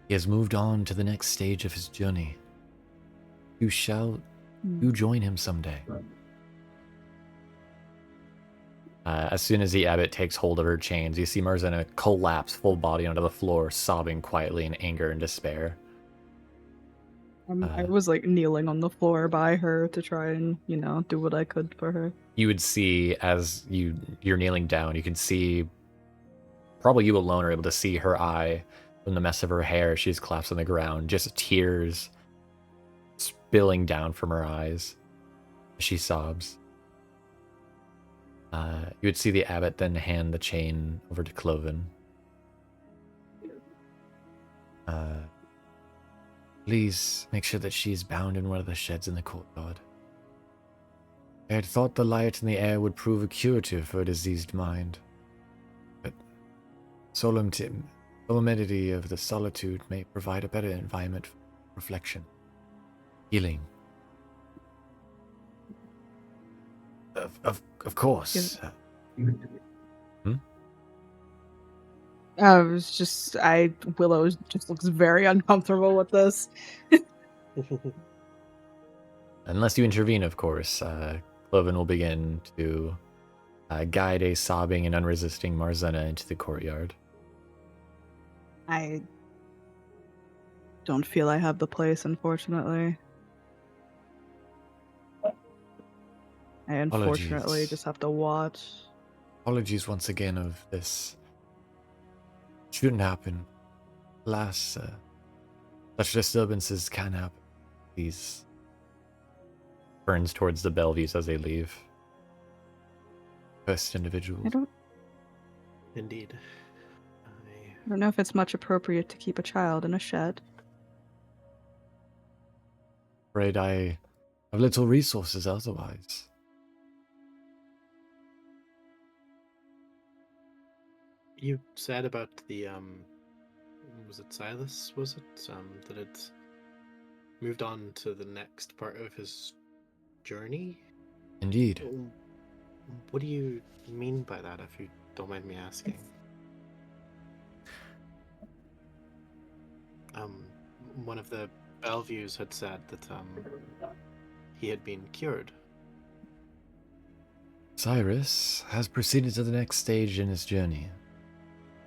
He has moved on to the next stage of his journey. You join him someday. As soon as the abbot takes hold of her chains, you see Marzena collapse full body onto the floor, sobbing quietly in anger and despair. I was like kneeling on the floor by her to try and, do what I could for her. You would see, as you're kneeling down, you can see, probably you alone are able to see her eye from the mess of her hair. She's collapsed on the ground, just tears spilling down from her eyes as she sobs. You would see the abbot then hand the chain over to Cloven. Please make sure that she is bound in one of the sheds in the courtyard. I had thought the light in the air would prove a curative for a diseased mind, but solemnity of the solitude may provide a better environment for reflection, healing. Of course. Willow just looks very uncomfortable with this. Unless you intervene, of course, Cloven will begin to guide a sobbing and unresisting Marzena into the courtyard. I don't feel I have the place, unfortunately. I unfortunately just have to watch. Apologies once again of this. Shouldn't happen. Alas, such disturbances can happen. These turns towards the Bellevues as they leave. First individuals. Indeed. I don't know if it's much appropriate to keep a child in a shed. Afraid I have little resources otherwise. You said about the was it Silas? Was it that it moved on to the next part of his journey? Indeed. What do you mean by that, if you don't mind me asking? One of the Bellevues had said that he had been cured. Cyrus has proceeded to the next stage in his journey.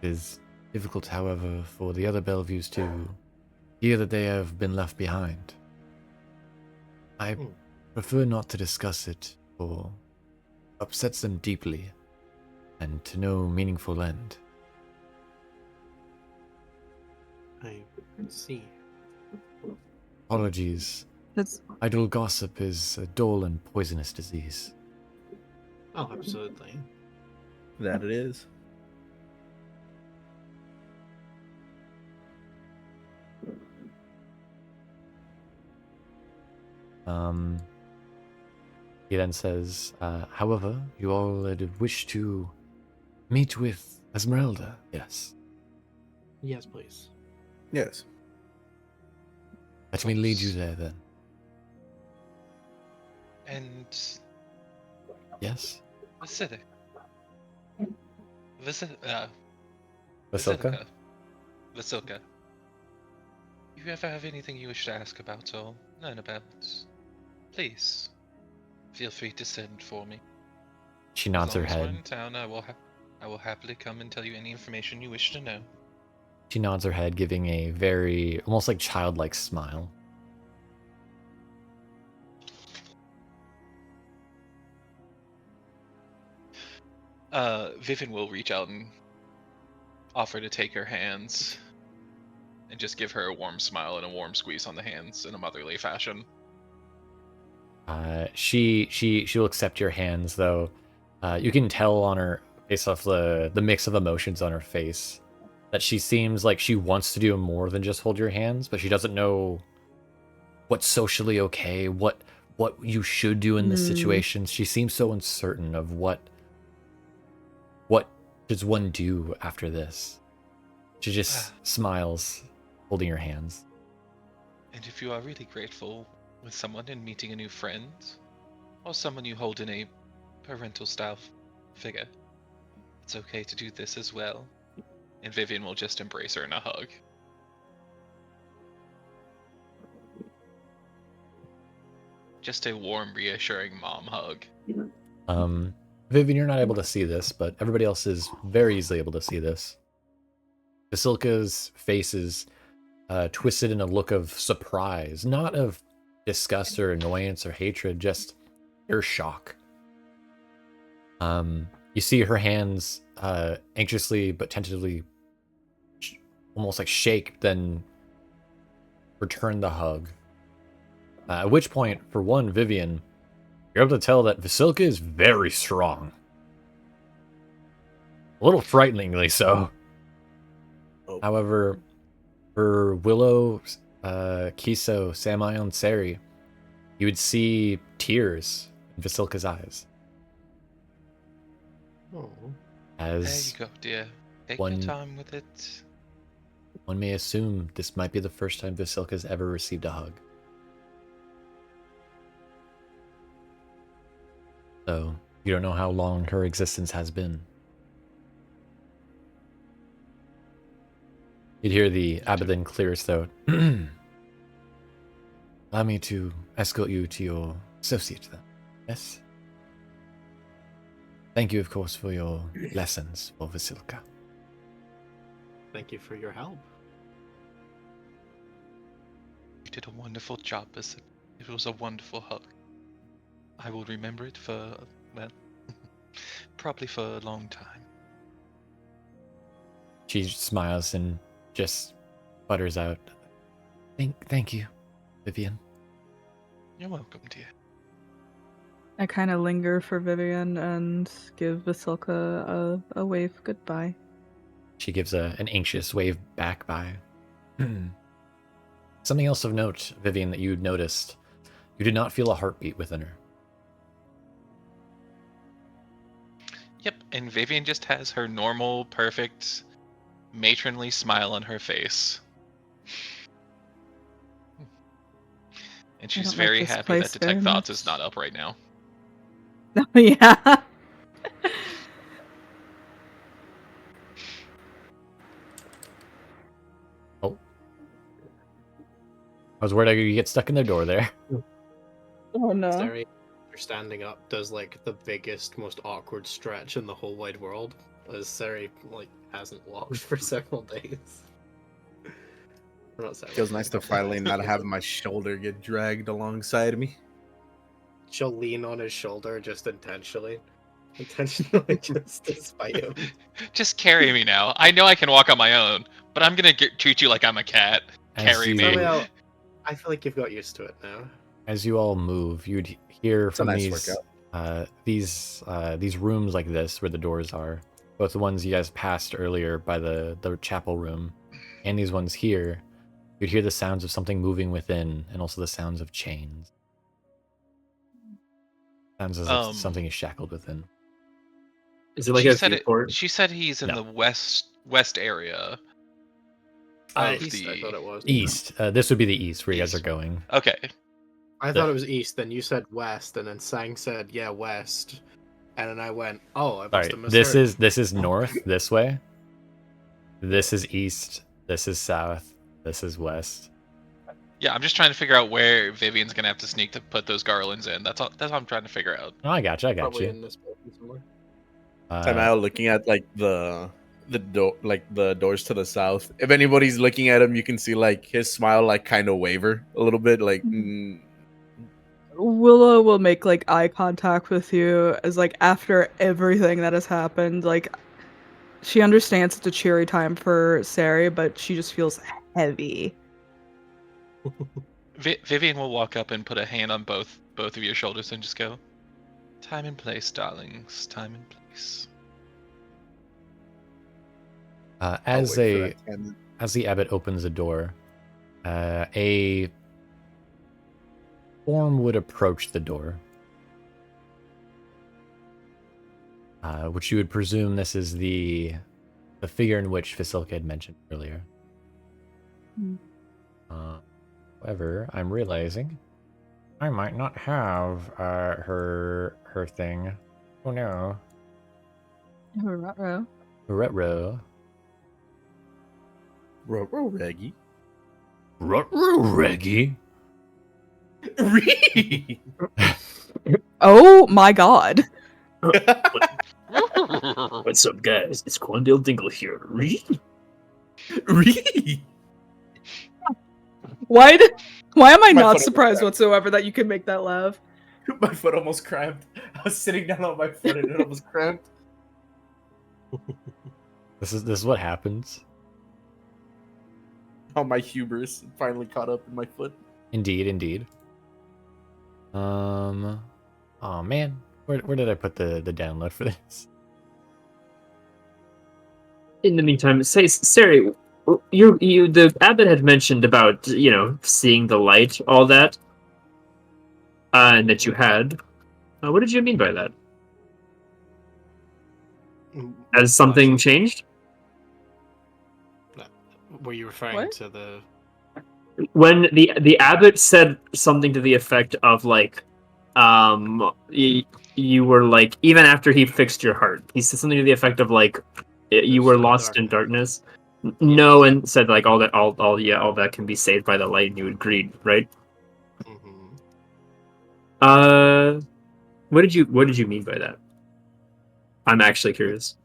It is difficult, however, for the other Bellevues to hear that they have been left behind. I prefer not to discuss it, for it upsets them deeply, and to no meaningful end. I see. Apologies. Idle gossip is a dull and poisonous disease. Oh, absolutely. That it is. He then says, however, you all wish to meet with Esmeralda, yes. Yes, please. Yes. Let me lead you there then. And Yes? Vasilka. Vasilka? Vasilka. If you ever have anything you wish to ask about or learn about, please feel free to send for me. She nods her As long as we're head. in town, I will happily come and tell you any information you wish to know. She nods her head, giving a very, almost like childlike smile. Vivienne will reach out and offer to take her hands and just give her a warm smile and a warm squeeze on the hands in a motherly fashion. She'll accept your hands, though. You can tell on her, based off the mix of emotions on her face, that she seems like she wants to do more than just hold your hands, but she doesn't know what's socially okay, what you should do in this situation. She seems so uncertain of what does one do after this. She just smiles, holding your hands. And if you are really grateful with someone and meeting a new friend, or someone you hold in a parental style figure, it's okay to do this as well. And Vivienne will just embrace her in a hug. Just a warm, reassuring mom hug. Vivienne, you're not able to see this, but everybody else is very easily able to see this. Vasilka's face is twisted in a look of surprise, not of disgust or annoyance or hatred, just pure shock. You see her hands anxiously but tentatively almost like shake, then return the hug. At which point, for one, Vivienne, you're able to tell that Vasilka is very strong. A little frighteningly so. Oh. However, for Willow, Kiso, Samael, and Cere, you would see tears in Vasilka's eyes. Oh. As there you go, dear. Take one- your time with it. one may assume this might be the first time Vasilka's ever received a hug. So, you don't know how long her existence has been. You'd hear the Abaddon clear his throat. Allow me to escort you to your associate then. Yes? Thank you, of course, for your lessons for Vasilka. Thank you for your help. You did a wonderful job, it was a wonderful hug. I will remember it for, well, probably for a long time. She smiles and just butters out. Thank you, Vivienne. You're welcome, dear. I kind of linger for Vivienne and give Vasilka a wave goodbye. She gives an anxious wave back by. Something else of note, Vivienne, that you noticed. You did not feel a heartbeat within her. Yep, and Vivienne just has her normal, perfect, matronly smile on her face. And she's don't like very this happy place that Detect very Thoughts much. is not up right now. Oh, yeah. Oh. I was worried you get stuck in their door there. Oh, no. Cere, standing up, does like the biggest, most awkward stretch in the whole wide world, as Cere like hasn't walked for several days. Or not several Feels nice days, to finally not have my shoulder get dragged alongside me. She'll lean on his shoulder just intentionally, just to spite him. Just carry me now. I know I can walk on my own, but I'm gonna treat you like I'm a cat. As Carry you- me. Somehow, I feel like you've got used to it now. As you all move, you'd hear It's a from nice these workout. these rooms like this, where the doors are, both the ones you guys passed earlier by the chapel room, and these ones here, you'd hear the sounds of something moving within, and also the sounds of chains. Sounds as if something is shackled within. Is it like a viewport? She said he's in No. the west area. Of East, the I thought it was. East. This would be the east where you guys East. are going. Okay. I thought it was east, then you said west, and then Sang said, yeah, west. And then I went, oh, I must have misheard. This is north, this way. This is east. This is south. This is west. Yeah, I'm just trying to figure out where Vivienne's gonna have to sneak to put those garlands in. That's all I'm trying to figure out. Oh, I got you. Probably in this building somewhere. I'm out looking at like the door, like the doors to the south. If anybody's looking at him, you can see like his smile like kind of waver a little bit, like. Willow will make like eye contact with you as like after everything that has happened, like she understands it's a cheery time for Cere, but she just feels heavy. Vivienne will walk up and put a hand on both of your shoulders and just go, "Time and place, darlings. Time and place." As the abbot opens the door, a form would approach the door, which you would presume this is the figure in which Vasilka had mentioned earlier. However, I'm realizing I might not have her thing. Oh no. Ruh-roh. Ruh-roh. Ruh-roh, Reggie. Ruh-roh, Reggie. Oh my god. What's up, guys? It's Quandale Dingle here. Why am I not surprised whatsoever that you can make that laugh? My foot almost cramped. I was sitting down on my foot and it almost cramped. This is what happens. Oh, my hubris finally caught up in my foot. Indeed. Oh man, where did I put the download for this? In the meantime, say, Cere, the abbot had mentioned about, seeing the light, all that, and that you had. What did you mean by that? Has something changed? Were you referring to the... When the abbot said something to the effect of, like, you were, like, even after he fixed your heart, he said something to the effect of, like, you were lost in darkness. No, and said like all that can be saved by the light, and you agreed, right? What did you mean by that? I'm actually curious.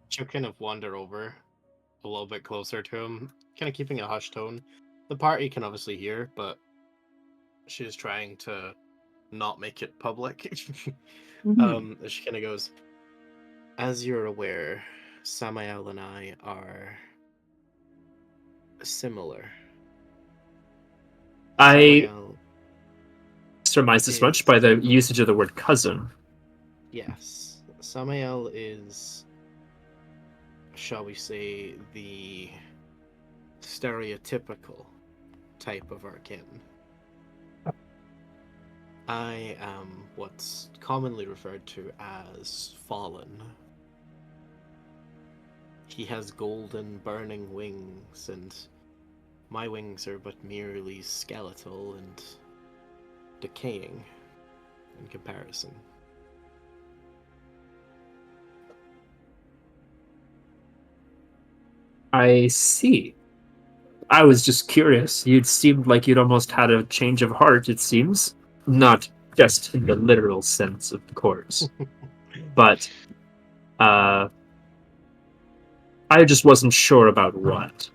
She'll kind of wander over a little bit closer to him, kind of keeping a hushed tone. The party can obviously hear, but she's trying to not make it public. She kind of goes, "As you're aware, Samael and I are similar." I surmised as much by the usage of the word cousin. Yes. Samael is, shall we say, the stereotypical type of arcane. I am what's commonly referred to as fallen. He has golden burning wings, and my wings are but merely skeletal and decaying in comparison. I see. I was just curious. You'd seemed like you'd almost had a change of heart, it seems. Not just in the literal sense, of course. But, I just wasn't sure about what.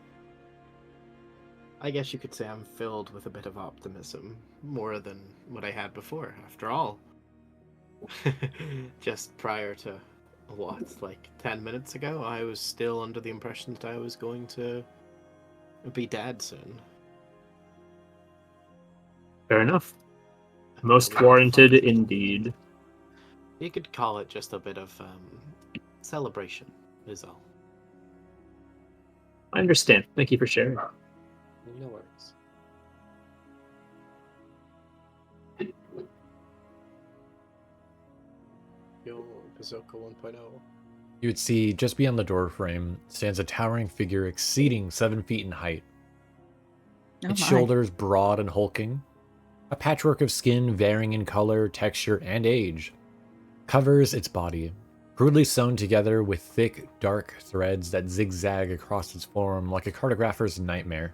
I guess you could say I'm filled with a bit of optimism, more than what I had before, after all. Just prior to, 10 minutes ago, I was still under the impression that I was going to be dead soon. Fair enough. Most warranted indeed. You could call it just a bit of celebration, is all. I understand. Thank you for sharing. No worries. Yo, Bazooka 1.0. You would see just beyond the doorframe stands a towering figure exceeding 7 feet in height. Oh Its my. shoulders broad and hulking. A patchwork of skin varying in color, texture, and age covers its body, crudely sewn together with thick, dark threads that zigzag across its form like a cartographer's nightmare.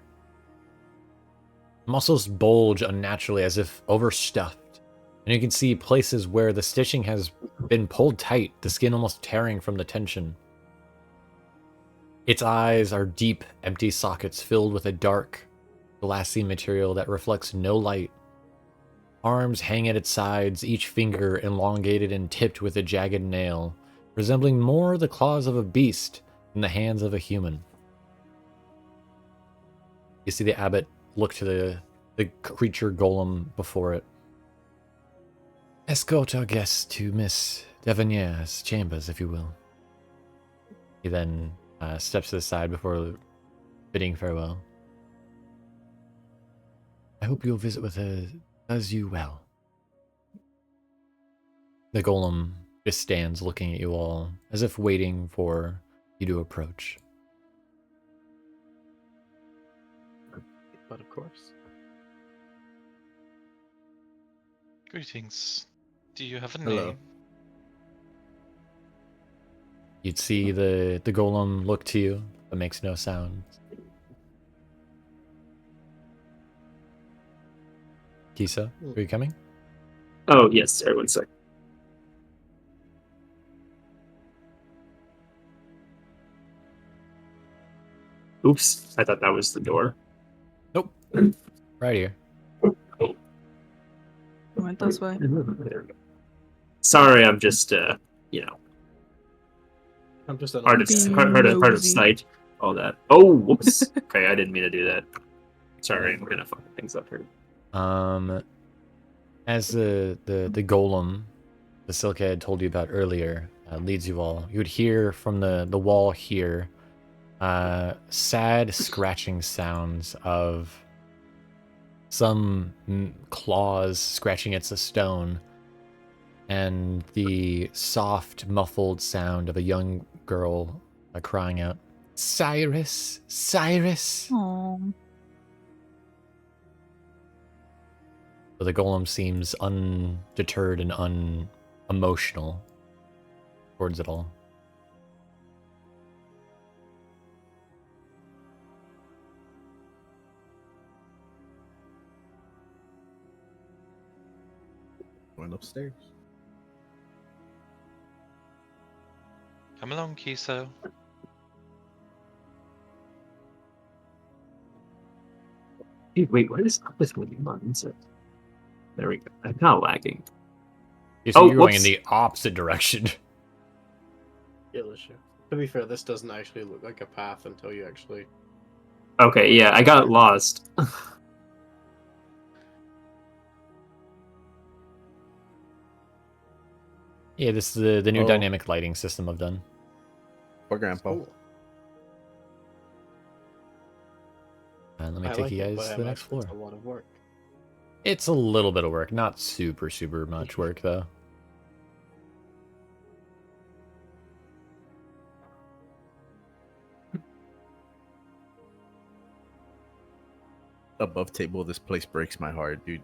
Muscles bulge unnaturally as if overstuffed, and you can see places where the stitching has been pulled tight, the skin almost tearing from the tension. Its eyes are deep, empty sockets filled with a dark, glassy material that reflects no light. Arms hang at its sides, each finger elongated and tipped with a jagged nail, resembling more the claws of a beast than the hands of a human. You see the abbot look to the creature golem before it. Escort our guest to Miss Devonier's chambers, if you will. He then steps to the side before bidding farewell. I hope your visit with her does you well. The golem just stands looking at you all, as if waiting for you to approach. But of course. Greetings. Do you have a Hello. name? You'd see the golem look to you, but makes no sound. Kiso, are you coming? Oh, yes, sorry, 1 sec. Oops, I thought that was the door. Nope. Right here. Went this way. Sorry, I'm just, I'm just an hard of Being hard of nosy. sight. All that. Oh, whoops. Okay, I didn't mean to do that. Sorry, I'm gonna fuck things up here. As the golem, the Silkhead told you about earlier, leads you all, you would hear from the wall here sad scratching sounds of some claws scratching against a stone, and the soft, muffled sound of a young girl crying out, "Cyrus, Cyrus!" Aww. But the golem seems undeterred and unemotional towards it all. Went upstairs. Come along, Kiso. Hey, wait, what is up with me? There we go. I'm not lagging. You're Oh, going in whoops. the opposite direction. Illusion. To be fair, this doesn't actually look like a path until you actually. Okay, yeah, I got lost. Yeah, this is the new Oh. dynamic lighting system I've done. Poor Grandpa. Cool. And let me I take like you it, guys but to I the next imagine floor. it's a lot of work. It's a little bit of work, not super much work though. Above table, this place breaks my heart, dude.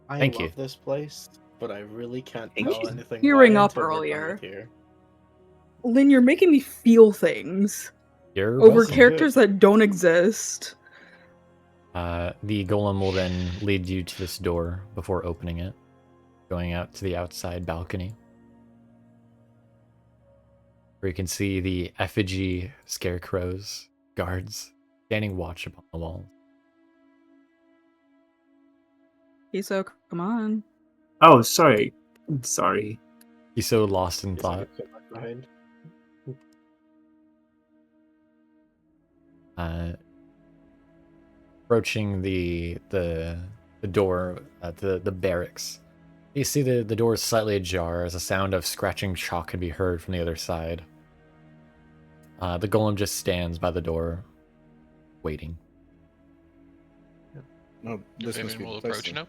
I Thank love you. this place, but I really can't Thank tell you. anything. Hearing why up until we're done earlier. with here. Lynn, you're making me feel things You're over welcome. characters that don't exist. The golem will then lead you to this door before opening it, going out to the outside balcony, where you can see the effigy scarecrows, guards, standing watch upon the walls. Kiso, come on. Oh, sorry. I'm sorry. He's so lost in Is thought. that left behind? Approaching the door at the barracks, You see the door is slightly ajar as a sound of scratching chalk can be heard from the other side. The golem just stands by the door, waiting. No, this must Vivienne be will the place approach then. and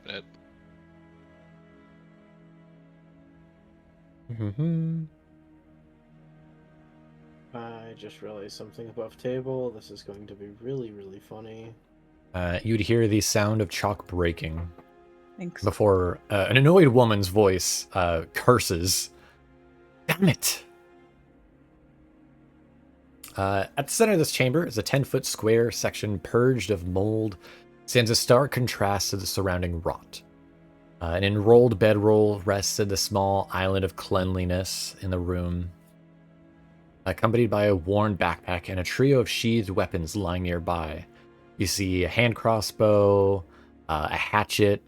open it. I just realized something above table. This is going to be really, really funny. You'd hear the sound of chalk breaking Thanks. before an annoyed woman's voice curses. Damn it! At the center of this chamber is a 10-foot square section purged of mold, stands a stark contrast to the surrounding rot. An enrolled bedroll rests at the small island of cleanliness in the room, accompanied by a worn backpack and a trio of sheathed weapons lying nearby. You see a hand crossbow, a hatchet,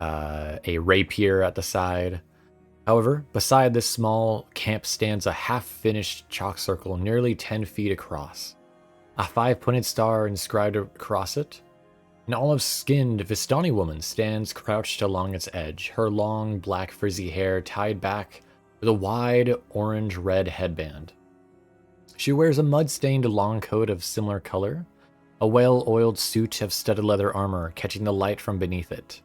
a rapier at the side. However, beside this small camp stands a half-finished chalk circle nearly 10 feet across. A 5-pointed star inscribed across it. An olive-skinned Vistani woman stands crouched along its edge, her long black frizzy hair tied back with a wide orange-red headband. She wears a mud-stained long coat of similar color, a well-oiled suit of studded leather armor catching the light from beneath it.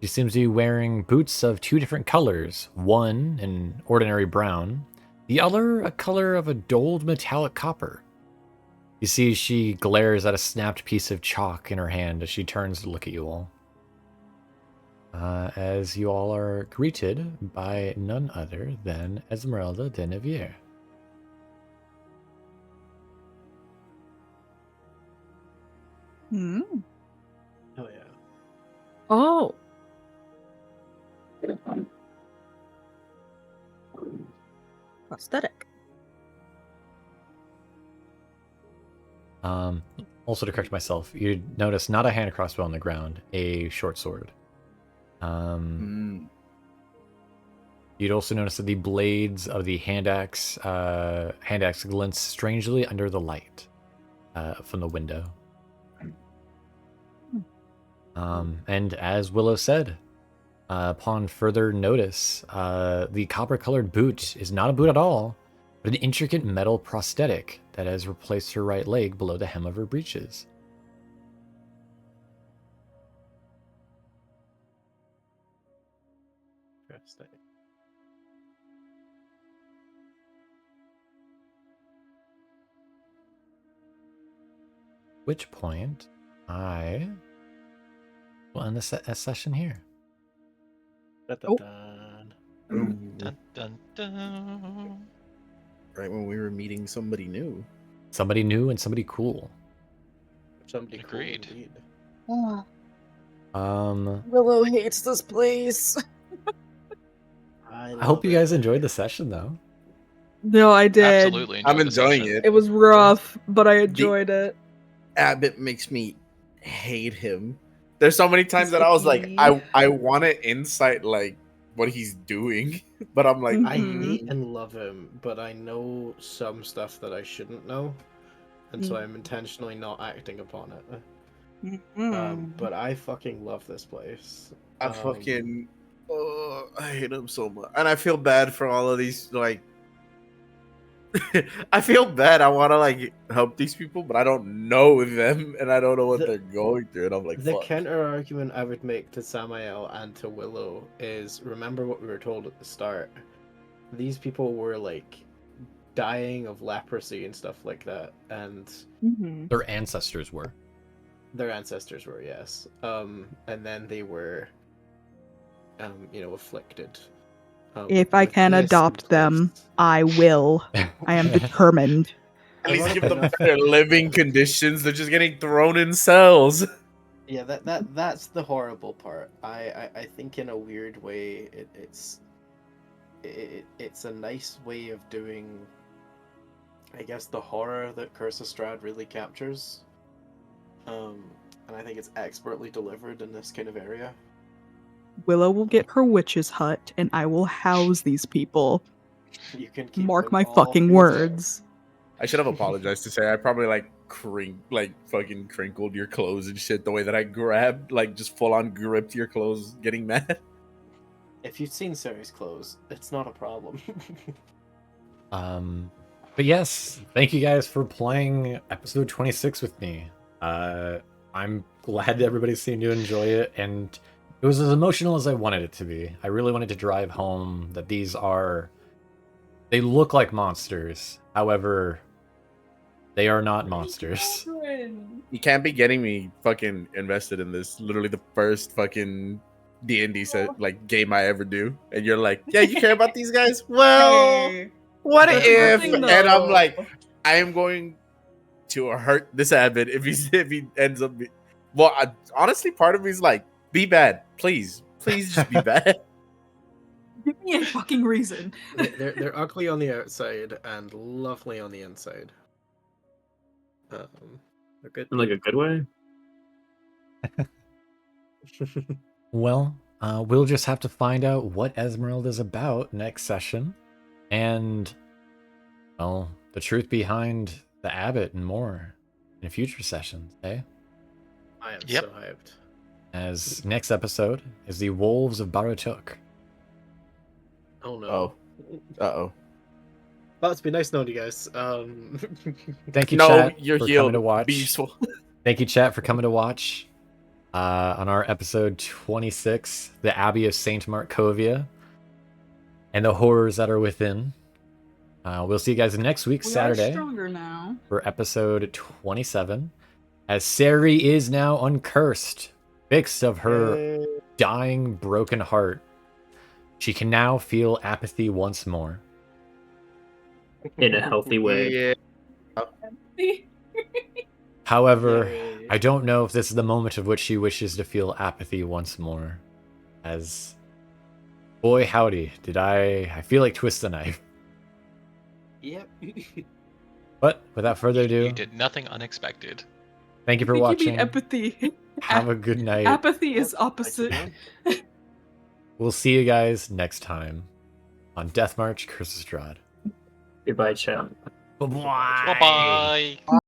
She seems to be wearing boots of 2 different colors, one an ordinary brown, the other a color of a dulled metallic copper. You see she glares at a snapped piece of chalk in her hand as she turns to look at you all. As you all are greeted by none other than Esmeralda de Nevier. Hmm. Oh yeah. Oh. Prosthetic. Also to correct myself, you notice not a hand crossbow on the ground, a short sword. You'd also notice that the blades of the hand axe glints strangely under the light from the window. And as Willow said, upon further notice, the copper-colored boot is not a boot at all, but an intricate metal prosthetic that has replaced her right leg below the hem of her breeches. Interesting. Which point I will end the session here. Dun-dun-dun. Dun, dun, dun. Right when we were meeting somebody new. Somebody new and somebody cool. Somebody cool Agreed. indeed. Willow hates this place. I hope you guys enjoyed the session though. No, I did. Absolutely. I'm enjoyed the enjoying session. it. It was rough, but I enjoyed it. Abbott makes me hate him. There's so many times that I was like, I want to insight like what he's doing, but I'm like, I hate and love him, but I know some stuff that I shouldn't know, and so I'm intentionally not acting upon it. But I fucking love this place. I fucking, I hate him so much, and I feel bad for all of these like. I feel bad. I want to like help these people, but I don't know them, and I don't know what they're going through. And I'm like, the fuck. counter argument I would make to Samael and to Willow is: remember what we were told at the start. These people were like dying of leprosy and stuff like that, and Their ancestors were. Their ancestors were, yes. And then they were, afflicted. If I can adopt them, I will. I am determined. At least give them better living conditions. They're just getting thrown in cells. Yeah, that's the horrible part. I think in a weird way, it's a nice way of doing, I guess, the horror that CurseofStrahd really captures. And I think it's expertly delivered in this kind of area. Willow will get her witch's hut, and I will house these people. You can keep Mark them my all fucking for yourself. words. I should have apologized to say I probably fucking crinkled your clothes and shit the way that I grabbed, like just full on gripped your clothes, getting mad. If you've seen Cere's clothes, it's not a problem. But yes, thank you guys for playing episode 26 with me. I'm glad that everybody seemed to enjoy it, and it was as emotional as I wanted it to be. I really wanted to drive home that they look like monsters. However, they are not monsters. You can't be getting me fucking invested in this. Literally the first fucking D&D set, like game I ever do, and you're like, yeah, you care about these guys? Well, Hey, what that's if? the thing, And I'm though. like, I am going to hurt this Abbott if he ends up. Well, honestly, part of me is like, be bad, please just be bad. Give me a fucking reason. They're ugly on the outside and lovely on the inside. They're good. In like a good way. Well, we'll just have to find out what Esmeralda's about next session, and, well, the truth behind the Abbot and more in future sessions, eh? I am Yep. so hyped. As next episode is the Wolves of Baratuk. Oh no. Oh, uh-oh. Well, it's been nice knowing you guys. Thank you, No, chat, you're for healed. coming to watch. Be useful. Thank you, chat, for coming to watch on our episode 26, the Abbey of Saint Markovia, and the horrors that are within. We'll see you guys next week, We are Saturday, stronger now. for episode 27, as Cere is now uncursed, fixed of her dying, broken heart. She can now feel apathy once more. In a healthy way. Yeah. However, Yay. I don't know if this is the moment of which she wishes to feel apathy once more. As, boy howdy, did I feel like twist the knife. Yep. But without further ado, You did nothing unexpected. thank you for I think watching. You mean empathy. Have a good night. Apathy is opposite. We'll see you guys next time on Deathmarch CurseofStrahd. Goodbye, chat. Bye-bye. Bye bye.